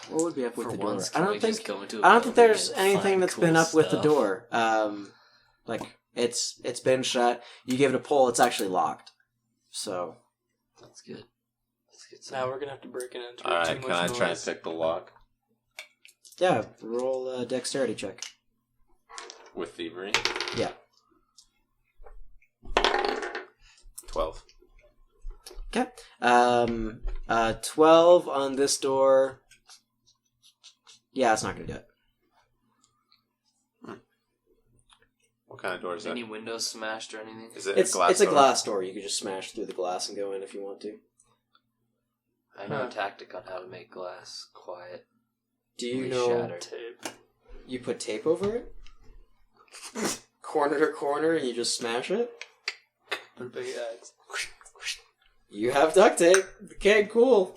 Speaker 1: What would be up with
Speaker 4: For
Speaker 1: the door?
Speaker 4: once,
Speaker 1: I
Speaker 4: can
Speaker 1: don't
Speaker 4: we
Speaker 1: think...
Speaker 4: just go into a
Speaker 1: I don't think
Speaker 4: building
Speaker 1: there's
Speaker 4: and
Speaker 1: anything
Speaker 4: find
Speaker 1: that's
Speaker 4: cool
Speaker 1: been up with the
Speaker 4: stuff?
Speaker 1: door. Like it's been shut. You give it a pull, it's actually locked. So
Speaker 4: That's good. That's good.
Speaker 3: Now we're gonna have to break it into
Speaker 2: Alright,
Speaker 3: too
Speaker 2: can
Speaker 3: much
Speaker 2: I try and
Speaker 3: noise.
Speaker 2: pick the lock
Speaker 1: yeah, roll a dexterity check.
Speaker 2: with thievery?
Speaker 1: Yeah.
Speaker 2: 12.
Speaker 1: Okay. 12 on this door. Yeah, it's not gonna do it.
Speaker 2: What kind of door is that?
Speaker 4: Any windows smashed or anything?
Speaker 2: Is it
Speaker 1: It's
Speaker 2: a glass
Speaker 1: it's a
Speaker 2: door?
Speaker 1: glass door. You could just smash through the glass and go in if you want to.
Speaker 4: I know
Speaker 3: Huh.
Speaker 4: a tactic on how to make glass quiet.
Speaker 1: Do you
Speaker 4: Really
Speaker 1: know
Speaker 4: shattered.
Speaker 3: Tape.
Speaker 1: you put tape over it? Corner to corner and you just smash it?
Speaker 3: Put a big X.
Speaker 1: You have duct tape. Okay, cool.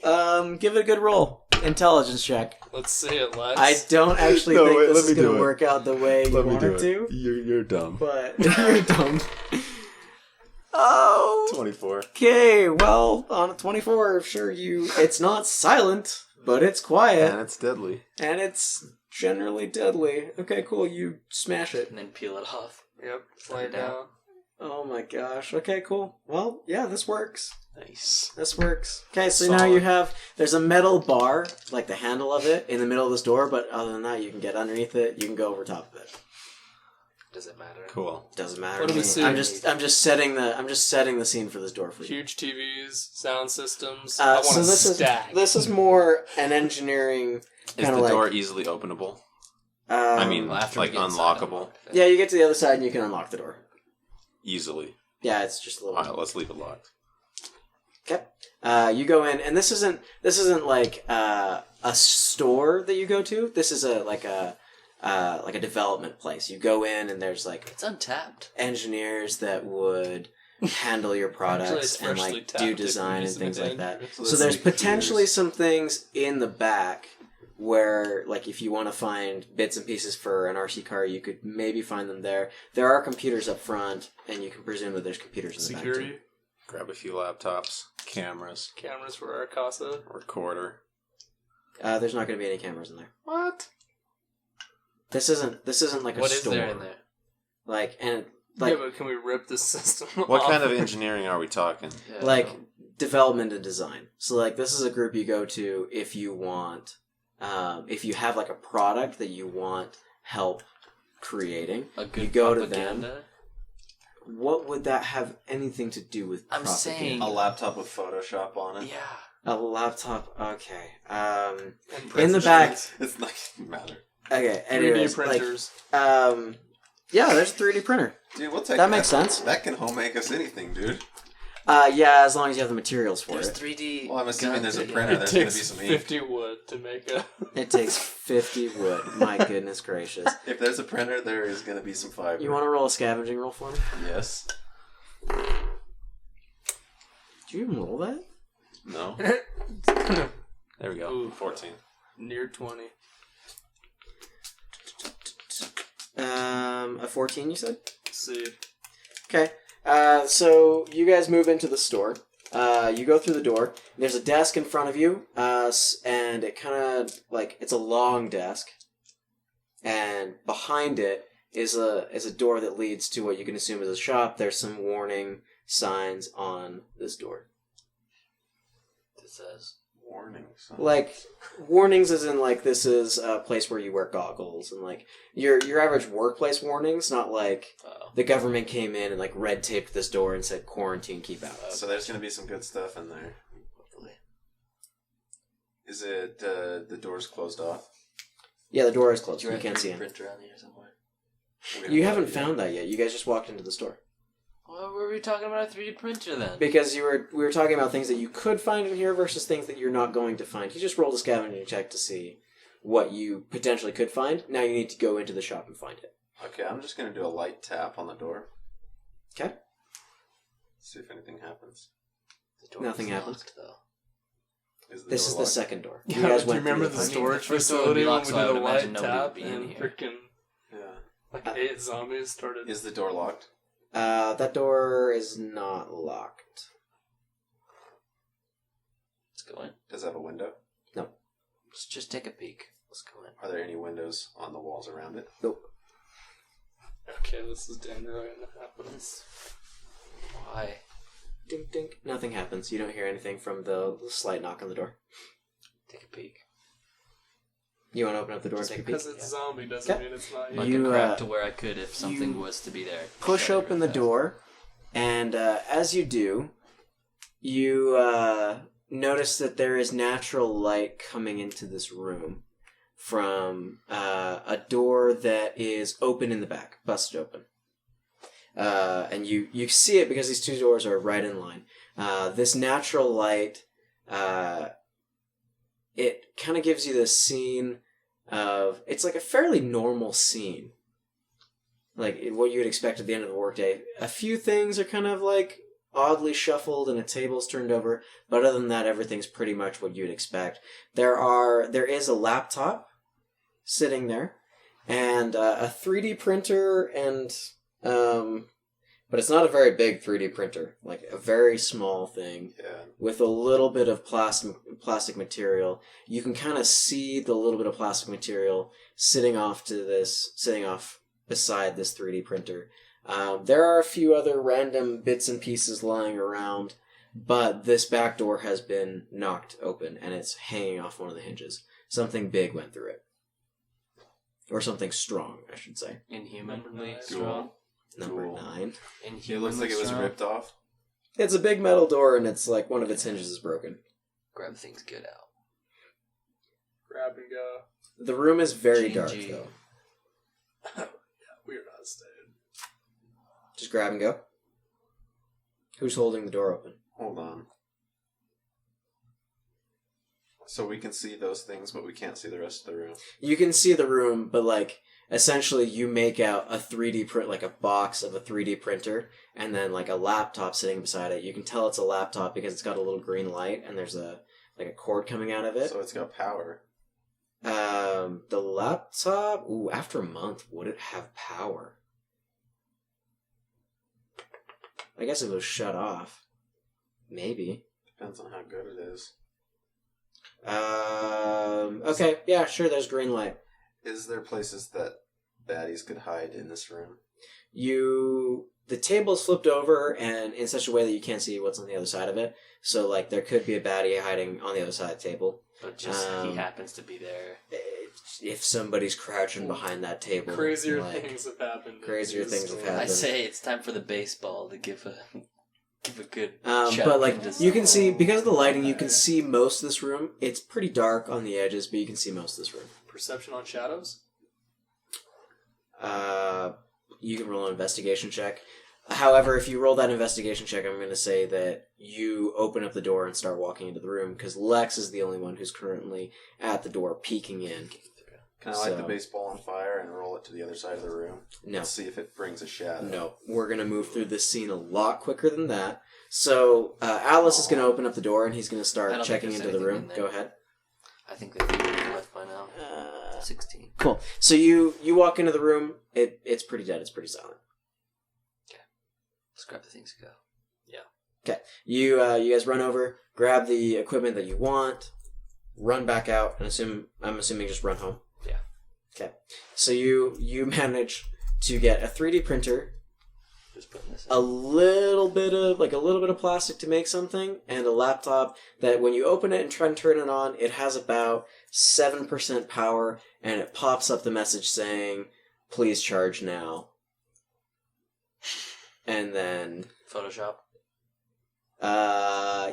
Speaker 1: Give it a good roll. intelligence check.
Speaker 3: Let's see it, Lex.
Speaker 1: I don't actually
Speaker 2: No,
Speaker 1: think
Speaker 2: wait,
Speaker 1: this
Speaker 2: let
Speaker 1: is
Speaker 2: me
Speaker 1: going
Speaker 2: do
Speaker 1: to
Speaker 2: it.
Speaker 1: work out the way you want it to.
Speaker 2: You're dumb.
Speaker 1: But you're dumb. Oh.
Speaker 2: 24.
Speaker 1: Okay, well, on a 24, sure it's not silent, but it's quiet.
Speaker 2: And it's deadly.
Speaker 1: And it's generally deadly. Okay, cool, you smash it.
Speaker 4: And then peel it off.
Speaker 3: Yep, lay it down.
Speaker 1: Oh my gosh. Okay, cool. Well, yeah, this works.
Speaker 2: Nice.
Speaker 1: This works. Okay, so
Speaker 3: Solid.
Speaker 1: now you have, there's a metal bar, like the handle of it, in the middle of this door, but other than that, you can get underneath it, you can go over top of it.
Speaker 4: Does it matter?
Speaker 2: Cool.
Speaker 1: Doesn't matter.
Speaker 3: What
Speaker 1: to
Speaker 3: do we
Speaker 1: me.
Speaker 3: see?
Speaker 1: I'm just setting the scene for this door for you.
Speaker 3: Huge TVs, sound systems. I want
Speaker 1: So
Speaker 3: a stack.
Speaker 1: this is more an engineering
Speaker 2: Is
Speaker 1: kind
Speaker 2: the
Speaker 1: of like.
Speaker 2: door easily openable? I mean,
Speaker 4: Well, after
Speaker 2: like
Speaker 4: we get inside,
Speaker 2: unlockable?
Speaker 1: Yeah, you get to the other side and you can unlock the door.
Speaker 2: Easily.
Speaker 1: Yeah, it's just a little.
Speaker 2: Alright, let's leave it locked.
Speaker 1: Okay. You go in, and this isn't like a store that you go to. This is like a development place. You go in, and there's like
Speaker 4: It's untapped.
Speaker 1: engineers that would handle your products
Speaker 3: it's
Speaker 1: and
Speaker 3: freshly
Speaker 1: like
Speaker 3: tapped
Speaker 1: do
Speaker 3: if you're
Speaker 1: design and
Speaker 3: using
Speaker 1: things
Speaker 3: it
Speaker 1: like that.
Speaker 3: dangerous.
Speaker 2: So
Speaker 1: So
Speaker 2: that's
Speaker 1: there's
Speaker 2: like
Speaker 1: potentially
Speaker 2: computers.
Speaker 1: some things in the back where, like, if you want to find bits and pieces for an RC car, you could maybe find them there. There are computers up front, and you can presume that there's computers in the back
Speaker 3: Security,
Speaker 1: too.
Speaker 2: Grab a few laptops, cameras,
Speaker 3: cameras for our casa.
Speaker 2: recorder.
Speaker 1: There's not going to be any cameras in there.
Speaker 2: What?
Speaker 1: This isn't like a
Speaker 4: What is
Speaker 1: store.
Speaker 4: there in there?
Speaker 1: Like
Speaker 3: Yeah, but can we rip this system
Speaker 2: What
Speaker 3: off?
Speaker 2: kind of engineering are we talking?
Speaker 4: Yeah,
Speaker 1: like
Speaker 4: no.
Speaker 1: development and design. So like this is a group you go to if you want, if you have like a product that you want help creating.
Speaker 4: A good
Speaker 1: you go to them.
Speaker 4: propaganda?
Speaker 1: What would that have anything to do with?
Speaker 4: I'm
Speaker 1: propaganda?
Speaker 4: saying-
Speaker 2: A laptop with Photoshop on it?
Speaker 4: Yeah.
Speaker 1: A laptop. Okay.
Speaker 3: And
Speaker 1: In the back.
Speaker 2: It's not gonna matter.
Speaker 1: Okay.
Speaker 3: 3D
Speaker 1: Anyways,
Speaker 3: printers.
Speaker 1: yeah, there's a 3D printer.
Speaker 2: Dude, we'll take
Speaker 1: That makes sense.
Speaker 2: That can home make us anything, dude.
Speaker 1: Yeah, as long as you have the materials for
Speaker 4: There's
Speaker 1: it.
Speaker 4: 3D.
Speaker 2: Well, I'm assuming
Speaker 4: guns
Speaker 2: there's a
Speaker 4: that-
Speaker 2: printer.
Speaker 3: It
Speaker 2: There's gonna be
Speaker 3: takes
Speaker 2: some ink.
Speaker 3: 50 wood to make a.
Speaker 1: It takes 50 wood. My goodness gracious.
Speaker 2: If there's a printer, there is gonna be some fiber.
Speaker 1: You want to roll a scavenging roll for me?
Speaker 2: Yes.
Speaker 1: Did you even roll that?
Speaker 2: No. There we go.
Speaker 3: Ooh.
Speaker 2: 14.
Speaker 3: Near 20.
Speaker 1: A 14, you said?
Speaker 3: Let's see.
Speaker 1: Okay. So you guys move into the store. You go through the door. There's a desk in front of you, and it kind of like it's a long desk, and behind it is a door that leads to what you can assume is a shop. There's some warning signs on this door,
Speaker 4: It says.
Speaker 2: Warning. Son.
Speaker 1: like warnings, as in like this is a place where you wear goggles, and like your average workplace warnings, not like
Speaker 4: Oh.
Speaker 1: the government came in and like red taped this door and said quarantine, keep out.
Speaker 2: So there's gonna be some good stuff in there.
Speaker 4: Hopefully.
Speaker 2: Is it the doors closed off?
Speaker 1: Yeah, the door is closed.
Speaker 4: Do
Speaker 1: You can't see him.
Speaker 4: printer around here somewhere?
Speaker 1: You haven't found that yet. You guys just walked into the store.
Speaker 4: Why were we talking about a 3D printer then?
Speaker 1: Because we were talking about things that you could find in here versus things that you're not going to find. You just rolled a scavenging check to see what you potentially could find. Now you need to go into the shop and find it.
Speaker 2: Okay, I'm just gonna do a light tap on the door.
Speaker 1: Okay?
Speaker 2: See if anything happens.
Speaker 4: The door
Speaker 1: Nothing
Speaker 4: was
Speaker 1: happens.
Speaker 4: locked, though.
Speaker 2: Is the
Speaker 1: This
Speaker 2: door
Speaker 1: is the
Speaker 2: locked?
Speaker 1: second door.
Speaker 3: Yeah,
Speaker 1: you guys
Speaker 3: but do you
Speaker 1: went through
Speaker 3: remember
Speaker 1: the
Speaker 3: the
Speaker 1: first-
Speaker 3: storage
Speaker 4: the first one would be
Speaker 3: facility when
Speaker 4: locked,
Speaker 3: we
Speaker 4: so I
Speaker 3: did a
Speaker 4: would
Speaker 3: light
Speaker 4: imagine nobody
Speaker 3: tap
Speaker 4: would be in
Speaker 3: and
Speaker 4: here.
Speaker 3: freaking
Speaker 2: Yeah.
Speaker 3: like 8 zombies started?
Speaker 2: Is the door locked?
Speaker 1: That door is not locked.
Speaker 4: Let's go in.
Speaker 2: Does it have a window?
Speaker 4: Let's just take a peek. Let's go in.
Speaker 2: Are there any windows on the walls around it?
Speaker 1: Nope.
Speaker 3: Okay, this is definitely gonna happen.
Speaker 4: Why?
Speaker 1: Dink dink. Nothing happens. You don't hear anything from the slight knock on the door.
Speaker 4: Take a peek.
Speaker 1: You want to open up the door and take a peek?
Speaker 3: Because it's zombie doesn't
Speaker 1: Okay.
Speaker 3: mean it's not
Speaker 4: Like
Speaker 3: you.
Speaker 1: You,
Speaker 4: a crack
Speaker 1: uh,
Speaker 4: to where I could if something
Speaker 1: you
Speaker 4: was to be there.
Speaker 1: Push
Speaker 4: Shut it
Speaker 1: open
Speaker 4: real
Speaker 1: the
Speaker 4: fast.
Speaker 1: door, and as you do, you notice that there is natural light coming into this room from a door that is open in the back, busted open. And you see it because these two doors are right in line. This natural light, it kind of gives you this scene of, it's like a fairly normal scene. Like what you would expect at the end of the workday. A few things are kind of like oddly shuffled and a table's turned over, but other than that, everything's pretty much what you'd expect. There is a laptop sitting there, and a 3D printer, and but it's not a very big 3D printer, like a very small thing with a little bit of plastic material. You can kind of see the little bit of plastic material sitting off beside this 3D printer. There are a few other random bits and pieces lying around, but this back door has been knocked open and it's hanging off one of the hinges. Something big went through it. Or something strong, I should say.
Speaker 4: Inhumanly
Speaker 3: Cool.
Speaker 4: strong.
Speaker 1: Number
Speaker 2: Cool.
Speaker 1: 9.
Speaker 2: It looks like it was ripped off.
Speaker 1: It's a big metal door and it's like one of its hinges is broken.
Speaker 4: Grab things good out.
Speaker 3: Grab and go.
Speaker 1: The room is very
Speaker 4: GG.
Speaker 1: dark, though.
Speaker 3: We're not staying.
Speaker 1: Just grab and go. Who's holding the door open?
Speaker 2: Hold on. So we can see those things, but we can't see the rest of the room.
Speaker 1: You can see the room, but like essentially you make out a 3D print, like a box of a 3D printer, and then like a laptop sitting beside it. You can tell it's a laptop because it's got a little green light and there's a cord coming out of it.
Speaker 2: So it's got power.
Speaker 1: The laptop, after a month, would it have power? I guess it was shut off. Maybe.
Speaker 2: Depends on how good it is.
Speaker 1: Okay, yeah, sure, there's green light.
Speaker 2: Is there places that baddies could hide in this room?
Speaker 1: The table's flipped over and in such a way that you can't see what's on the other side of it. So, like, there could be a baddie hiding on the other side of the table.
Speaker 4: But just he happens to be there.
Speaker 1: If somebody's crouching behind that table.
Speaker 3: Crazier
Speaker 1: like,
Speaker 3: things have happened.
Speaker 1: Crazier things have happened.
Speaker 4: I say it's time for the baseball to give a good shot.
Speaker 1: But, like,
Speaker 4: just-
Speaker 1: you can see, because of the lighting, you can see most of this room. It's pretty dark on the edges, but you can see most of this room.
Speaker 3: Perception on shadows?
Speaker 1: You can roll an investigation check. However, if you roll that investigation check, I'm going to say that you open up the door and start walking into the room, because Lex is the only one who's currently at the door, peeking in.
Speaker 2: Can I light the baseball on fire and roll it to the other side of the room?
Speaker 1: No.
Speaker 2: Let's see if it brings a shadow.
Speaker 1: No. We're going to move through this scene a lot quicker than that. So, Alice is going to open up the door, and he's going to
Speaker 4: I
Speaker 1: start
Speaker 4: don't
Speaker 1: checking
Speaker 4: think
Speaker 1: into
Speaker 4: there's
Speaker 1: the room.
Speaker 4: anything in
Speaker 1: Go
Speaker 4: there.
Speaker 1: ahead.
Speaker 4: I think the theater is left by now. 16.
Speaker 1: Cool. So you walk into the room. It's pretty dead. It's pretty silent.
Speaker 4: Let's grab the things to go.
Speaker 1: Okay. You guys run over, grab the equipment that you want, run back out, and I'm assuming just run home.
Speaker 4: Yeah.
Speaker 1: Okay. So you manage to get a 3D printer,
Speaker 4: Just putting this in.
Speaker 1: a little bit of plastic to make something, and a laptop that when you open it and try and turn it on, it has about 7% power, and it pops up the message saying, "Please charge now." And then
Speaker 4: Photoshop.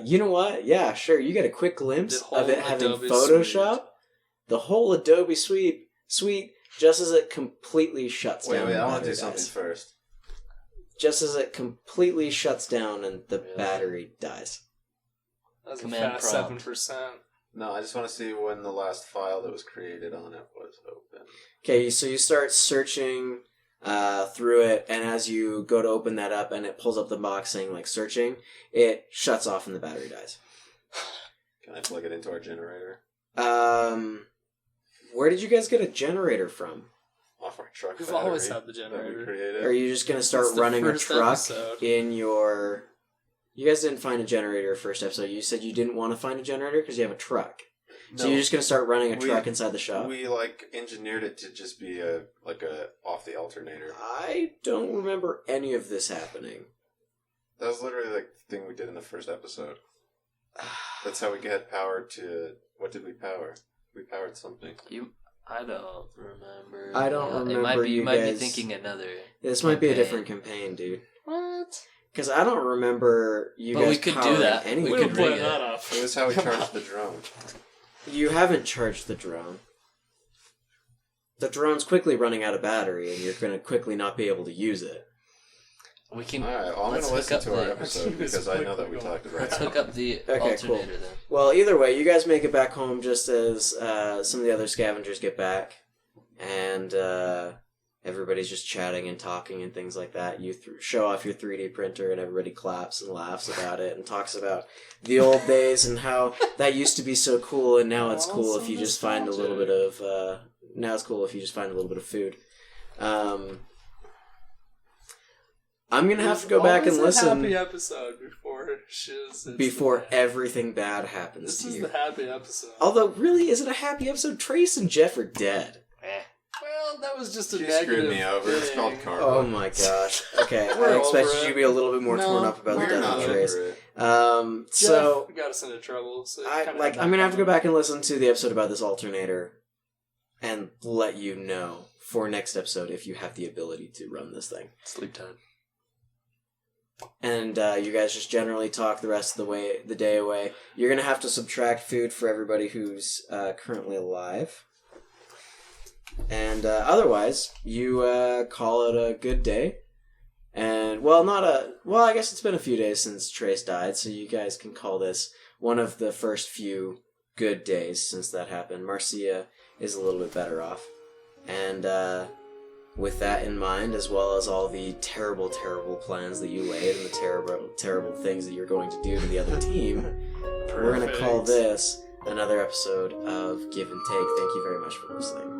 Speaker 1: you know what? Yeah, sure. You get a quick glimpse
Speaker 3: The whole
Speaker 1: of it having
Speaker 3: Adobe
Speaker 1: Photoshop.
Speaker 3: suite.
Speaker 1: The whole Adobe suite, just as it completely shuts down.
Speaker 2: Wait,
Speaker 1: and
Speaker 2: I want to
Speaker 1: battery
Speaker 2: do something
Speaker 1: dies.
Speaker 2: first.
Speaker 1: Just as it completely shuts down and the
Speaker 4: Really?
Speaker 1: battery dies.
Speaker 3: That's a
Speaker 4: Command
Speaker 3: fast
Speaker 4: prompt.
Speaker 3: 7%.
Speaker 2: No, I just want to see when the last file that was created on it was open.
Speaker 1: Okay, so you start searching through it, and as you go to open that up and it pulls up the box saying, like, searching, it shuts off and the battery dies.
Speaker 2: Can I plug it into our generator?
Speaker 1: Where did you guys get a generator from?
Speaker 2: Off our truck
Speaker 3: We've
Speaker 2: battery
Speaker 3: always had the
Speaker 2: that
Speaker 3: generator.
Speaker 2: we created.
Speaker 1: Are you just going to start
Speaker 3: It's the
Speaker 1: running a
Speaker 3: first
Speaker 1: truck
Speaker 3: episode.
Speaker 1: in your... You guys didn't find a generator first episode. You said you didn't want to find a generator because you have a truck. So
Speaker 2: No,
Speaker 1: you're just going to start running a
Speaker 2: we-
Speaker 1: truck inside the shop?
Speaker 2: we engineered it to just be a off the alternator.
Speaker 1: I don't remember any of this happening.
Speaker 2: That was literally the thing we did in the first episode. That's how we get power to... What did we power? We powered something.
Speaker 4: I don't remember.
Speaker 1: I don't
Speaker 4: It might
Speaker 1: remember
Speaker 4: be.
Speaker 1: you
Speaker 4: You might be
Speaker 1: guys-
Speaker 4: thinking another.
Speaker 1: This might be a
Speaker 4: campaign.
Speaker 1: different campaign, dude.
Speaker 4: What?
Speaker 1: Because I don't remember you
Speaker 4: But
Speaker 1: guys
Speaker 4: we could do
Speaker 1: powering
Speaker 4: that.
Speaker 1: anything.
Speaker 3: We
Speaker 4: could
Speaker 3: could
Speaker 4: rig
Speaker 3: play
Speaker 4: it.
Speaker 3: that up.
Speaker 2: It was how we charged the drone.
Speaker 1: You haven't charged the drone. The drone's quickly running out of battery, and you're going to quickly not be able to use it.
Speaker 4: We can.
Speaker 2: Alright, well, I'm going
Speaker 4: let's
Speaker 2: to
Speaker 4: hook
Speaker 2: listen
Speaker 4: up
Speaker 2: to our
Speaker 4: the.
Speaker 2: episode because I know that we talked about
Speaker 4: Let's
Speaker 2: it.
Speaker 4: hook up the
Speaker 1: Okay,
Speaker 4: alternator then.
Speaker 1: Well, either way, you guys make it back home just as some of the other scavengers get back, and everybody's just chatting and talking and things like that. You show off your 3D printer and everybody claps and laughs about it and talks about the old days and how that used to be so cool and now it's cool if you just find a little bit of now it's cool if you just find a little bit of food. I'm gonna have to go back and listen.
Speaker 3: Happy episode
Speaker 1: before everything bad happens to you.
Speaker 3: This is the happy episode.
Speaker 1: Although, really, is it a happy episode? Trace and Jeff are dead.
Speaker 3: Well, that was just a
Speaker 2: She
Speaker 3: negative
Speaker 2: screwed me over. It's
Speaker 3: thing.
Speaker 2: called karma.
Speaker 1: Oh my gosh. Okay,
Speaker 3: We're
Speaker 1: I expected
Speaker 3: over
Speaker 1: you
Speaker 3: it.
Speaker 1: to be a little bit more
Speaker 3: No,
Speaker 1: torn up about the
Speaker 3: we're
Speaker 1: death
Speaker 3: not
Speaker 1: of
Speaker 3: over
Speaker 1: Trace.
Speaker 2: it.
Speaker 1: So
Speaker 3: Jeff got us into trouble. So
Speaker 1: I'm gonna have to go back and listen to the episode about this alternator and let you know for next episode if you have the ability to run this thing.
Speaker 4: Sleep time.
Speaker 1: And you guys just generally talk the rest of the day away. You're gonna have to subtract food for everybody who's currently alive. And otherwise, you call it a good day. And, I guess it's been a few days since Trace died, so you guys can call this one of the first few good days since that happened. Marcia is a little bit better off. And with that in mind, as well as all the terrible, terrible plans that you laid and the terrible, terrible things that you're going to do to the other team, we're going to call this another episode of Give and Take. Thank you very much for listening.